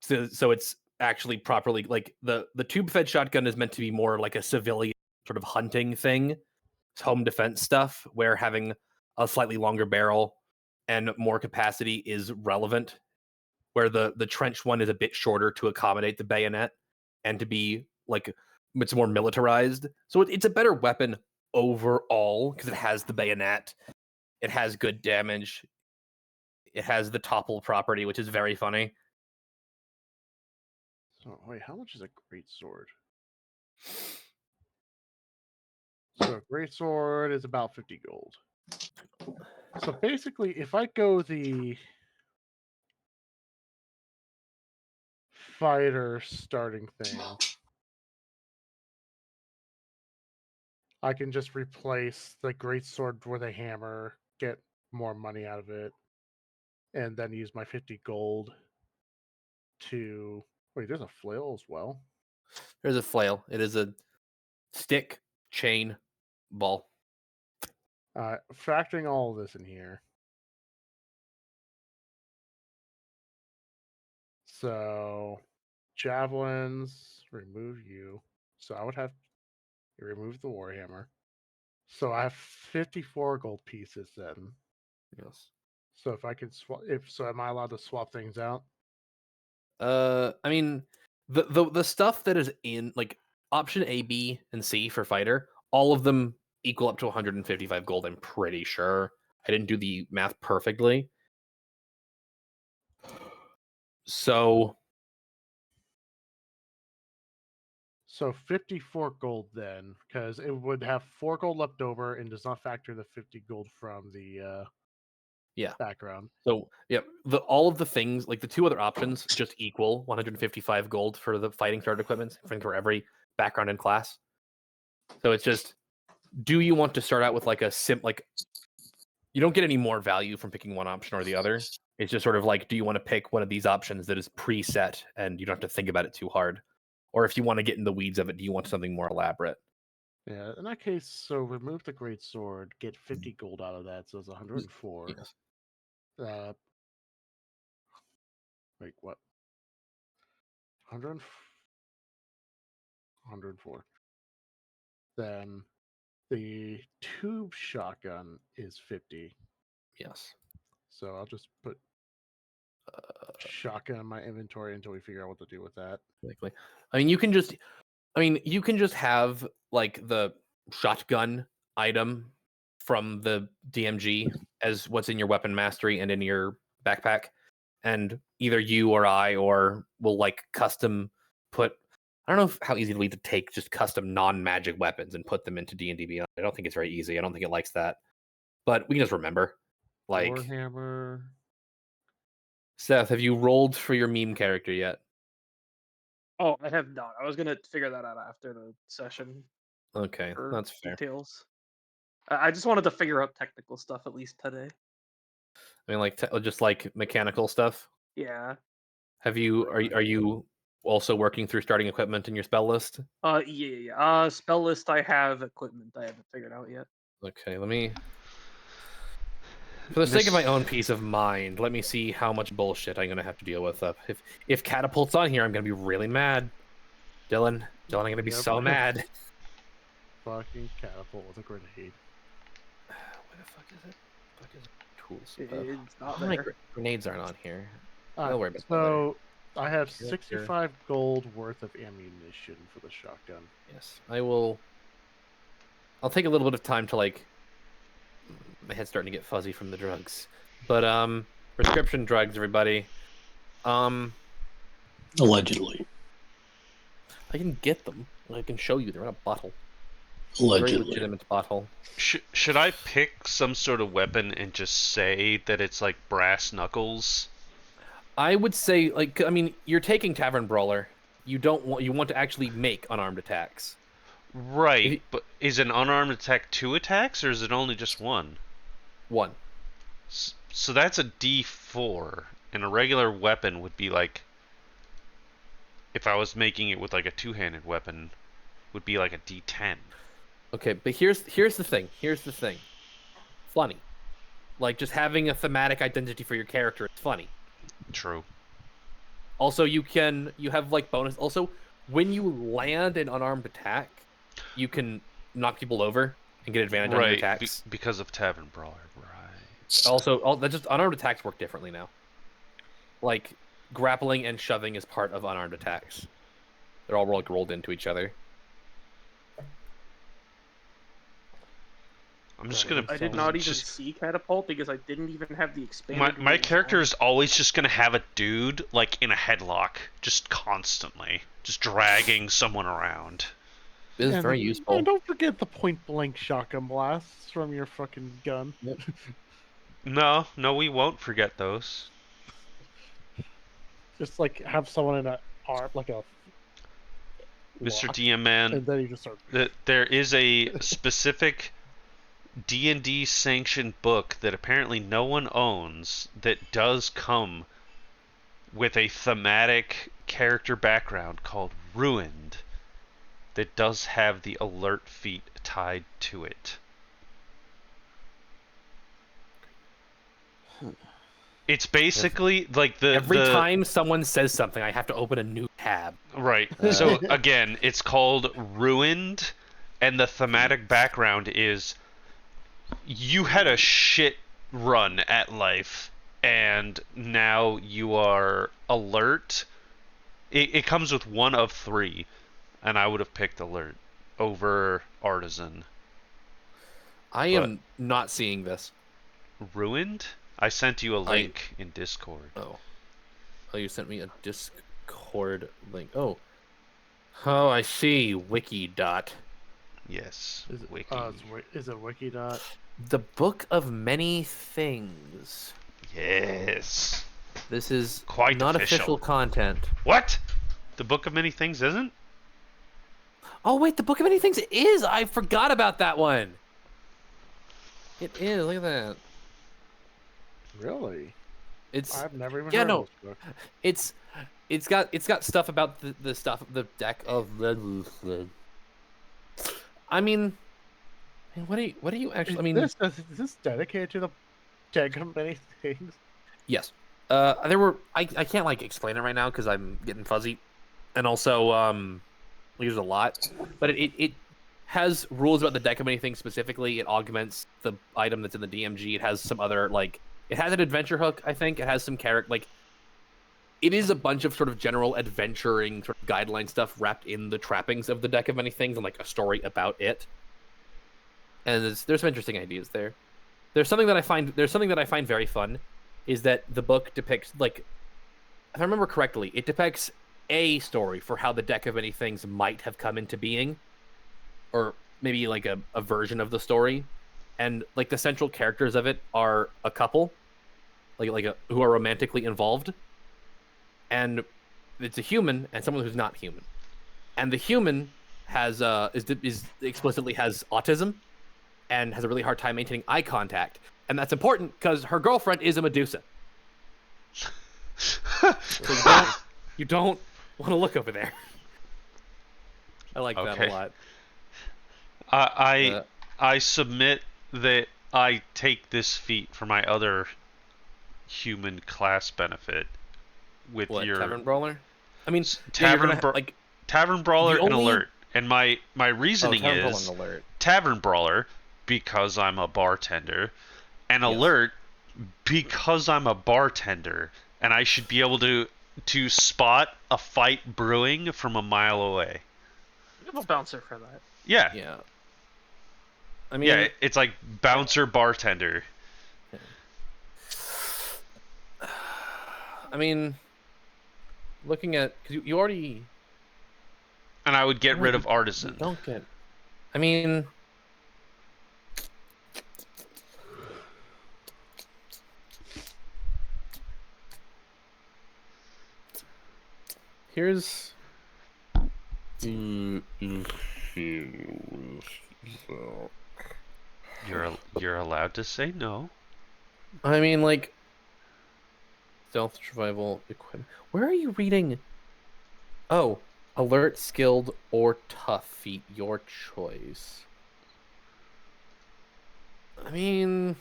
So it's actually properly like the tube fed shotgun is meant to be more like a civilian sort of hunting thing. It's home defense stuff where having a slightly longer barrel and more capacity is relevant. Where the trench one is a bit shorter to accommodate the bayonet and to be like it's more militarized. So it's a better weapon overall because it has the bayonet, it has good damage, it has the topple property, which is very funny. So wait, how much is a great sword? So a great sword is about 50 gold. So basically, if I go the fighter starting thing, I can just replace the greatsword with a hammer, get more money out of it, and then use my 50 gold to. Wait, there's a flail as well. There's a flail. It is a stick, chain, ball. Factoring all of this in here. So, javelins, remove you. So I would have to remove the warhammer. So I have 54 gold pieces then. Yes. So if I could swap, am I allowed to swap things out? I mean, the stuff that is in like option A, B, and C for fighter, all of them equal up to 155 gold. I'm pretty sure. I didn't do the math perfectly. So So 54 gold then, because it would have 4 gold left over and does not factor the 50 gold from the yeah. background. So yeah, all of the things like the two other options just equal 155 gold for the fighting starter equipment for every background and class. So it's just, do you want to start out with like a you don't get any more value from picking one option or the other. It's just sort of like, do you want to pick one of these options that is preset and you don't have to think about it too hard? Or if you want to get in the weeds of it, do you want something more elaborate? Yeah, in that case, so remove the great sword, get 50 gold out of that, so it's 104. Yes. Wait, what? 100, 104. Then the tube shotgun is 50. Yes. So I'll just put shotgun in my inventory until we figure out what to do with that. Exactly. I mean, you can just have like the shotgun item from the DMG as what's in your weapon mastery and in your backpack, and either you or I or will like custom put. I don't know how easy it'll be to take just custom non-magic weapons and put them into D&D Beyond. I don't think it's very easy. I don't think it likes that, but we can just remember. Like, Warhammer. Seth, have you rolled for your meme character yet? Oh, I have not. I was gonna figure that out after the session Okay, for that's fair. details. I just wanted to figure out technical stuff at least today. I mean, like just like mechanical stuff. Yeah. Have you are you also working through starting equipment in your spell list? Yeah. Spell list. I have equipment. I haven't figured out yet. Okay, let me. For the sake of my own peace of mind, let me see how much bullshit I'm gonna have to deal with. If catapult's on here, I'm gonna be really mad. Dylan, I'm gonna be Yep. so mad. Fucking catapult with a grenade. Where the fuck is it? Fuck is it? Tools. It's not My there. grenades aren't on here. Alright, Where is so I have Here. 65 gold worth of ammunition for the shotgun. Yes, I will. I'll take a little bit of time to like. My head's starting to get fuzzy from the drugs, but prescription drugs, everybody. Allegedly. I can get them. I can show you. They're in a bottle. Allegedly. Very legitimate bottle. Should I pick some sort of weapon and just say that it's like brass knuckles? I would say, like, I mean, you're taking Tavern Brawler. You want to actually make unarmed attacks. Right, but is an unarmed attack 2 attacks or is it only just 1? 1. So that's a D4, and a regular weapon would be like, if I was making it with like a 2-handed weapon, would be like a D10. Okay, but here's the thing. Here's the thing. Funny. Like, just having a thematic identity for your character is funny. True. Also, you have like bonus. Also, when you land an unarmed attack, you can knock people over and get advantage on your attacks. Because of Tavern Brawler, right. Also, that just unarmed attacks work differently now. Like, grappling and shoving is part of unarmed attacks. They're all like rolled into each other. I'm just gonna. I did not even see catapult because I didn't even have the expanded. My rules character on. is always just gonna have a dude like in a headlock, just constantly, just dragging someone around. is And very oh, useful. don't forget the point blank shotgun blasts from your fucking gun. No, we won't forget those. Just like have someone in a arm like a Mr. lock, DM man, and then you just start. there is a specific D&D sanctioned book that apparently no one owns that does come with a thematic character background called Ruined that does have the alert feat tied to it. It's basically like Every time someone says something, I have to open a new tab. Right. So again, it's called Ruined, and the thematic background is you had a shit run at life, and now you are alert. It comes with one of three, and I would have picked alert over artisan. I am not seeing this. Ruined? I sent you a link in Discord. Oh, you sent me a Discord link. Oh, I see. Wikidot. Yes. Is it, Wiki. is it Wikidot? The Book of Many Things. Yes. This is Quite not official. official content. What? The Book of Many Things isn't? Oh wait, the Book of Many Things is. I forgot about that one. It is. Look at that. Really? It's I've never even yeah, heard no. of this book. It's got stuff about the stuff the deck of the. I mean, what do you actually? I mean, is this dedicated to the deck of many things? yes. There were I can't like explain it right now because I'm getting fuzzy, and also there's a lot, but it has rules about the deck of many things specifically. It augments the item that's in the DMG. It has some other like it has an adventure hook. I think it has some character like. It is a bunch of sort of general adventuring sort of guideline stuff wrapped in the trappings of the deck of many things and like a story about it. And there's some interesting ideas there. There's something that I find very fun, is that the book depicts like, if I remember correctly, it depicts a story for how the deck of many things might have come into being, or maybe like a version of the story, and like the central characters of it are a couple, who are romantically involved. And it's a human and someone who's not human, and the human has is explicitly has autism, and has a really hard time maintaining eye contact, and that's important because her girlfriend is a Medusa. So you don't want to look over there. I like that a lot. I submit that I take this feat for my other human class benefit. With your Tavern Brawler? I mean, Tavern Brawler and Alert. And my reasoning is Tavern Brawler because I'm a bartender, and Alert because I'm a bartender, and I should be able to spot a fight brewing from a mile away. You have a bouncer for that. Yeah. Yeah. I mean, it's like bouncer bartender. I mean, looking at because you already, and I would get rid of artisan. Don't get. I mean, here's. You're allowed to say no. I mean, like, stealth, survival, equipment. Where are you reading? Oh, alert, skilled, or tough feat, your choice. I mean,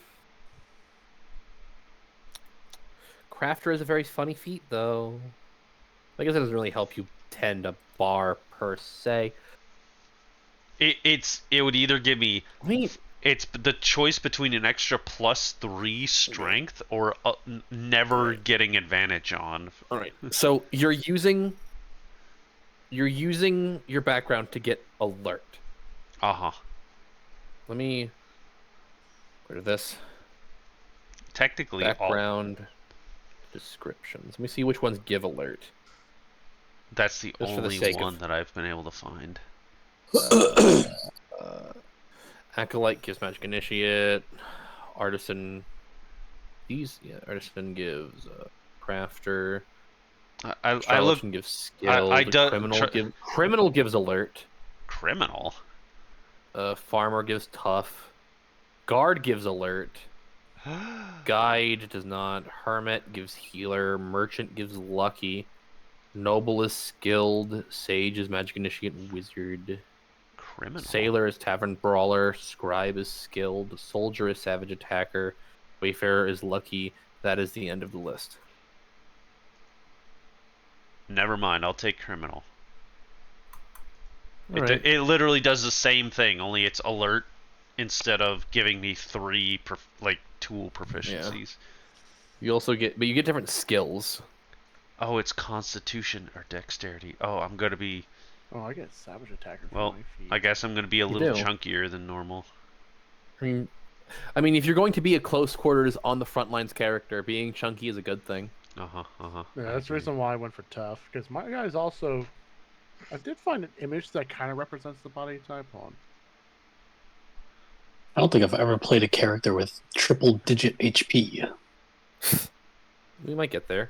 crafter is a very funny feat, though. I guess it doesn't really help you tend a bar per se. It would either give me. I mean, it's the choice between an extra +3 strength or never getting advantage on. All right. So you're using your background to get alert. Uh-huh. Let me go to this. Technically, background descriptions. Let me see which ones give alert. That's the Just only one that I've been able to find. Acolyte gives Magic Initiate. Artisan. Artisan gives Crafter. I look. Charlatan gives Skilled. Criminal gives Alert. Criminal. Farmer gives Tough. Guard gives Alert. Guide does not. Hermit gives Healer. Merchant gives Lucky. Noble is Skilled. Sage is Magic Initiate and Wizard. Criminal. Sailor is Tavern Brawler. Scribe is Skilled. Soldier is Savage Attacker. Wayfarer is Lucky. That is the end of the list. Never mind. I'll take criminal. Right. It literally does the same thing, only it's alert instead of giving me 3 tool proficiencies. You also get, but you get different skills. Oh, it's Constitution or Dexterity. Oh, I'm gonna be. Oh, I get Savage Attacker for Well, my feet. I guess I'm gonna be a little do. chunkier than normal. I mean, if you're going to be a close quarters on the front lines character, being chunky is a good thing. Yeah, that's the reason why I went for tough, because my guy's also... I did find an image that kind of represents the body type on. I don't think I've ever played a character with triple-digit HP. We might get there.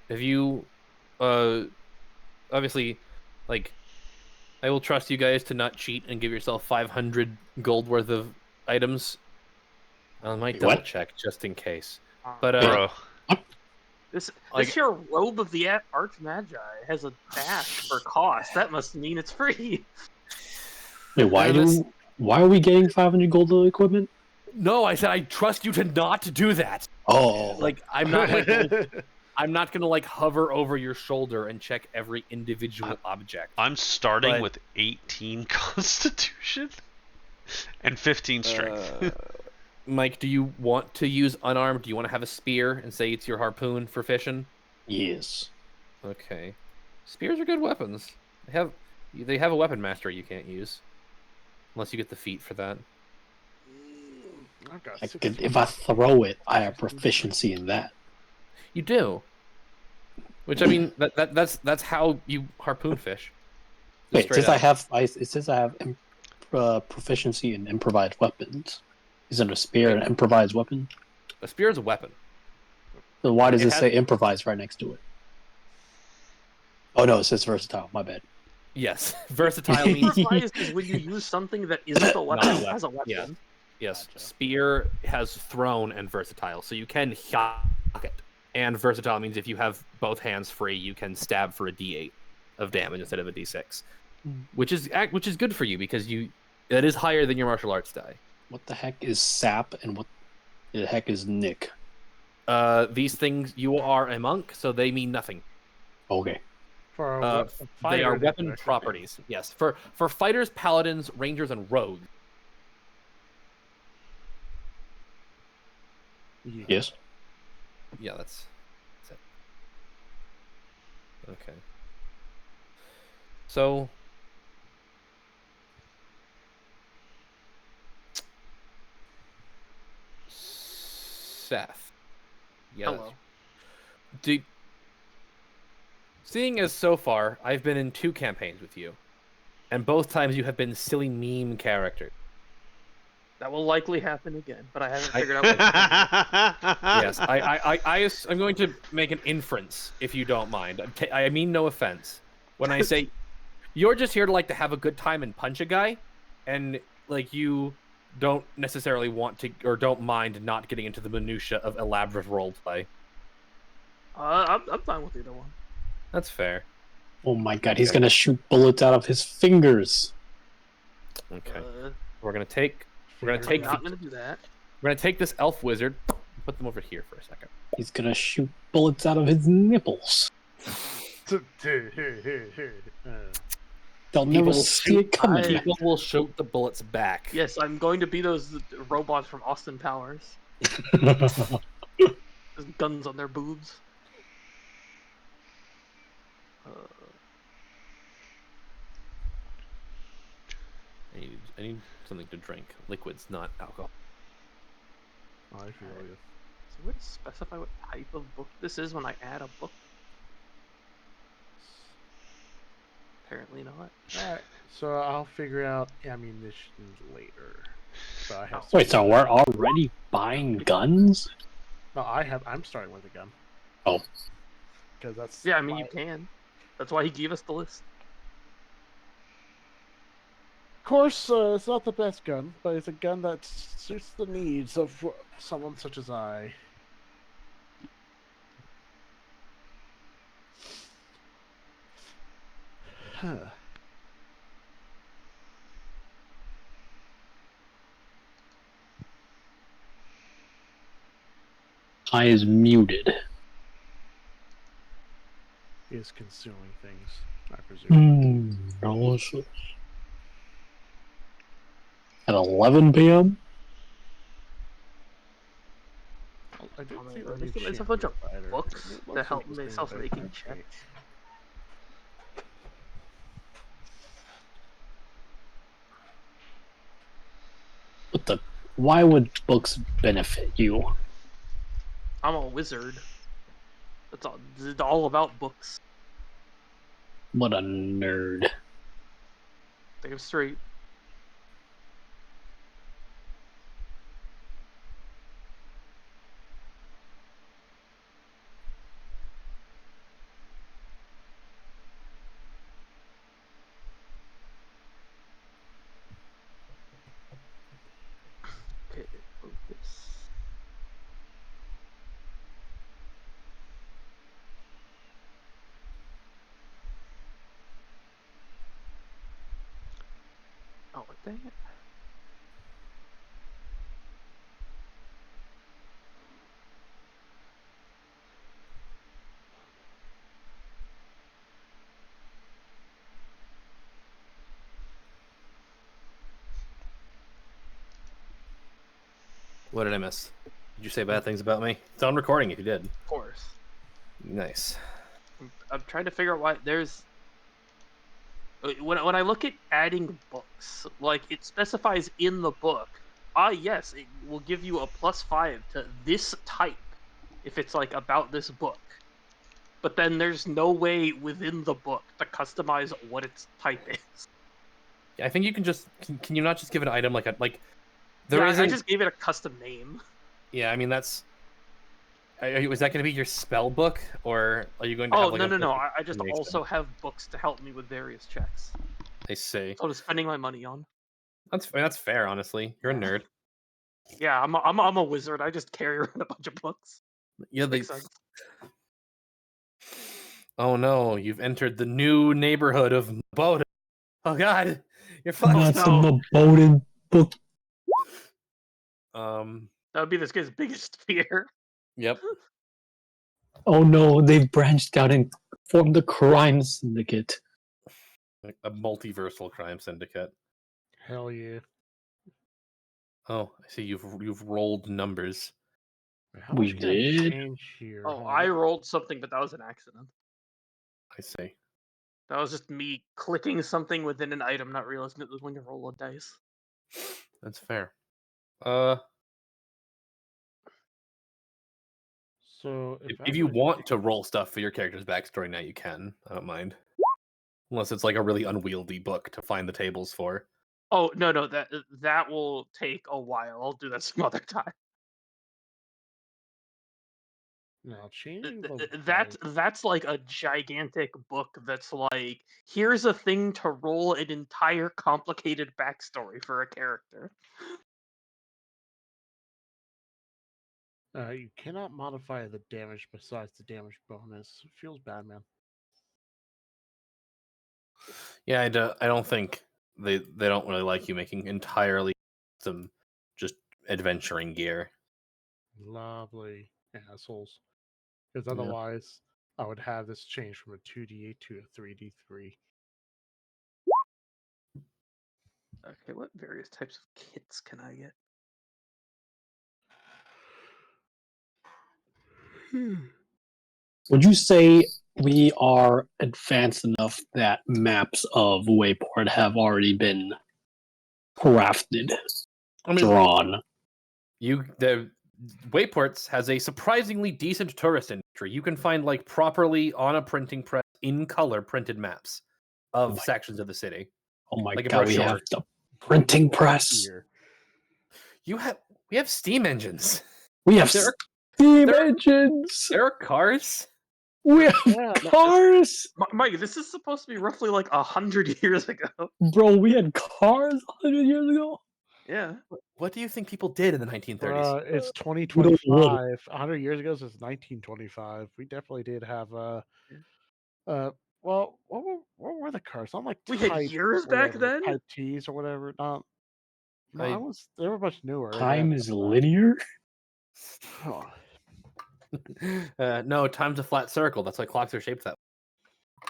If you, obviously, I will trust you guys to not cheat and give yourself 500 gold worth of items. I might double check just in case. But bro, this here robe of the Archmagi has a dash for cost. That must mean it's free. Wait, why are we getting 500 gold equipment? No, I said I trust you to not do that. Oh, I'm not I'm not gonna hover over your shoulder and check every individual object. I'm starting with 18 Constitution and 15 Strength. Mike, do you want to use unarmed? Do you want to have a spear and say it's your harpoon for fishing? yes. Okay. Spears are good weapons. They have a weapon master you can't use. Unless you get the feat for that. If I throw it, I have proficiency in that. You do. Which I mean, that's how you harpoon fish. Wait, it says I have proficiency in improvised weapons. Isn't a spear an improvised weapon? A spear is a weapon. So why does it say improvised right next to it? Oh no, it says versatile. My bad. Yes, versatile means Improvised is when you use something that isn't a weapon as a weapon. Yeah. Yes, gotcha. Spear has thrown and versatile, so you can shock it. And versatile means if you have both hands free, you can stab for a D8 of damage instead of a D6, which is good for you because that is higher than your martial arts die. What the heck is sap and what the heck is nick? These things, you are a monk, so they mean nothing. Okay. They are weapon properties. Yes, for fighters, paladins, rangers, and rogues. Yes. Yeah, that's it. Okay. So Seth. Yeah. Hello. Seeing as so far I've been in 2 campaigns with you, and both times you have been silly meme characters. That will likely happen again, but I haven't figured out what Yes, I'm going to make an inference, if you don't mind. I mean no offense. When I say you're just here to have a good time and punch a guy, and you don't necessarily want to or don't mind not getting into the minutia of elaborate roleplay. I'm fine with either one. That's fair. Oh my god, he's gonna shoot bullets out of his fingers. Okay. We're gonna take not gonna do that. We're gonna take this elf wizard, put them over here for a second. He's gonna shoot bullets out of his nipples. They'll never see it coming. People will shoot the bullets back. Yes, I'm going to be those robots from Austin Powers. There's guns on their boobs. I need something to drink. Liquids, not alcohol. I feel you. So would it specify what type of book this is when I add a book? Apparently not. Alright, so I'll figure out ammunition later. But I have. Wait, so we're already buying guns? No, I'm starting with a gun. Oh, Because that's. Yeah, I mean you can. That's why he gave us the list. Of course, it's not the best gun, but it's a gun that suits the needs of someone such as I. Huh. I is muted. Is consuming things, I presume. Delicious. At 11 p.m. I did Oh my see the god, new there's a bunch of champion fighter. books It to looks help interesting myself what they making can change. checks. What the? Why would books benefit you? I'm a wizard. It's all about books. What a nerd. Damn straight. Okay, focus. Oh, dang it. What did I miss? Did you say bad things about me? It's on recording if you did. Of course. Nice. I'm trying to figure out why there's. When I look at adding books, like it specifies in the book, yes, it will give you a +5 to this type if it's like about this book. But then there's no way within the book to customize what its type is. I think you can just can you not just give an item like a there Yeah, isn't. I just gave it a custom name. Yeah, I mean that's. Is that going to be your spell book, or are you going to have Oh like no a no book no! that I just makes also them? have books to help me with various checks. I see. So I'm spending my money on. That's fair, honestly. You're a nerd. Yeah, I'm a wizard. I just carry around a bunch of books. Yeah, Makes sense. Oh no, you've entered the new neighborhood of Boda. Oh god, you're Oh, fucked. That's no. the Maboden book. That would be this guy's biggest fear. Yep. Oh no, they've branched out and formed a crime syndicate. Like a multiversal crime syndicate. Hell yeah. Oh, I see you've rolled numbers. How We much can I did? change here? Oh, Hold I on. rolled something, but that was an accident. I see. That was just me clicking something within an item, not realizing it was when you roll a dice. That's fair. So If you want to roll stuff for your character's backstory now, you can. I don't mind. Unless it's like a really unwieldy book to find the tables for. Oh no, that will take a while. I'll do that some other time. now changing the That's like a gigantic book that's like, here's a thing to roll an entire complicated backstory for a character. you cannot modify the damage besides the damage bonus. It feels bad, man. Yeah, I don't think they don't really like you making entirely custom just adventuring gear. Lovely assholes. Because Yeah. otherwise, I would have this change from a 2d8 to a 3d3. Okay, what various types of kits can I get? Would you say we are advanced enough that maps of Wayport have already been crafted, I mean, drawn? the Wayports has a surprisingly decent tourist industry. You can find like properly on a printing press in color printed maps. of sections of the city. Oh my Like a god, we brochure. have the printing press. Here. We have steam engines. We have There are- steam there are- engines. There are cars. We have Yeah, cars. Mike, this is supposed to be roughly like 100 years ago. Bro, we had cars 100 years ago. Yeah. What do you think people did in the 1930s? It's We don't know. 2025. 100 years ago, so it's 1925. We definitely did have well, what were the cars? I'm like We had Type years back whatever, then? Type T's or whatever. No, I- they were much newer. Yeah, Time is remember linear. that. No, time's a flat circle. That's why clocks are shaped that way.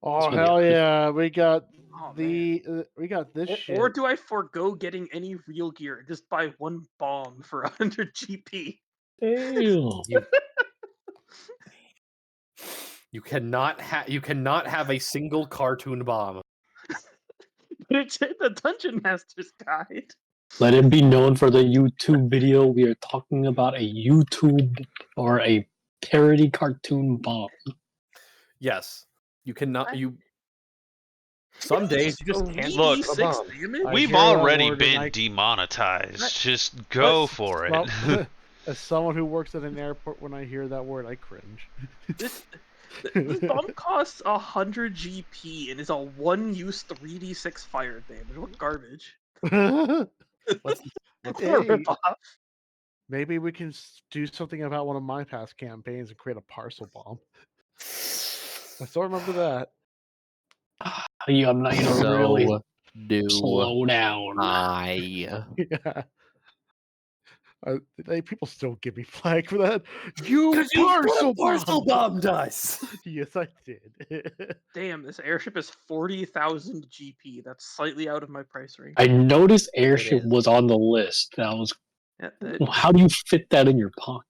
Oh really hell good. yeah, we got Oh, we got this shit. Or do I forego getting any real gear and just buy one bomb for 100 GP? Damn. You cannot have a single cartoon bomb. It's in the Dungeon Master's Guide. Let it be known for the YouTube video. We are talking about a YouTube or a parody cartoon bomb. Yes, you cannot. What? Some days you just can't Look, put a bomb. damage? I We've hear that already word and been I- demonetized. Just go for it. Well, as someone who works at an airport, when I hear that word, I cringe. This bomb costs 100 GP and is a one-use 3d6 fire damage. What garbage? Let's What Hey. a ripoff. Maybe we can do something about one of my past campaigns and create a parcel bomb. I still remember that. Yeah, I'm not gonna really slow down. I. Yeah. People still give me flag for that. You Because you parcel parcel bomb. bombed us. Yes, I did. Damn, this airship is 40,000 GP. That's slightly out of my price range. I noticed airship is. was on the list. I was, Yeah, how do you fit that in your pocket?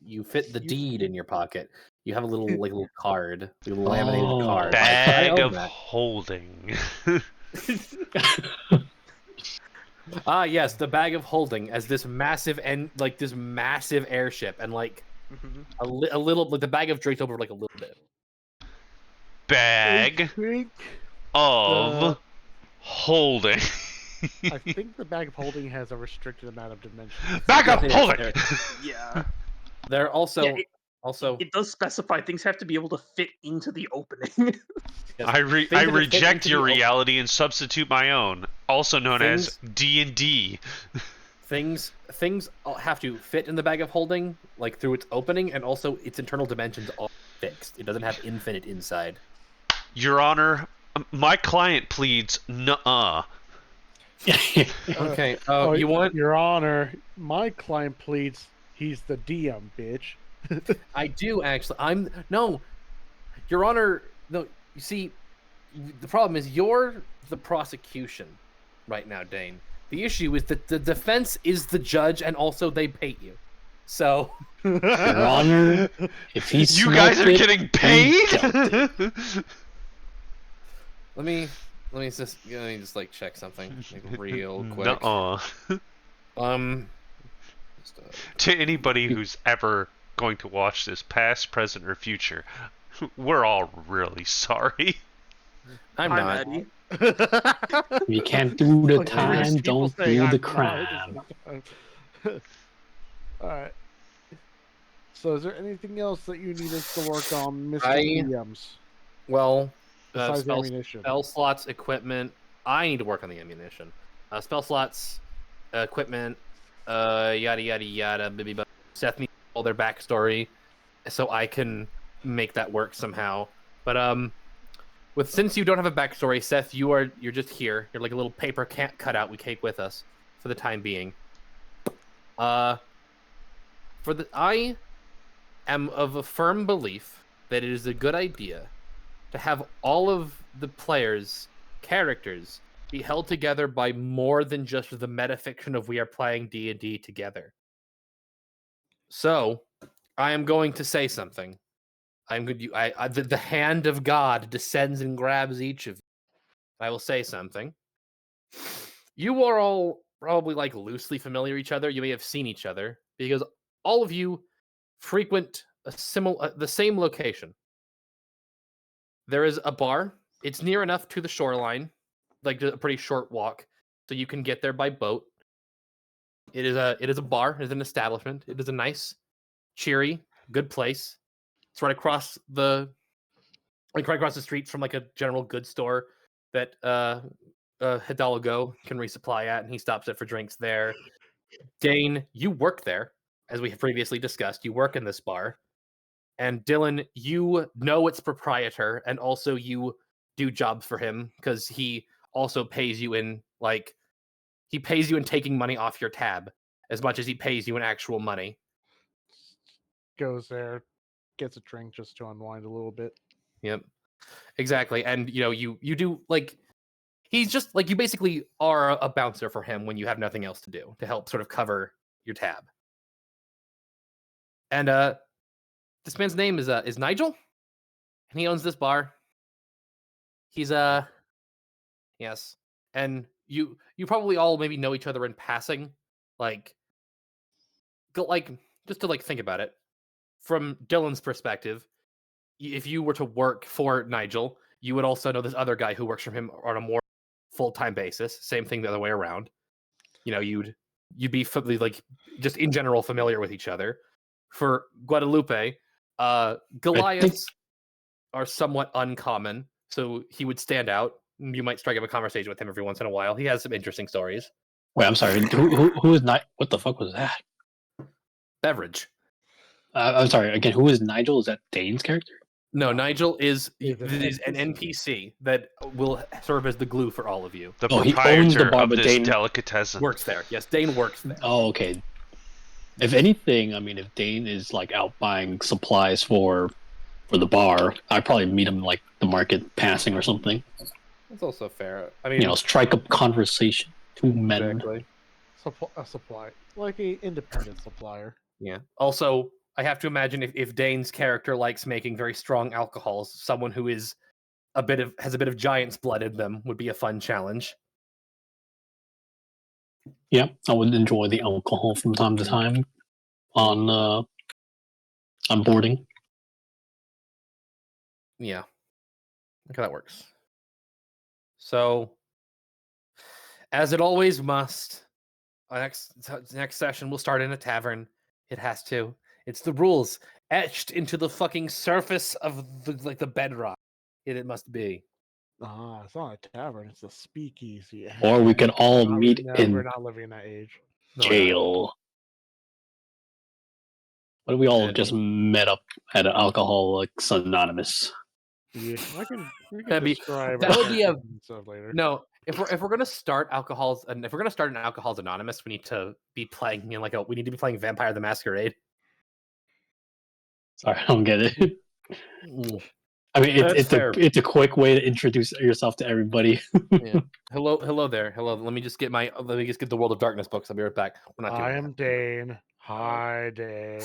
You fit the You- deed in your pocket. You have a little card, a little laminated Oh. card. Bag I own of that. holding. Ah, yes, the bag of holding as this massive this massive airship, and like Mhm. a little like the bag of draped over like a little bit. Bag think of holding. I think the bag of holding has a restricted amount of dimensions. Bag of Yes, holding. there- Yeah. They're also Yeah, also It does specify things have to be able to fit into the opening. yes, I things I that fit reject into your the reality and substitute my own, also known as D&D. things have to fit in the bag of holding, like through its opening, and also its internal dimensions are fixed. It doesn't have infinite inside. Your Honor, my client pleads nuh-uh. Okay. Oh, You want? Your Honor, my client pleads he's the DM, bitch. I do actually. No, Your Honor. No, you see, the problem is you're the prosecution right now, Dane. The issue is that the defense is the judge, and also they pay you. So Your Honor, if he's You guys are getting paid? let me just like check something like, real quick. Nuh-uh. Just, To anybody who's ever going to watch this, past, present, or future, we're all really sorry. I'm Hi, not. Maddie. You can't do the Like, there's time, people don't saying do I'm the not crime. at the same time. Alright. So is there anything else that you need us to work on, Mr. DMs? Well, Besides spell ammunition. slots, equipment. I need to work on the ammunition. Spell slots, equipment, yada yada yada. Baby, Seth needs all their backstory, so I can make that work somehow. But since you don't have a backstory, Seth, you're just here. You're like a little paper cutout we take with us for the time being. I am of a firm belief that it is a good idea to have all of the players' characters be held together by more than just the metafiction of we are playing D&D together. So, I am going to say something. The hand of God descends and grabs each of you. I will say something. You are all probably like loosely familiar with each other. You may have seen each other because all of you frequent the same location. there is a bar. It's near enough to the shoreline, like a pretty short walk, so you can get there by boat. It is a bar. It is an establishment. It is a nice, cheery, good place. It's right across the street from like a general goods store that Hidalgo can resupply at, and he stops it for drinks there. Dane, you work there, as we have previously discussed. You work in this bar. And Dylan, you know its proprietor, and also you do jobs for him because he also pays you in he pays you in taking money off your tab as much as he pays you in actual money. Goes there, gets a drink just to unwind a little bit. Yep, exactly. And you do he's just you basically are a bouncer for him when you have nothing else to do to help sort of cover your tab. And this man's name is Nigel, and he owns this bar. He's yes, and you probably all maybe know each other in passing, like just to think about it from Dylan's perspective. If you were to work for Nigel, you would also know this other guy who works for him on a more full-time basis. Same thing the other way around. You'd be just in general familiar with each other. For Guadalupe, Goliaths are somewhat uncommon, so he would stand out. You might strike up a conversation with him every once in a while. He has some interesting stories. Wait, I'm sorry. Who is not? What the fuck was that? Beverage. I'm sorry. Again, who is Nigel? Is that Dane's character? No, Nigel is He's an NPC that will serve as the glue for all of you. The He owns the proprietor bar, of but this Dane delicatessen. Works there. Yes, Dane works there. Oh, okay. If anything, I mean, if Dane is out buying supplies for the bar, I'd probably meet him in the market passing or something. That's also fair. I mean, strike up conversation. Two men. exactly. A supply, like a independent supplier. Yeah. Also, I have to imagine if Dane's character likes making very strong alcohols, someone who is has a bit of giant's blood in them would be a fun challenge. Yeah, I would enjoy the alcohol from time to time on boarding. Yeah. Look how that works. So, as it always must, our next session will start in a tavern. It has to. It's the rules etched into the fucking surface of the bedrock. It must be. It's not a tavern; it's a speakeasy. Or we can all meet We're in not living in that age. No, we're not. jail. What if we all And- just met up at an Alcoholics Anonymous? Yeah, we can That'd be- describe that our would be a- characters and stuff later. No, if we're gonna start alcohols, and if we're gonna start an Alcoholics Anonymous, we need to be playing we need to be playing Vampire the Masquerade. Sorry, I don't get it. Mm. I mean, That's it's fair. it's a quick way to introduce yourself to everybody. Yeah. Hello there. Hello. Let me just get the World of Darkness books. I'll be right back. We're not doing I am Dane. Hi, Dane.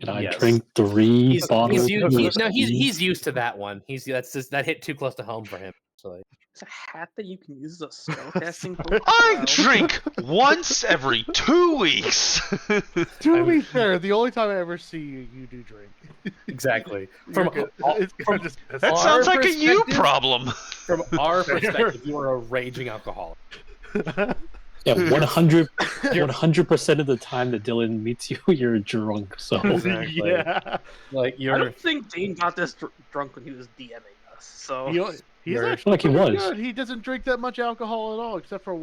And I Yes. drink 3 bottles. he's used to that one. That hit too close to home for him. So It's a hat that you can use as a spellcasting tool. I Wow. drink once every 2 weeks. To be fair, the only time I ever see you, you do drink. exactly. You're good. It's gonna just piss That off. sounds our like a you perspective- problem. From our perspective, you are a raging alcoholic. Yeah, 100% of the time that Dylan meets you, you're drunk. So Exactly. Yeah. Like I you're don't think Dane got this drunk when he was DMing us. So He's You're- actually Like he pretty was. good. He doesn't drink that much alcohol at all, except for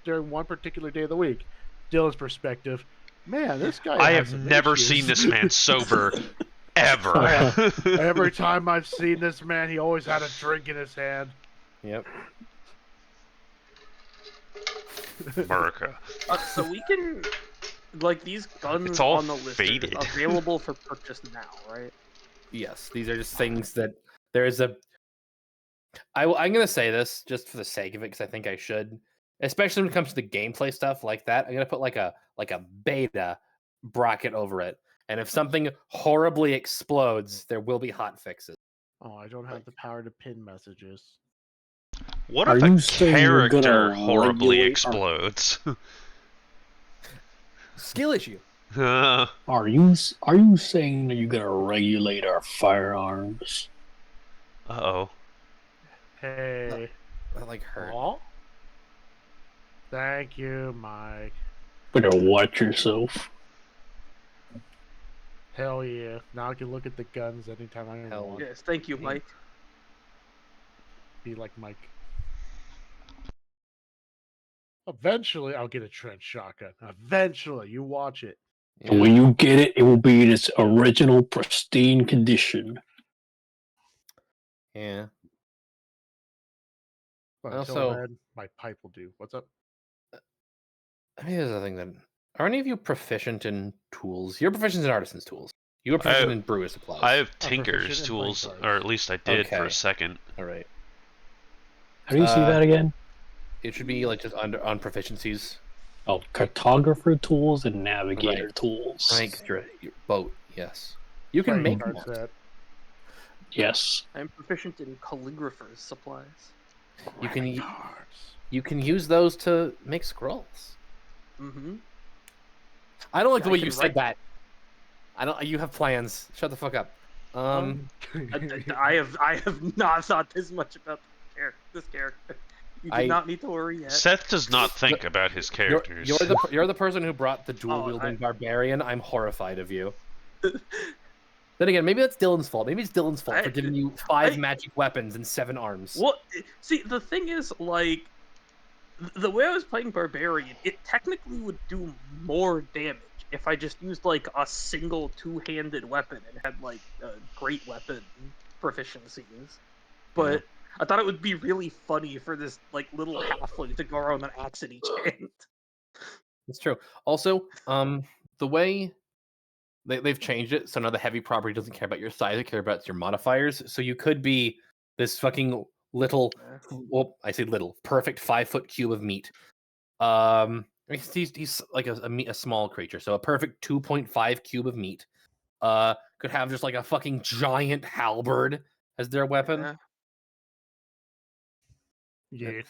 during one particular day of the week. Dylan's perspective, man, this guy. I has have some never issues. seen this man sober ever. Every time I've seen this man, he always had a drink in his hand. Yep. America. so we can these guns It's all on the list are faded. just available for purchase now, right? Yes, these are just things that there is a. I'm gonna say this just for the sake of it because I think I should, especially when it comes to the gameplay stuff like that. I'm gonna put like a beta bracket over it, and if something horribly explodes, there will be hot fixes. Oh, I don't have the power to pin messages. What Are if a you saying you're gonna character horribly regulate our- explodes? Skill issue. Are you saying that you're gonna regulate our firearms? Uh-oh. Hey. That like hurt. Aw. Thank you, Mike. Better watch yourself. Hell yeah. Now I can look at the guns anytime I Hell want. Yes, thank you, Hey. Mike. Be like Mike. Eventually, I'll get a trench shotgun. Eventually, you watch it. And when you get it, it will be in its original pristine condition. Yeah. But until Also- then, my pipe will do. What's up? I mean, here's the thing then. Are any of you proficient in tools? You're proficient in artisan's tools. You are proficient in brewer supplies. I have I'm proficient Tinker's in tools, playing or cards. at least I did for Okay. a second. All right. How do you see that again? It should be like just on proficiencies. Oh, cartographer tools and navigator Right. tools. Rank your boat. Yes. You can Playing make cards maps. that. Yes. I'm proficient in calligrapher's supplies. You can Rabbit y- cards. You can use those to make scrolls. Mm-hmm. I don't like the I way can you write- said that. I don't. You have plans. Shut the fuck up. I have not thought this much about this character. You do not need to worry yet. Seth does not think about his characters. You're the person who brought the dual wielding barbarian. I'm horrified of you. Then again, maybe that's Dylan's fault. Maybe it's Dylan's fault for giving you 5 magic weapons and 7 arms. Well, see, the thing is, like, the way I was playing barbarian, it technically would do more damage if I just used like a single two-handed weapon and had like great weapon proficiencies. But I thought it would be really funny for this like little halfling to go around with an axe in each hand. It's true. Also, the way they've changed it, so now the heavy property doesn't care about your size; it cares about your modifiers. So you could be this fucking little, well, I say little, perfect 5-foot cube of meat. He's like a small creature, so a perfect 2.5 cube of meat. Could have just like a fucking giant halberd as their weapon. Yeah.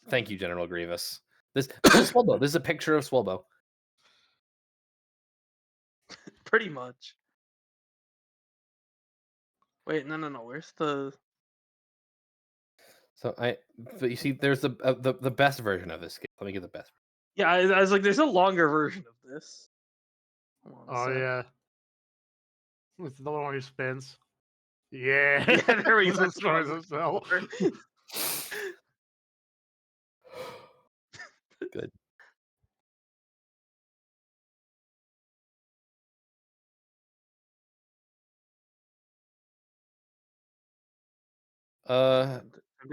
Thank you, General Grievous. This is Swellbow. This is a picture of Swellbow. Pretty much. Wait, no. Where's the? So but you see, there's the best version of this game. Let me get the best. Yeah, I was like, there's a longer version of this. Oh yeah. It's the one who spins. Yeah. Yeah, there we go. This destroys himself. Good. I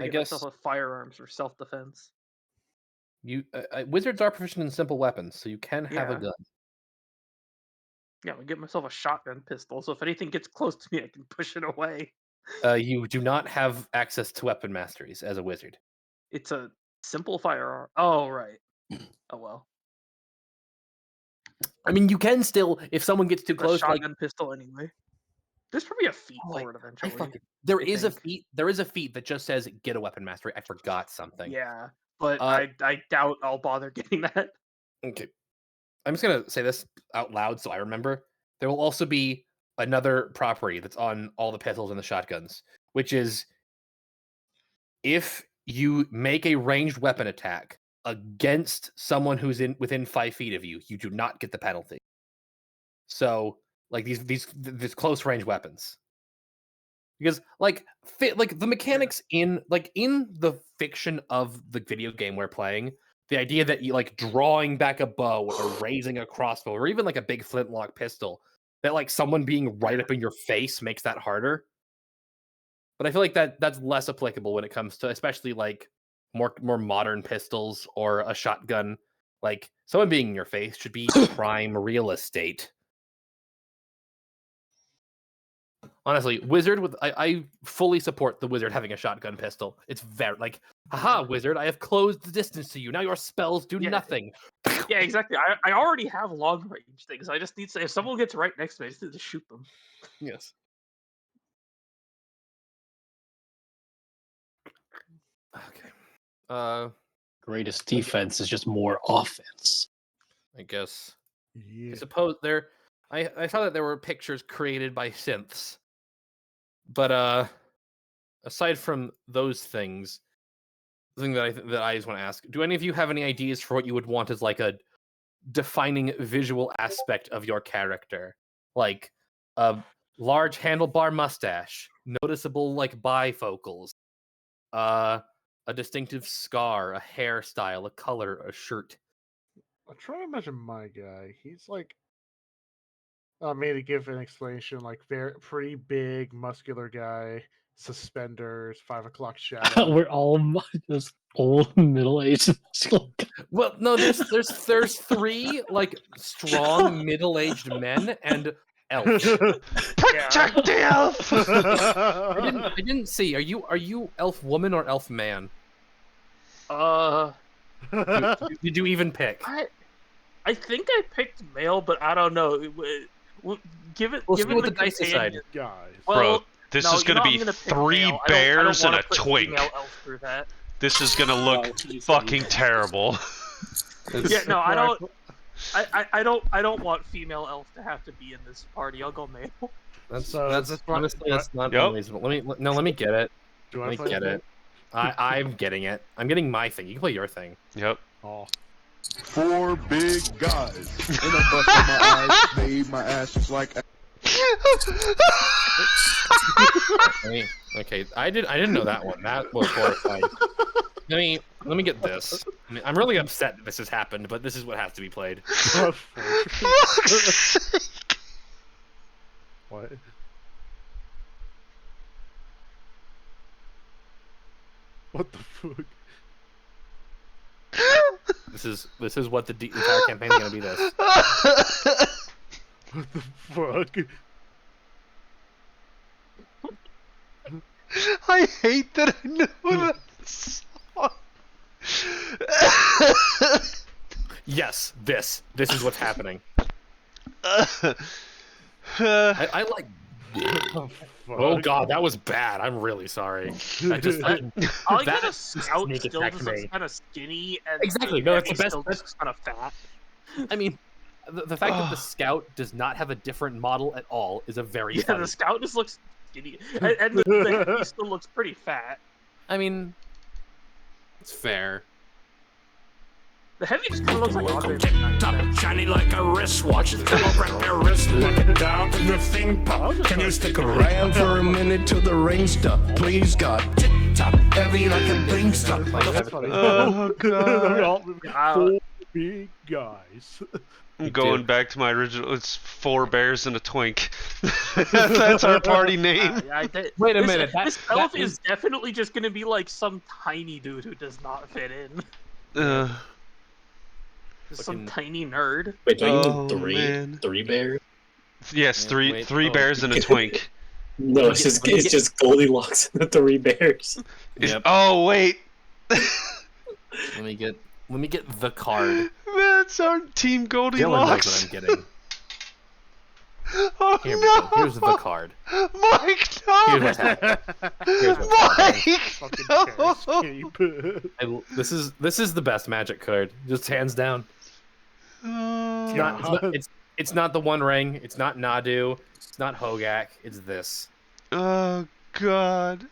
I guess guess myself a firearms for self-defense. you wizards are proficient in simple weapons, so you can have a Yeah. gun. Yeah, I get myself a shotgun pistol, so if anything gets close to me, I can push it away. You do not have access to weapon masteries as a wizard. It's a simple firearm. Oh, right. Oh, well. I mean, you can still, if someone gets too A close, like shotgun pistol anyway. There's probably a feat for it eventually. there I is a think. feat. There is a feat that just says get a weapon mastery. I forgot something. Yeah, but I doubt I'll bother getting that. Okay. I'm just gonna say this out loud so I remember. There will also be another property that's on all the pistols and the shotguns, which is if you make a ranged weapon attack against someone who's within 5 feet of you, you do not get the penalty. So, like these close range weapons, because like the mechanics in the fiction of the video game we're playing, the idea that you like drawing back a bow or raising a crossbow or even like a big flintlock pistol, that like someone being right up in your face makes that harder. But I feel like that's less applicable when it comes to especially like more modern pistols or a shotgun. Like someone being in your face should be prime real estate. Honestly, wizard with I fully support the wizard having a shotgun pistol. It's very like, haha, wizard, I have closed the distance to you. Now your spells do nothing. Yeah, exactly. I already have long range things. I just need to, if someone gets right next to me, I just need to shoot them. Yes. Okay. Greatest defense is just more offense. I guess. Yeah. I suppose I saw that there were pictures created by synths. But aside from those things, the thing that I just want to ask: do any of you have any ideas for what you would want as like a defining visual aspect of your character, like a large handlebar mustache, noticeable like bifocals, a distinctive scar, a hairstyle, a color, a shirt? I'm trying to imagine my guy. He's like, me to give an explanation, like very pretty big, muscular guy, suspenders, 5 o'clock shadow. We're all just old middle-aged muscular guys. Well, no, there's three like strong middle-aged men and elf. Protect the elf. I didn't see. Are you elf woman or elf man? Did you even pick? I think I picked male, but I don't know. Give it the dice companion- decide. Guys. Well, Bro, this no, is gonna be pick 3 male. bears I don't and a wanna put twink. female elf through that. This is gonna look fucking terrible. Yeah, no, I don't. I don't want female elf to have to be in this party. I'll go male. That's this one- honestly that's not Yep. unreasonable. Let me get it. Do Let I me play get it. I'm getting it. I'm getting my thing. You can play your thing. Yep. Oh. 4 big guys in a bust of my eyes, made my ass just like. Okay, I didn't know that one. That was horrifying. Let me get this. I'm really upset that this has happened, but this is what has to be played. What? What the fuck? This is what the entire campaign is gonna be. This. What the fuck? I hate that I know that song. Yes, this is what's happening. Uh, I like. Oh, Oh god, that was bad. I'm really sorry. I just I like that a that scout sneak still attack just me. looks kind of skinny and Exactly, no, that's heavy the best- still looks kind of fat. I mean, the fact that the scout does not have a different model at all is a very Yeah, funny. the scout just looks skinny, and the heavy still looks pretty fat. I mean, it's fair. The heavy just kind of looks like Andre. Top, shiny like a wristwatch. Come around your wrist, look it down to the thing pop. Can you stick around for a minute till the rain stop? Please God, tip top, heavy like a brain stop. That's funny. Oh, God. We're all Yeah, 4 big guys. I'm going back to my original. It's 4 bears and a twink. That's our party name. Wait a this, minute, that- This that elf is- is definitely just gonna be like some tiny dude who does not fit in. Just some Fucking- tiny nerd. Wait, do I Oh, need 3? man. 3 bears? Yes, Yeah, three wait, three oh. bears and a twink. No, me it's get- just let me it's get- just Goldilocks and the 3 bears. Yep. Oh wait, Let me get the card. that's our team Dylan knows Goldilocks. what I'm getting. Oh Here we no! go. Here's the card. Mike, Here's no! what's happening. Here's what's happening. Fucking No! Periscape. This is the best Magic card, just hands down. Oh, It's not the One Ring. It's not Nadu. It's not Hogak. It's this. oh God.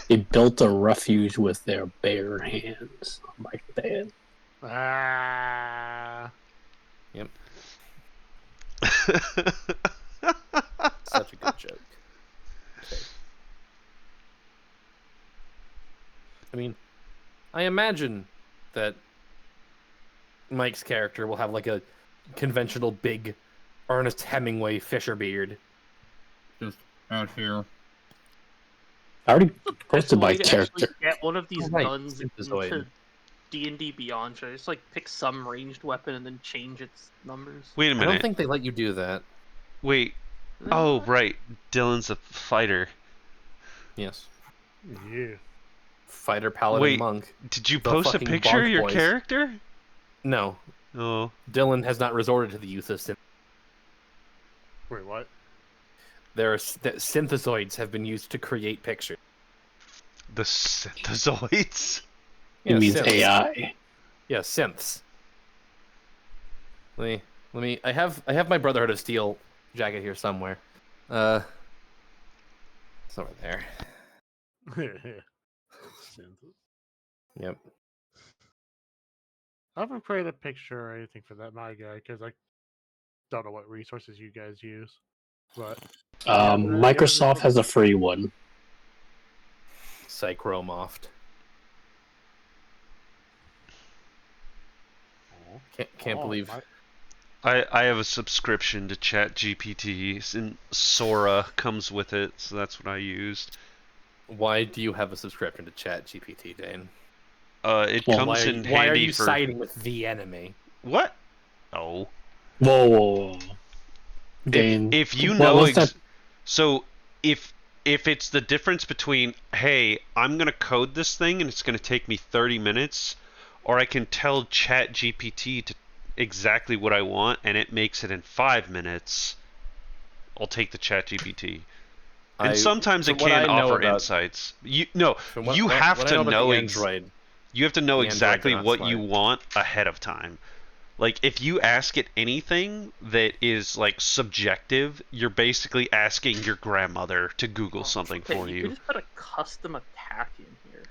They built a refuge with their bare hands. Oh my bad. Ah. Such a good joke. Okay. I mean, I imagine that Mike's character will have like a conventional big Ernest Hemingway Fisher beard. Just out here. I already Best posted my way to actually character. get one of these Right, guns synthesoid. into D&D Beyond. Should I just like pick some ranged weapon and then change its numbers? Wait a I don't minute. think they let you do that. Wait. Oh right, Dylan's a fighter. Yes. Yeah. Fighter, paladin, Wait. monk. Did you The post a fucking picture of bonk your boys. character? No, Oh. Dylan has not resorted to the use of Wait, what? synthesoids have been used to create pictures. The synthesoids. It means synths. AI. Yeah, synths. Let me. I have my Brotherhood of Steel jacket here somewhere. It's over there. Yep. I haven't created a picture or anything for that my guy because I don't know what resources you guys use. But yeah, Microsoft has a free one. Psychromoft. Can't believe. I have a subscription to ChatGPT, and Sora comes with it, so that's what I used. Why do you have a subscription to ChatGPT, Dane? It comes in handy why are you for siding with the enemy? what? Oh, Whoa. Dane, if you what know, was that? so if it's the difference between, hey, I'm gonna code this thing and it's gonna take me 30 minutes, or I can tell ChatGPT to exactly what I want and it makes it in 5 minutes, I'll take the ChatGPT. And sometimes it can offer insights. You have to know you have to know exactly what you want ahead of time. Like, if you ask it anything that is like subjective, you're basically asking your grandmother to Google something for You you. could just put a custom attack in here.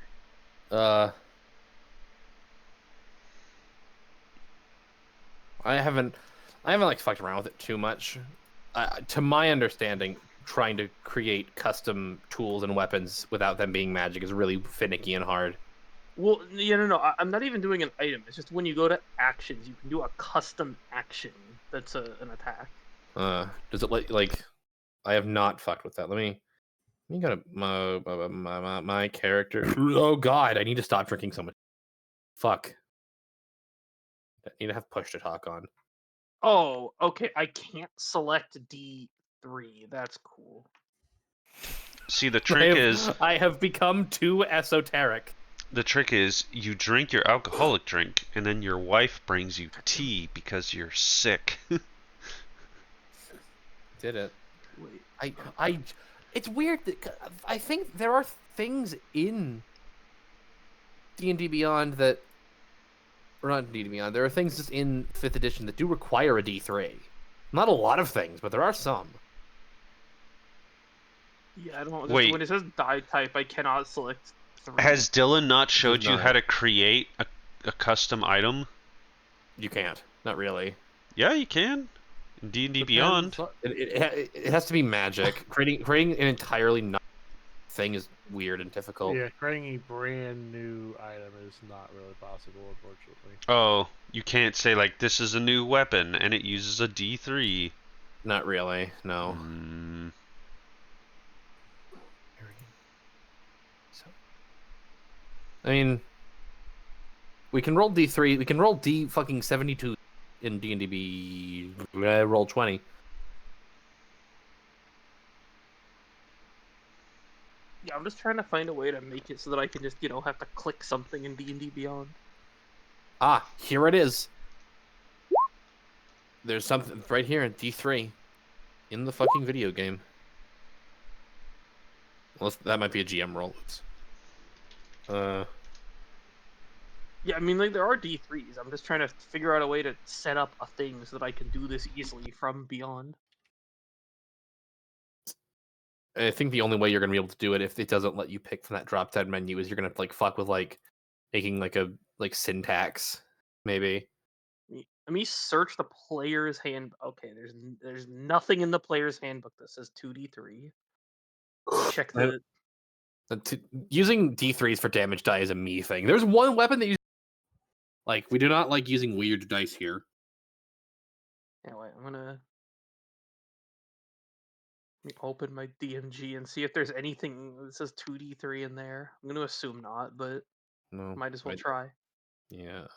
I haven't like fucked around with it too much. To my understanding, trying to create custom tools and weapons without them being magic is really finicky and hard. Well, yeah, no. I'm not even doing an item. It's just when you go to actions, you can do a custom action that's an attack. Does it like? I have not fucked with that. Let me go to my character. Oh God, I need to stop drinking so much. Fuck. I need to have push to talk on. Oh, okay. I can't select D3. That's cool. See, the trick is I have become too esoteric. the trick is you drink your alcoholic drink and then your wife brings you tea because you're sick. Did it? Wait. It's weird that I think there are things in D&D Beyond that, or not D&D Beyond. There are things just in 5th edition that do require a D3. Not a lot of things, but there are some. Yeah, I don't. Wait. When it says die type, I cannot select 3. Has Dylan not showed you how to create a custom item? You can't. Not really. Yeah, you can. In D&D Beyond. It has to be magic. creating an entirely not thing is weird and difficult. Yeah, creating a brand new item is not really possible, unfortunately. Oh, you can't say like this is a new weapon and it uses a D3. Not really. No. I mean, we can roll D3. We can roll D fucking 72 in D&D roll 20. Yeah, I'm just trying to find a way to make it so that I can just, have to click something in D&D Beyond. Ah, here it is. There's something right here in D3 in the fucking video game. Well, that might be a GM roll. Oops. Yeah, I mean, like, there are D3s. I'm just trying to figure out a way to set up a thing so that I can do this easily from Beyond. I think the only way you're gonna be able to do it if it doesn't let you pick from that drop-down menu is you're gonna like fuck with like making like a syntax, maybe. Let me search the player's hand. Okay, there's nothing in the player's handbook that says 2D3. Check the. Using D3s for damage die is a me thing. There's one weapon that you like. We do not like using weird dice here. Anyway, I'm gonna let me open my DMG and see if there's anything that says 2D3 in there. I'm gonna assume not, but No, might as well try. Yeah.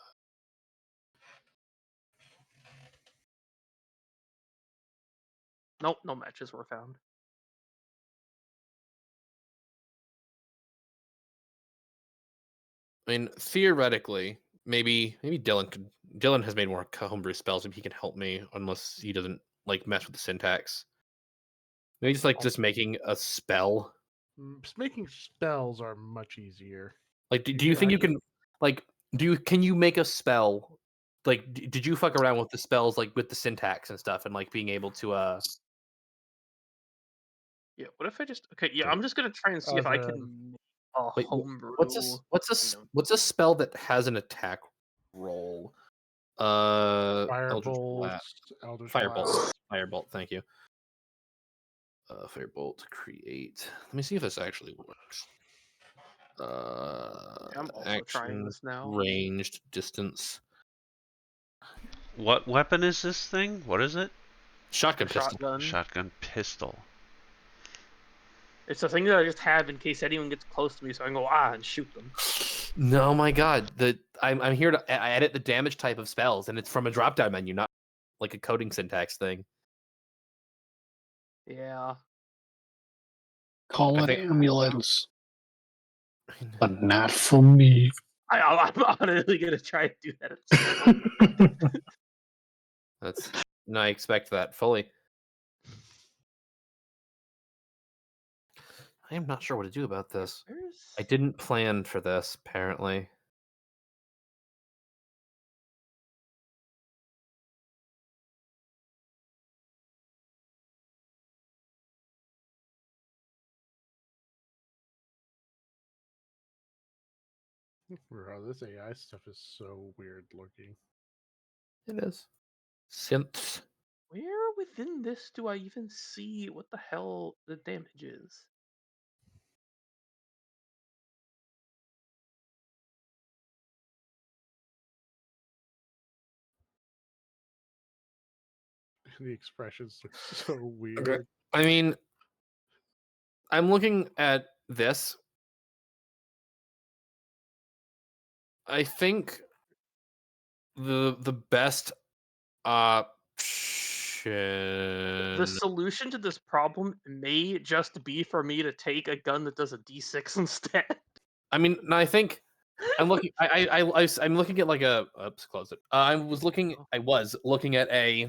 Nope, no matches were found. I mean, theoretically, maybe Dylan has made more homebrew spells. Maybe he can help me, unless he doesn't like mess with the syntax. Maybe just making a spell. Making spells are much easier. Like, do you think you can can you make a spell? Like, did you fuck around with the spells like with the syntax and stuff and like being able to Yeah, what if I just okay? Yeah, Wait. I'm just gonna try and see if I the- can make a Wait, homebrew. item. what's a spell that has an attack roll? Eldritch Firebolt, Blast. Eldritch Firebolt. Blast. Firebolt, thank you. Firebolt, create. Let me see if this actually works. I'm also trying Action, this now. ranged, distance. What weapon is this thing? What is it? Shotgun pistol. Shotgun. Shotgun pistol. It's a thing that I just have in case anyone gets close to me, so I can go and shoot them. No, my God. I'm here to I edit the damage type of spells, and it's from a drop down menu, not like a coding syntax thing. Yeah. Call I it think- ambulance, but not from me. I'm honestly gonna try and do that. At some point. That's no, I expect that fully. I am not sure what to do about this. I didn't plan for this, apparently. Bro, this AI stuff is so weird looking. It is. Synths. Where within this do I even see what the hell the damage is? The expressions look so weird. I mean, I'm looking at this. I think the best option. The solution to this problem may just be for me to take a gun that does a D6 instead. I mean, no, I think I'm looking. I'm looking at like a. Oops, close it. I was looking at a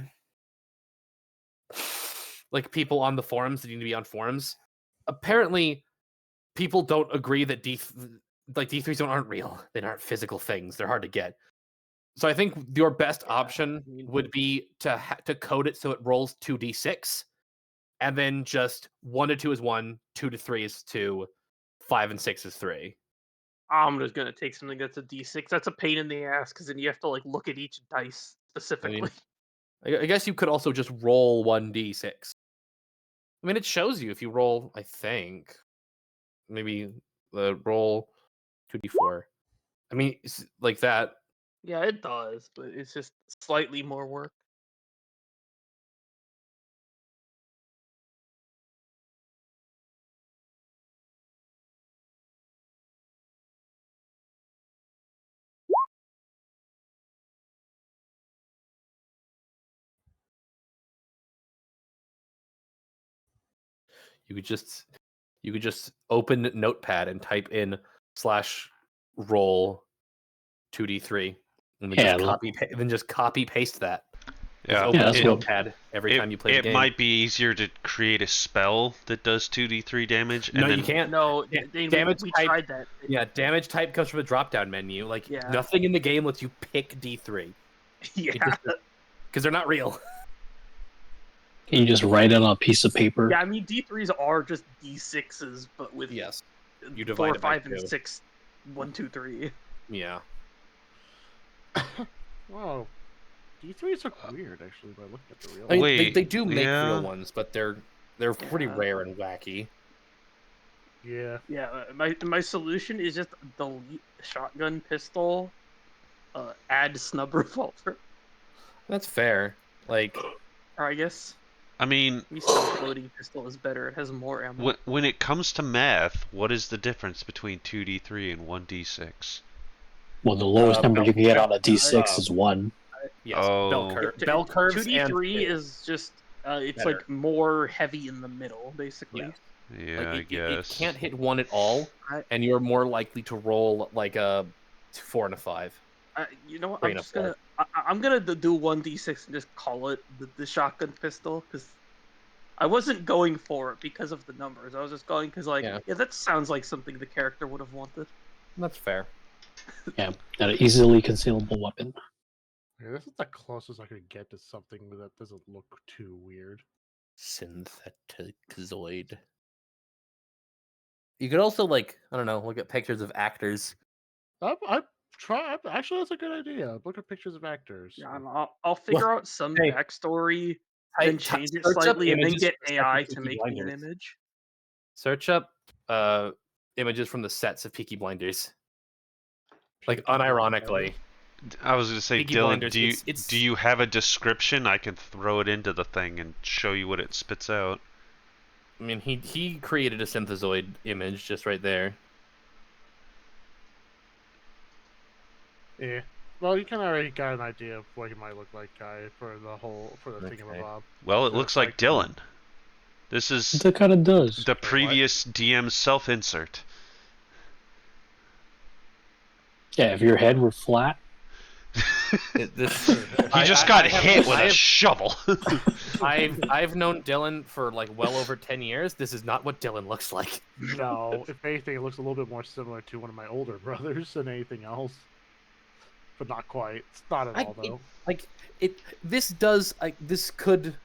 like people on the forums that need to be on forums. Apparently, people don't agree that D3s aren't real. They aren't physical things. They're hard to get. So I think your best option would be to code it so it rolls 2d6, and then just 1 to 2 is 1, 2 to 3 is 2, 5 and 6 is 3. I'm just gonna take something that's a D6. That's a pain in the ass because then you have to like look at each dice specifically. I guess you could also just roll 1d6. I mean, it shows you if you roll, I think, maybe roll 2d4. I mean, it's like that. Yeah, it does, but it's just slightly more work. You could just open Notepad and type in /roll 2d3, and then just copy paste that. Just Yeah, open that's what- Notepad every time you play the game. It might be easier to create a spell that does 2d3 damage. No, and then, you can't. No, damage we type- tried that. Yeah, damage type comes from a drop-down menu. Like Yeah. nothing in the game lets you pick D3 Yeah. because they're not real. Can you just write it on a piece of paper? Yeah, I mean D3s are just D6s, but with Yes. You 4, divide it by 5, and 2. 6, 1, 2, 3. Yeah. Wow. D3s look weird actually by looking at the real I mean, Wait, they do make yeah. real ones, but they're pretty Yeah. rare and wacky. Yeah. Yeah, my solution is just delete shotgun pistol, add snub revolver, That's fair. Like, or I guess I mean, stealth loading pistol is better. It has more ammo. when it comes to math, what is the difference between 2d3 and 1d6? Well, the lowest number you can get on a D6 uh, is 1. yes, Oh. bell curves. 2d3 and is just it's Better. like more heavy in the middle, basically. Yeah. Yeah, like, I it guess. can't hit 1 at all, I- and you're more likely to roll like a 4 and a 5. You know what? Three I'm and a just gonna I'm gonna do 1d6 and just call it the shotgun pistol because I wasn't going for it because of the numbers. I was just going because Yeah. that sounds like something the character would have wanted. That's fair. Yeah, got an easily concealable weapon. Yeah, this is the closest I could get to something that doesn't look too weird. Synthetic Zoid. You could also like I don't know, look at pictures of actors. Actually, that's a good idea. Look at pictures of actors. Yeah, I'll figure out some Hey, backstory, then change it search up slightly, and then images get from the sets of AI to Peaky make me an Blinders. image. Search up images from the sets of Peaky Blinders. Like unironically. I was gonna say, Peaky Dylan, Blinders, it's do you have a description? I can throw it into the thing and show you what it spits out. I mean he created a synthezoid image just right there. Yeah. Well, you kind of already got an idea of what he might look like, Kai, for the Okay. thingamabob. Well, it So looks it's like Dylan. This is That kind of does. the previous DM's self-insert. Yeah, if your head were flat, He just got hit with a shovel. I've known Dylan for like well over 10 years. This is not what Dylan looks like. No, if anything, it looks a little bit more similar to one of my older brothers than anything else. But not quite. It's not at all, though. This could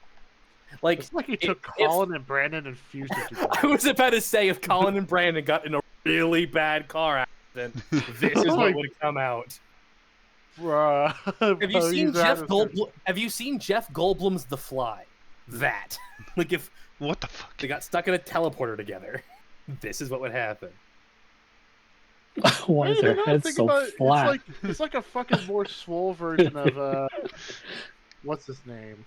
like It's like he took if- Colin and Brandon and fused it together. I was about to say if Colin and Brandon got in a really bad car accident, this is what would come out. Bruh. Have you seen Have you seen Jeff Goldblum's The Fly? That like if What the fuck? they got stuck in a teleporter together, this is what would happen. why is their head so flat? It's like a fucking more swole version of what's his name?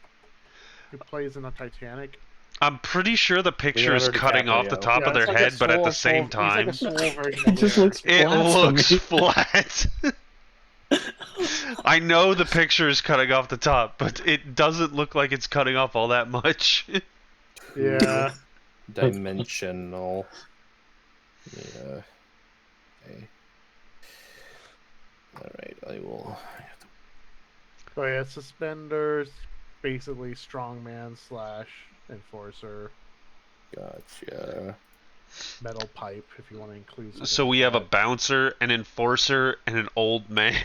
Who plays in the Titanic? I'm pretty sure the picture is Leonardo cutting off the DiCaprio. top Yeah, of their it's like a head, but at the swole- same he's time, like a swole version It of just Leonardo. looks it flat to looks me. flat. I know the picture is cutting off the top, but it doesn't look like it's cutting off all that much. Yeah. Dimensional. Yeah. Okay. All right, I will. So yeah, suspenders, basically strongman / enforcer, Gotcha. metal pipe if you want to include. something So like we have a that. bouncer, an enforcer, and an old man,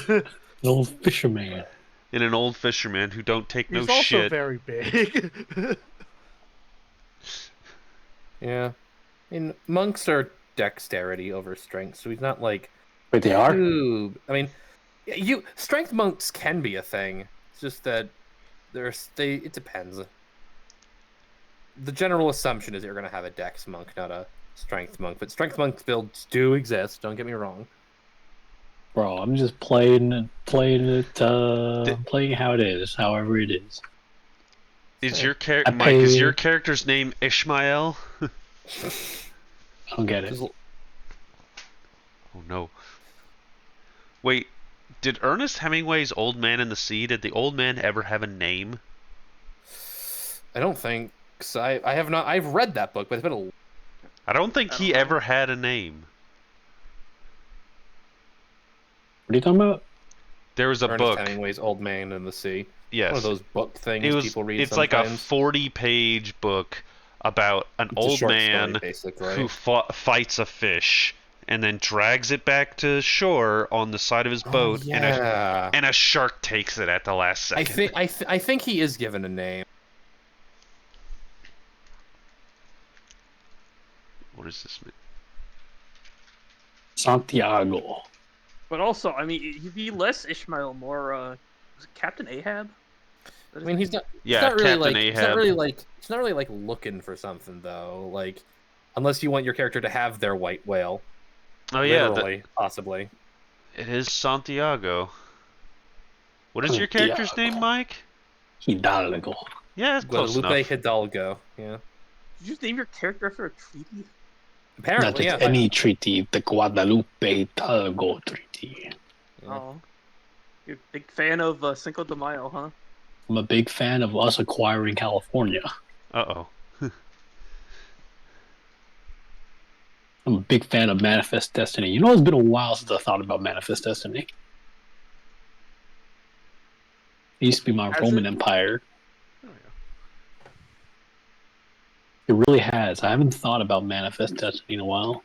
An old fisherman. and an old fisherman who don't take He's no also shit. very big. Yeah. I mean, monks are dexterity over strength, so he's not like. Wait, they are? Ooh, I mean, strength monks can be a thing. It's just that it depends. The general assumption is that you're going to have a dex monk, not a strength monk. But strength monk builds do exist. Don't get me wrong. Bro, I'm just playing how it is, however it is. Is your I Mike? Is pay- your character's name Ishmael? I don't get it. Just- Oh no. Wait, did Ernest Hemingway's Old Man in the Sea, did the old man ever have a name? I don't think. Cause I have not. I've read that book, but it's been a. I don't think he ever had a name. What are you talking about? There was a Ernest book. Hemingway's Old Man in the Sea. Yes. One of those book things It was, people read it's sometimes. like a 40-page book about an It's a old short man story, basically. who fights a fish and then drags it back to shore on the side of his boat, yeah. and a shark takes it at the last second. I think he is given a name. What does this mean? Santiago. But also, I mean, he'd be less Ishmael, more was it Captain Ahab? I mean, he's not. Yeah, he's not really Captain like. Ahab. He's not really like looking for something though. Like, unless you want your character to have their white whale. Oh yeah, Literally, possibly. it is Santiago. What is your character's name, Mike? Hidalgo. Yeah, it's close Guadalupe enough. Hidalgo. Yeah. Did you name your character after a treaty? Not Apparently, just yeah. any treaty, the Guadalupe Hidalgo Treaty. Yeah. Oh, you're a big fan of Cinco de Mayo, huh? I'm a big fan of us acquiring California. Uh-oh. I'm a big fan of Manifest Destiny. You know, it's been a while since I thought about Manifest Destiny. It used to be my Has Roman it? Empire. Oh, It really has. I haven't thought about Manifest Destiny in a while.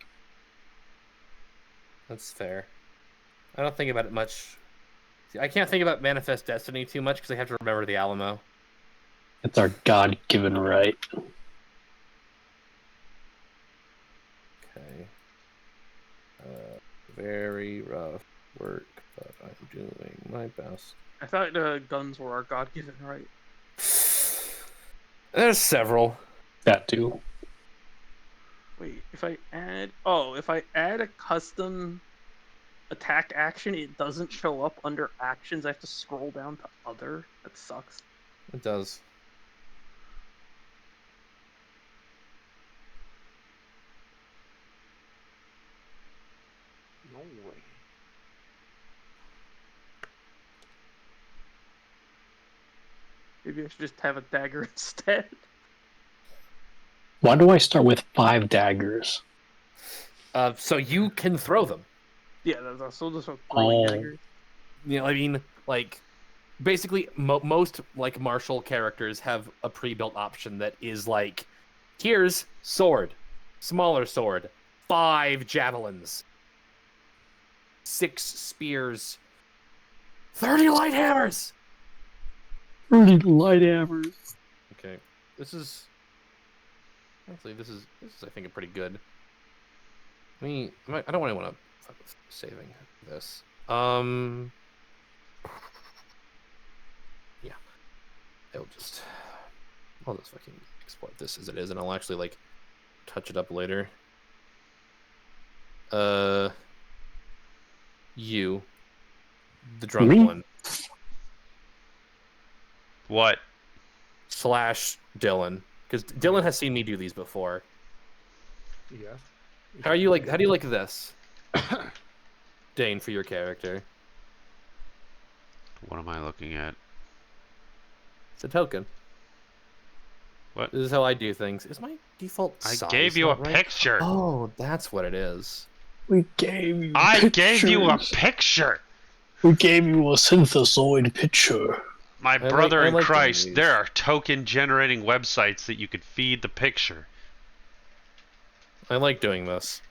That's fair. I don't think about it much. See, I can't think about Manifest Destiny too much because I have to remember the Alamo. It's our God-given right. very rough work, but I'm doing my best. I thought guns were our God-given right. There's several. That too. Wait, if I add a custom attack action, it doesn't show up under actions. I have to scroll down to other. That sucks. It does. No way. Maybe I should just have a dagger instead. Why do I start with 5 daggers? So you can throw them. Yeah, that's also just throwing Oh. daggers. You know, I mean, like, basically, most like martial characters have a pre-built option that is like, here's sword, smaller sword, 5 javelins, 6 spears, 30 light hammers. Really light hammers. Okay, this is actually this is I think a pretty good. I mean, I don't really want to fuck with saving this. Yeah, I'll just fucking export this as it is, and I'll actually like touch it up later. You, the drunk Me? one, What? / Dylan, because Dylan has seen me do these before. Yes. How do you like this, Dane, for your character? What am I looking at? It's a token. What? This is how I do things. Is my default I size gave you a not right? picture. Oh, that's what it is. We gave you I gave you a pictures. picture. We gave you a synthesoid picture. My like- brother I in like doing Christ, these. there are token generating websites that you could feed the picture. I like doing this.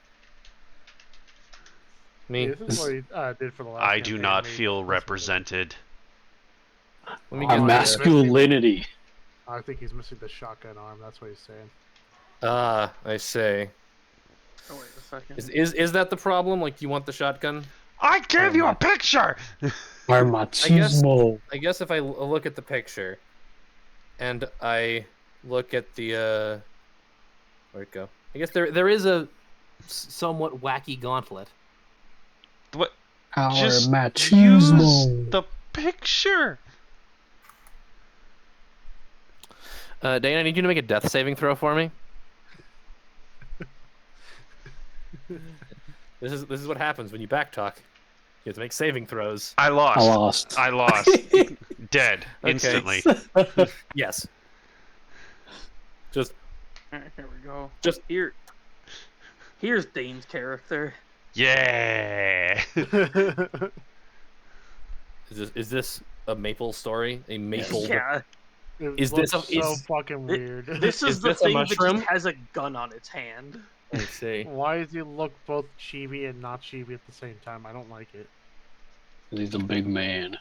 Me. Yeah, this is what he did for the last I do campaign, not made feel this represented. Let me Our get masculinity. I think he's missing the shotgun arm. That's what he's saying. I say. Oh wait a second. Is that the problem? Like, you want the shotgun? I gave you a picture. Our machismo. I guess if I look at the picture, and I look at the where'd it go? I guess there is a somewhat wacky gauntlet. What? Our Just machismo. use the picture. Dane, I need you to make a death saving throw for me. This is what happens when you backtalk. You have to make saving throws. I lost. I lost. I lost. Dead Okay. instantly. Yes. Just Alright, here we go. Just- Here's Dane's character. Yeah. is this a maple story? A maple? Yeah. It Is this looks a- so is- fucking weird? This is, Is the this a thing that mushroom? just has a gun on its hand. I see. Why does he look both chibi and not chibi at the same time? I don't like it. He's a big man.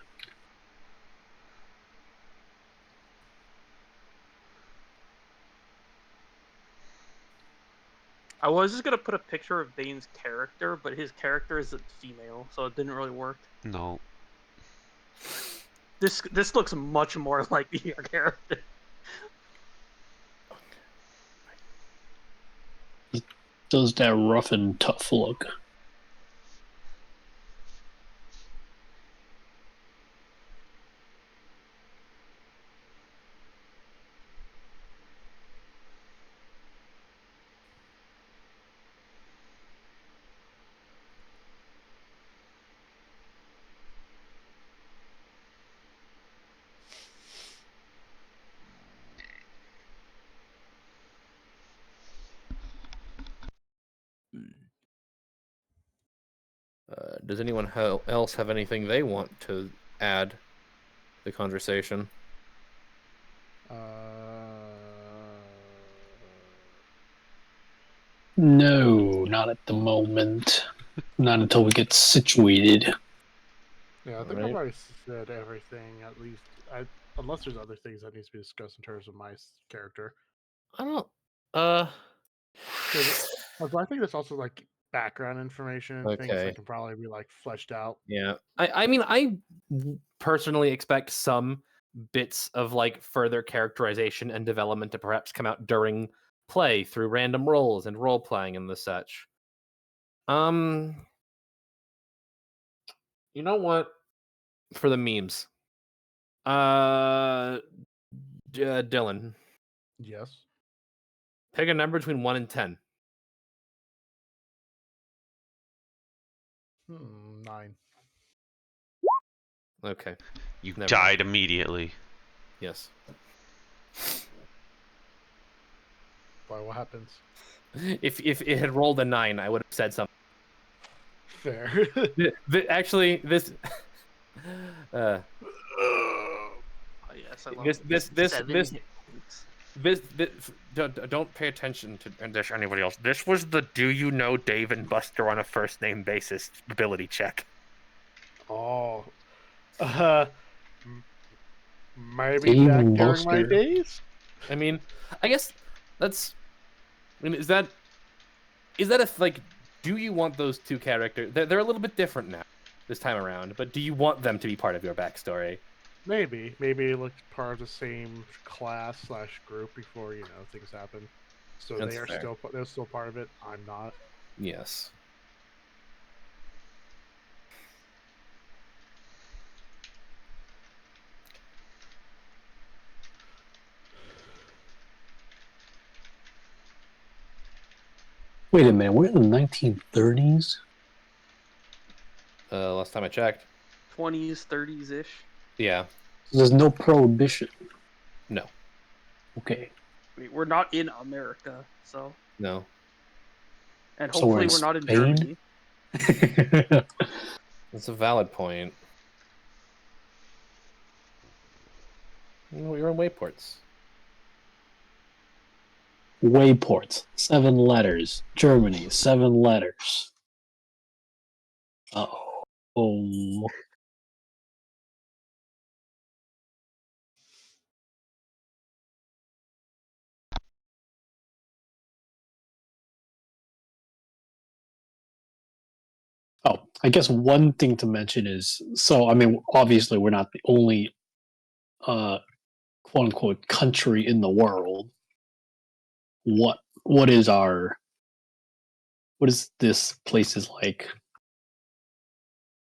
I was just gonna put a picture of Dane's character, but his character is a female, so it didn't really work. No. This looks much more like your character. Does that rough and tough look. Does anyone else have anything they want to add to the conversation? No, not at the moment. Not until we get situated. Yeah, I think Alright. I've already said everything. At least, unless there's other things that needs to be discussed in terms of my character. I don't. Also, I think there's also like background information and things Okay. that can probably be like fleshed out. Yeah. I mean, I personally expect some bits of like further characterization and development to perhaps come out during play through random rolls and role playing and the such. You know what? For the memes. Dylan, Yes. pick a number between 1 and 10. 9. Okay. You Never died immediately. Yes. Why? What happens? If it had rolled a 9, I would have said something. Fair. Actually, this. Oh, yes, I love This don't pay attention to this anybody else. This was the do you know Dave and Buster on a first name basis ability check. Oh. Maybe Dave back and during my Buster. days. I mean, I guess that's. I mean, is that a like? Do you want those two characters? They're a little bit different now this time around, but do you want them to be part of your backstory? Maybe look part of the same class / group before things happen. So That's they are fair. they're still part of it. I'm not. Yes. Wait a minute, we're in the 1930s? Last time I checked. 20s, 30s ish. Yeah. There's no prohibition. No. Okay. We're not in America, so. No. And So we're hopefully in we're not in Spain? Germany. That's a valid point. You're in Wayports. Wayports, 7 letters. Germany, 7 letters. Uh-oh. Oh. Oh, I guess one thing to mention is, so, I mean, obviously we're not the only quote unquote country in the world. What is this place's like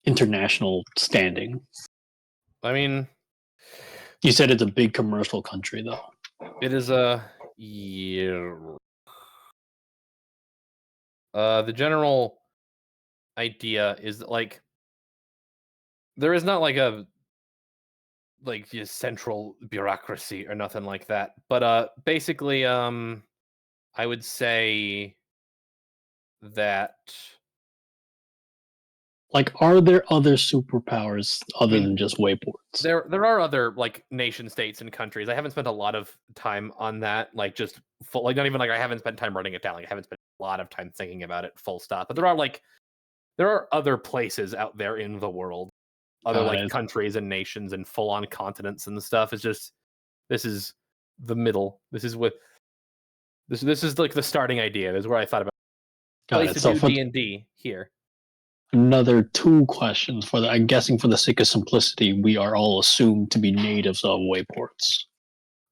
international standing? I mean, You said it's a big commercial country though. it is a year. The general idea is that like there is not like a central bureaucracy or nothing like that. But basically, I would say that Like, are there other superpowers other mean, than just Wayports? there are other like nation states and countries. I haven't spent a lot of time on that. Like just full, like not even like I haven't spent time writing it down. Like I haven't spent a lot of time thinking about it. Full stop. But there are other places out there in the world, other Got like it. countries and nations and full on continents and stuff. It's just this is the middle. This is like the starting idea. This is where I thought about Got place it. to So do for D&D here. another 2 questions I'm guessing for the sake of simplicity, we are all assumed to be natives of Wayports.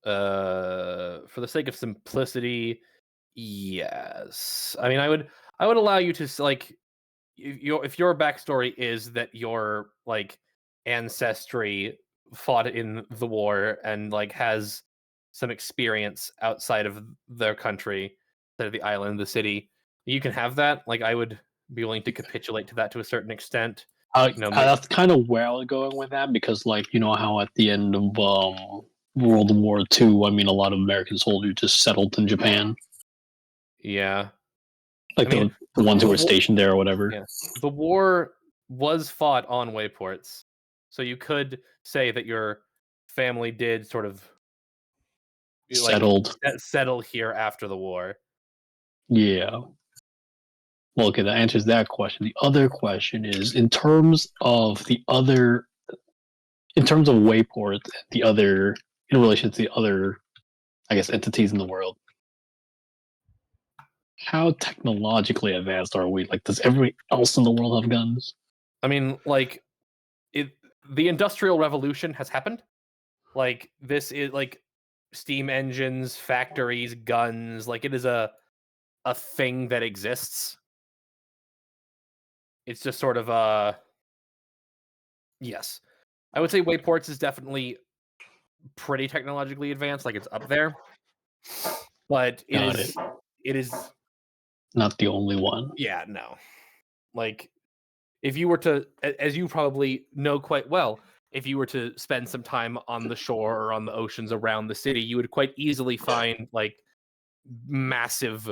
For the sake of simplicity, yes. I mean, I would allow you to like if your backstory is that your like ancestry fought in the war and like has some experience outside of their country, outside of the island, the city, you can have that. Like I would be willing to capitulate to that to a certain extent. That's kind of where I was going with that because, like, you know how at the end of World War II, I mean, a lot of American soldiers just settled in Japan, Yeah. like I mean, the ones who the were war- stationed there or whatever. Yeah. The war was fought on Wayports, so you could say that your family did sort of Settled. settle here after the war. Yeah. Well, okay, that answers that question. The other question is in terms of Wayport, the other in relation to the other, I guess, entities in the world. How technologically advanced are we? Like, does everybody else in the world have guns? I mean, like, the Industrial Revolution has happened. Like, this is like steam engines, factories, guns. Like, it is a thing that exists. It's just sort of yes. I would say Wayports is definitely pretty technologically advanced, like it's up there. But Got it. it is Not the only one. yeah, no. Like if you were to as you probably know quite well, if you were to spend some time on the shore or on the oceans around the city, you would quite easily find like massive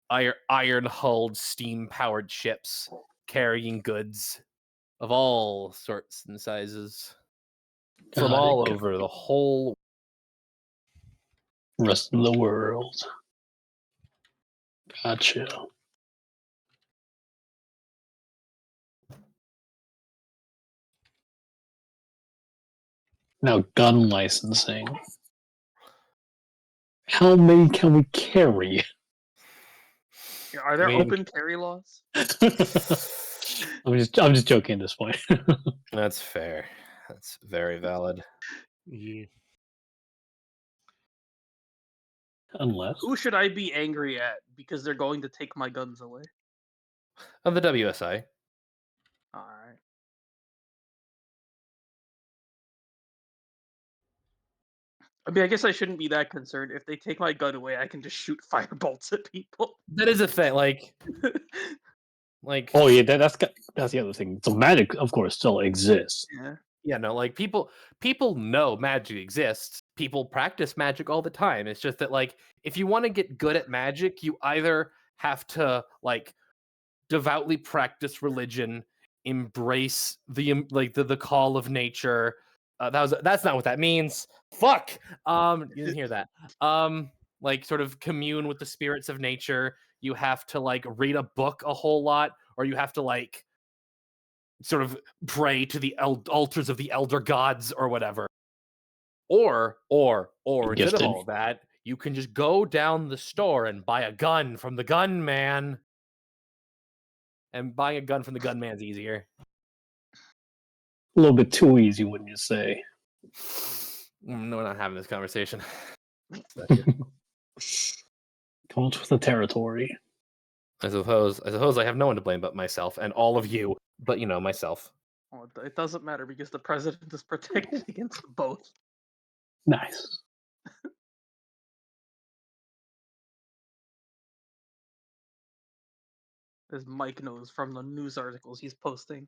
iron hulled steam powered ships carrying goods of all sorts and sizes from Got it. all over the whole Rest of the world. Gotcha. Now, gun licensing. How many can we carry? Are there I mean- open carry laws? I'm just joking at this point. That's fair. That's very valid. Yeah. Unless Who should I be angry at because they're going to take my guns away? Of the WSI. All right. I mean, I guess I shouldn't be that concerned. If they take my gun away, I can just shoot firebolts at people. That is a thing. Like oh yeah, that's the other thing. So magic, of course, still exists. yeah. yeah, no, like people know magic exists. People practice magic all the time. It's just that like if you want to get good at magic, you either have to like devoutly practice religion, embrace the call of nature. That's not what that means. Fuck. You didn't hear that. Like sort of commune with the spirits of nature. You have to like read a book a whole lot, or you have to like sort of pray to the altars of the elder gods or whatever. Or instead of Gifted. all that, you can just go down the store and buy a gun from the gunman. And buying a gun from the gunman's easier. A little bit too easy, wouldn't you say? No, we're not having this conversation. Comes with the territory. I suppose I have no one to blame but myself and all of you, but myself. Well, it doesn't matter because the president is protected against both. Nice. As Mike knows from the news articles he's posting.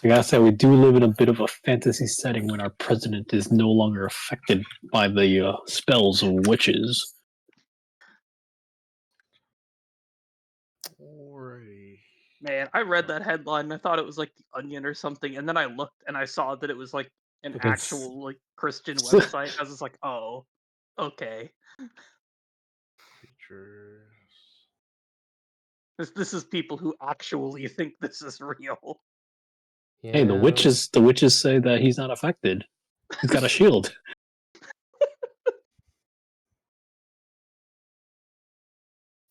I gotta say, we do live in a bit of a fantasy setting when our president is no longer affected by the spells of witches. Alrighty. Man, I read that headline and I thought it was like The Onion or something, and then I looked and I saw that it was like an Because- actual like Christian website. I was just like, oh, okay. Features. This is people who actually think this is real. Hey, the witches say that he's not affected. He's got a shield.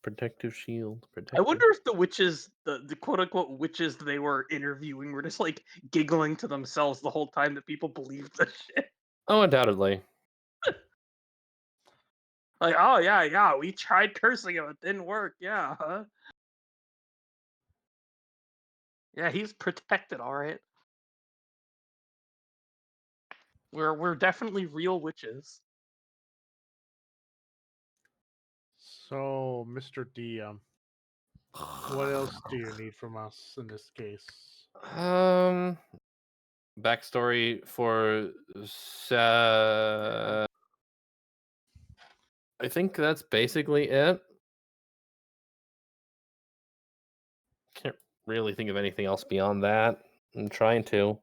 Protective shield. I wonder if the witches, the quote unquote witches they were interviewing, were just like giggling to themselves the whole time that people believed this shit. Oh, undoubtedly. Like, oh yeah, we tried cursing him, it didn't work. Yeah, huh? Yeah, he's protected, all right. We're definitely real witches. So, Mr. DM, what else do you need from us in this case? Backstory for I think that's basically it. Can't really think of anything else beyond that. I'm trying to.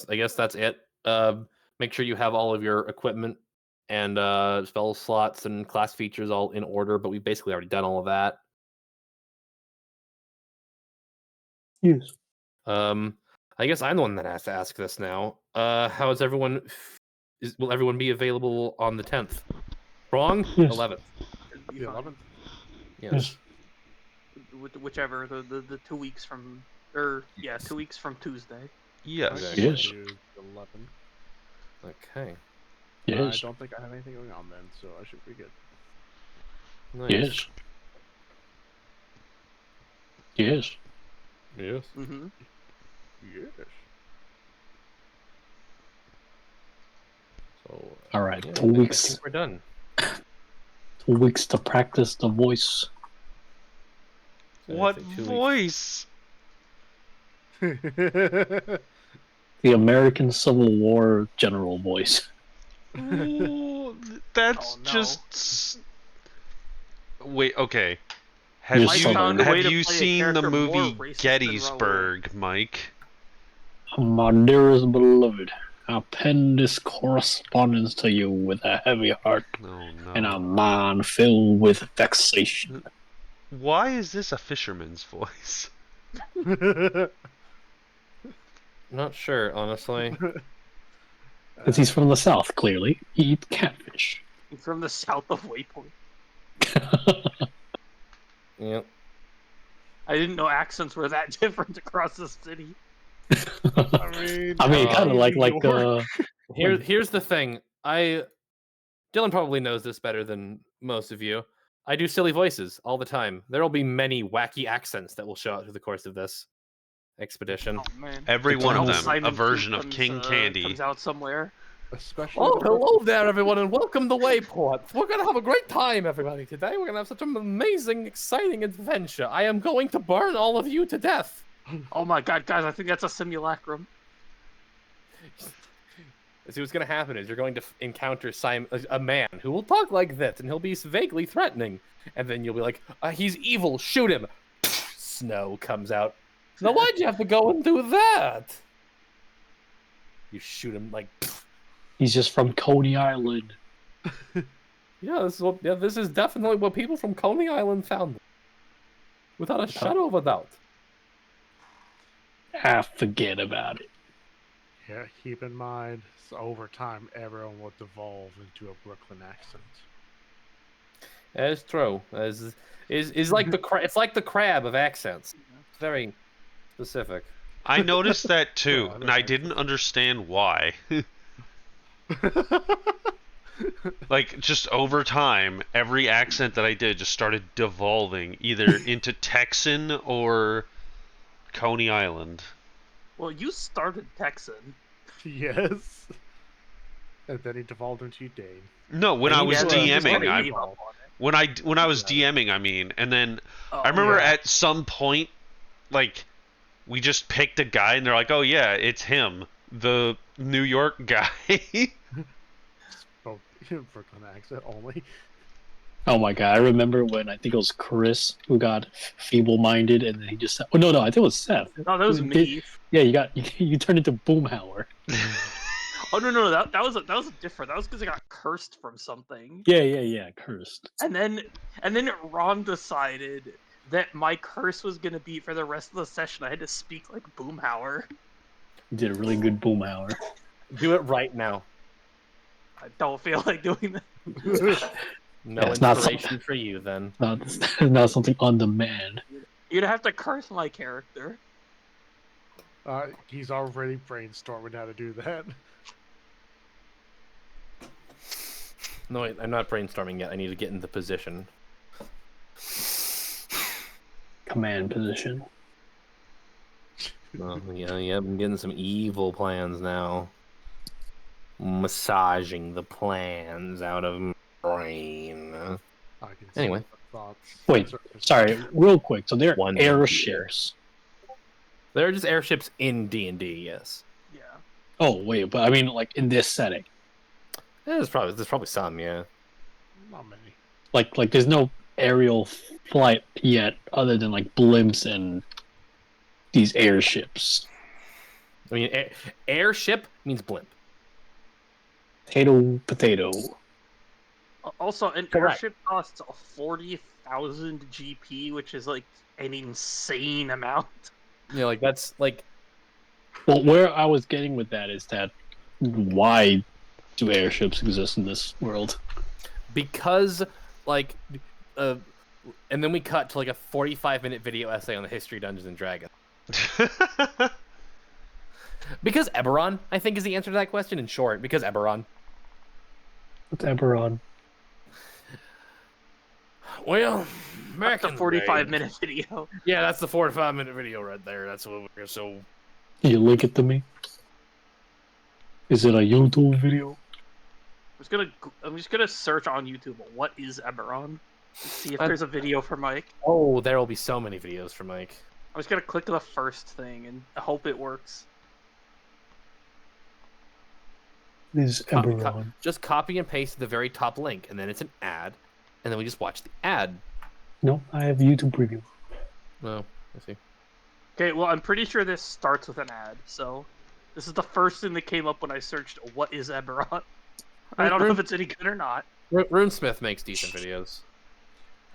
I guess that's it. Make sure you have all of your equipment and spell slots and class features all in order, but we've basically already done all of that. Yes. I guess I'm the one that has to ask this now. How is everyone? Will everyone be available on the 10th? Wrong. Yes. 11th. It'd be The fine. 11th. Yes. Whichever the 2 weeks from, or yeah, 2 weeks from Tuesday. Yes. Exactly. Yes. Do the 11th. Okay. I Yes. don't think I have anything going on then, so I should be good. Nice. Yes. Yes. Yes. Mm-hmm. Yes. So. All right. yeah, 2 I weeks. think we're done. 2 weeks to practice the voice. So I What think 2 weeks. voice? The American Civil War general voice. Ooh, that's Oh, no. just. Wait. Okay. Have Just Mike Southern. found a way have to you play a seen the character more movie racist than Gettysburg, Mike? My dearest beloved, I pen this correspondence to you with a heavy heart No, and a no. mind filled with vexation. Why is this a fisherman's voice? Not sure, honestly. Because he's from the South, clearly. He eats catfish. Railway. From the south of Wayport. Yep. I didn't know accents were that different across the city. I mean, kind of like New York. Here's the thing. Dylan probably knows this better than most of you. I do silly voices all the time. There will be many wacky accents that will show up through the course of this expedition. Oh man. Every one of Until them, a Simon version Pugh of King Candy. comes out somewhere. Especially Oh, the hello there, everyone, and welcome to Wayports. We're gonna have a great time, everybody, today. We're gonna have such an amazing, exciting adventure. I am going to burn all of you to death. Oh my god, guys, I think that's a simulacrum. See, what's gonna happen is you're going to encounter a man who will talk like this, and he'll be vaguely threatening, and then you'll be like, "He's evil. Shoot him!" Snow comes out. Now, why'd you have to go and do that? You shoot him like. He's just from Coney Island. Yeah, this is definitely what people from Coney Island found. Without a shadow of a doubt. Forget about it. Yeah, keep in mind, so over time, everyone will devolve into a Brooklyn accent. It's true. Is like it's like the crab of accents. It's very specific. I noticed that too, Yeah, and I didn't understand why. Like, just over time, every accent that I did just started devolving either into Texan or Coney Island. Well, you started Texan. Yes. And then he devolved into Dane. No, when And I he was never- DMing, I- gave up on it. when I was DMing, I mean, and then Oh, I remember yeah. at some point, like, we just picked a guy, and they're like, "Oh yeah, it's him, the New York guy." Oh, Brooklyn accent only. Oh my god, I remember when I think it was Chris who got feeble-minded, and then he just said, "Oh no, I think it was Seth." No, that was me. Yeah, you turned into Boomhauer. Oh no, that was a different. That was because I got cursed from something. Yeah, cursed. And then Ron decided that my curse was gonna be for the rest of the session. I had to speak like Boomhauer. You did a really good Boomhauer. Do it right now. I don't feel like doing that. No Yeah, it's not inspiration for you then. Not something on demand. You're gonna have to curse my character. He's already brainstorming how to do that. No, wait, I'm not brainstorming yet. I need to get into position. Command position. Oh, yeah, I'm getting some evil plans now. Massaging the plans out of my brain. I can see Anyway. the thoughts. Wait, sorry, real quick. So they're One airships. There are just airships in D&D, yes. Yeah. Oh wait, but I mean, like in this setting, There's probably some, yeah. Not many. like there's no aerial flight yet, other than like blimps and these airships. I mean, airship means blimp. Potato. Also, an Correct. airship costs 40,000 GP, which is like an insane amount. You know, like that's like Well, where I was getting with that is that why do airships exist in this world? Because like and then we cut to like a 45-minute video essay on the history of Dungeons and Dragons. Because Eberron, I think, is the answer to that question. In short, because Eberron. What's Eberron? Well, back That's a in the 45-minute video. Yeah, that's the 45-minute video right there. That's what we're so. Can you link it to me? Is it a YouTube video? I'm just gonna search on YouTube. What is Eberron? See if there's a video for Mike. Oh, there will be so many videos for Mike. I'm just gonna click the first thing and hope it works. Is Eberron? Just copy and paste the very top link, and then it's an ad, and then we just watch the ad. No, I have YouTube preview. Oh, I see. Okay, well, I'm pretty sure this starts with an ad, so this is the first thing that came up when I searched what is Eberron. I don't know if it's any good or not. RuneSmith makes decent videos.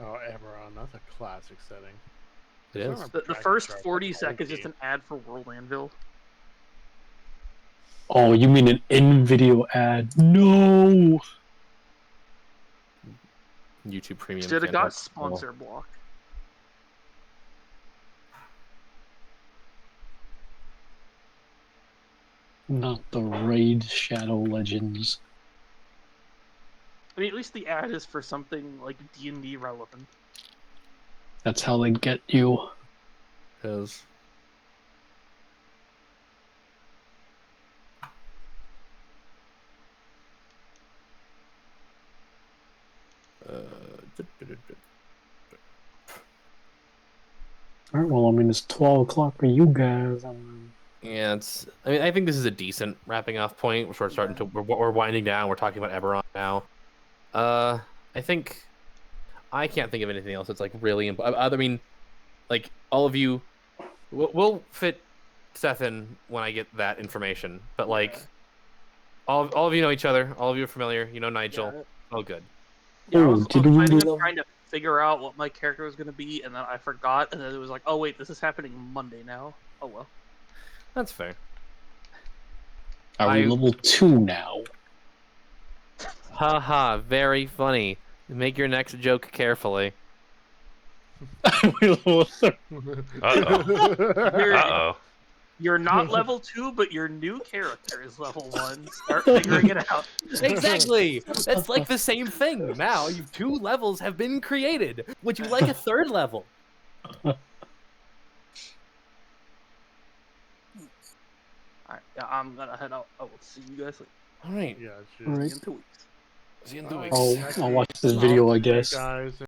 Oh, Eberron, that's a classic setting. It is. The first 40 seconds is an ad for World Anvil. Oh, you mean an in-video ad? No! YouTube Premium. Should have got sponsor block. Not the Raid Shadow Legends. I mean, at least the ad is for something like D&D relevant. That's how they get you. Is. Alright, well, I mean, it's 12 o'clock for you guys. Yeah, it's. I mean, I think this is a decent wrapping off point. We're sort of starting to. We're winding down. We're talking about Eberron now. I think I can't think of anything else that's like really. I mean, like all of you, we'll fit Seth in when I get that information. But like, all of you know each other. All of you are familiar. You know Nigel. Yeah. All good. Yeah, I Oh, was did we planning on love- trying to figure out what my character was going to be, and then I forgot, and then it was like, oh wait, this is happening Monday now. Oh well. That's fair. Are we level 2 now? Haha, very funny. Make your next joke carefully. We're level 3. Uh-oh. You're not level 2, but your new character is level 1. Start figuring it out. Exactly. That's like the same thing. Now, 2 levels have been created. Would you like a 3rd level? Alright, yeah, I'm gonna head out. I will see you guys later. All right. Yeah, Alright. See you in 2 weeks. See you in 2 weeks. I'll watch this video, I guess. Guys.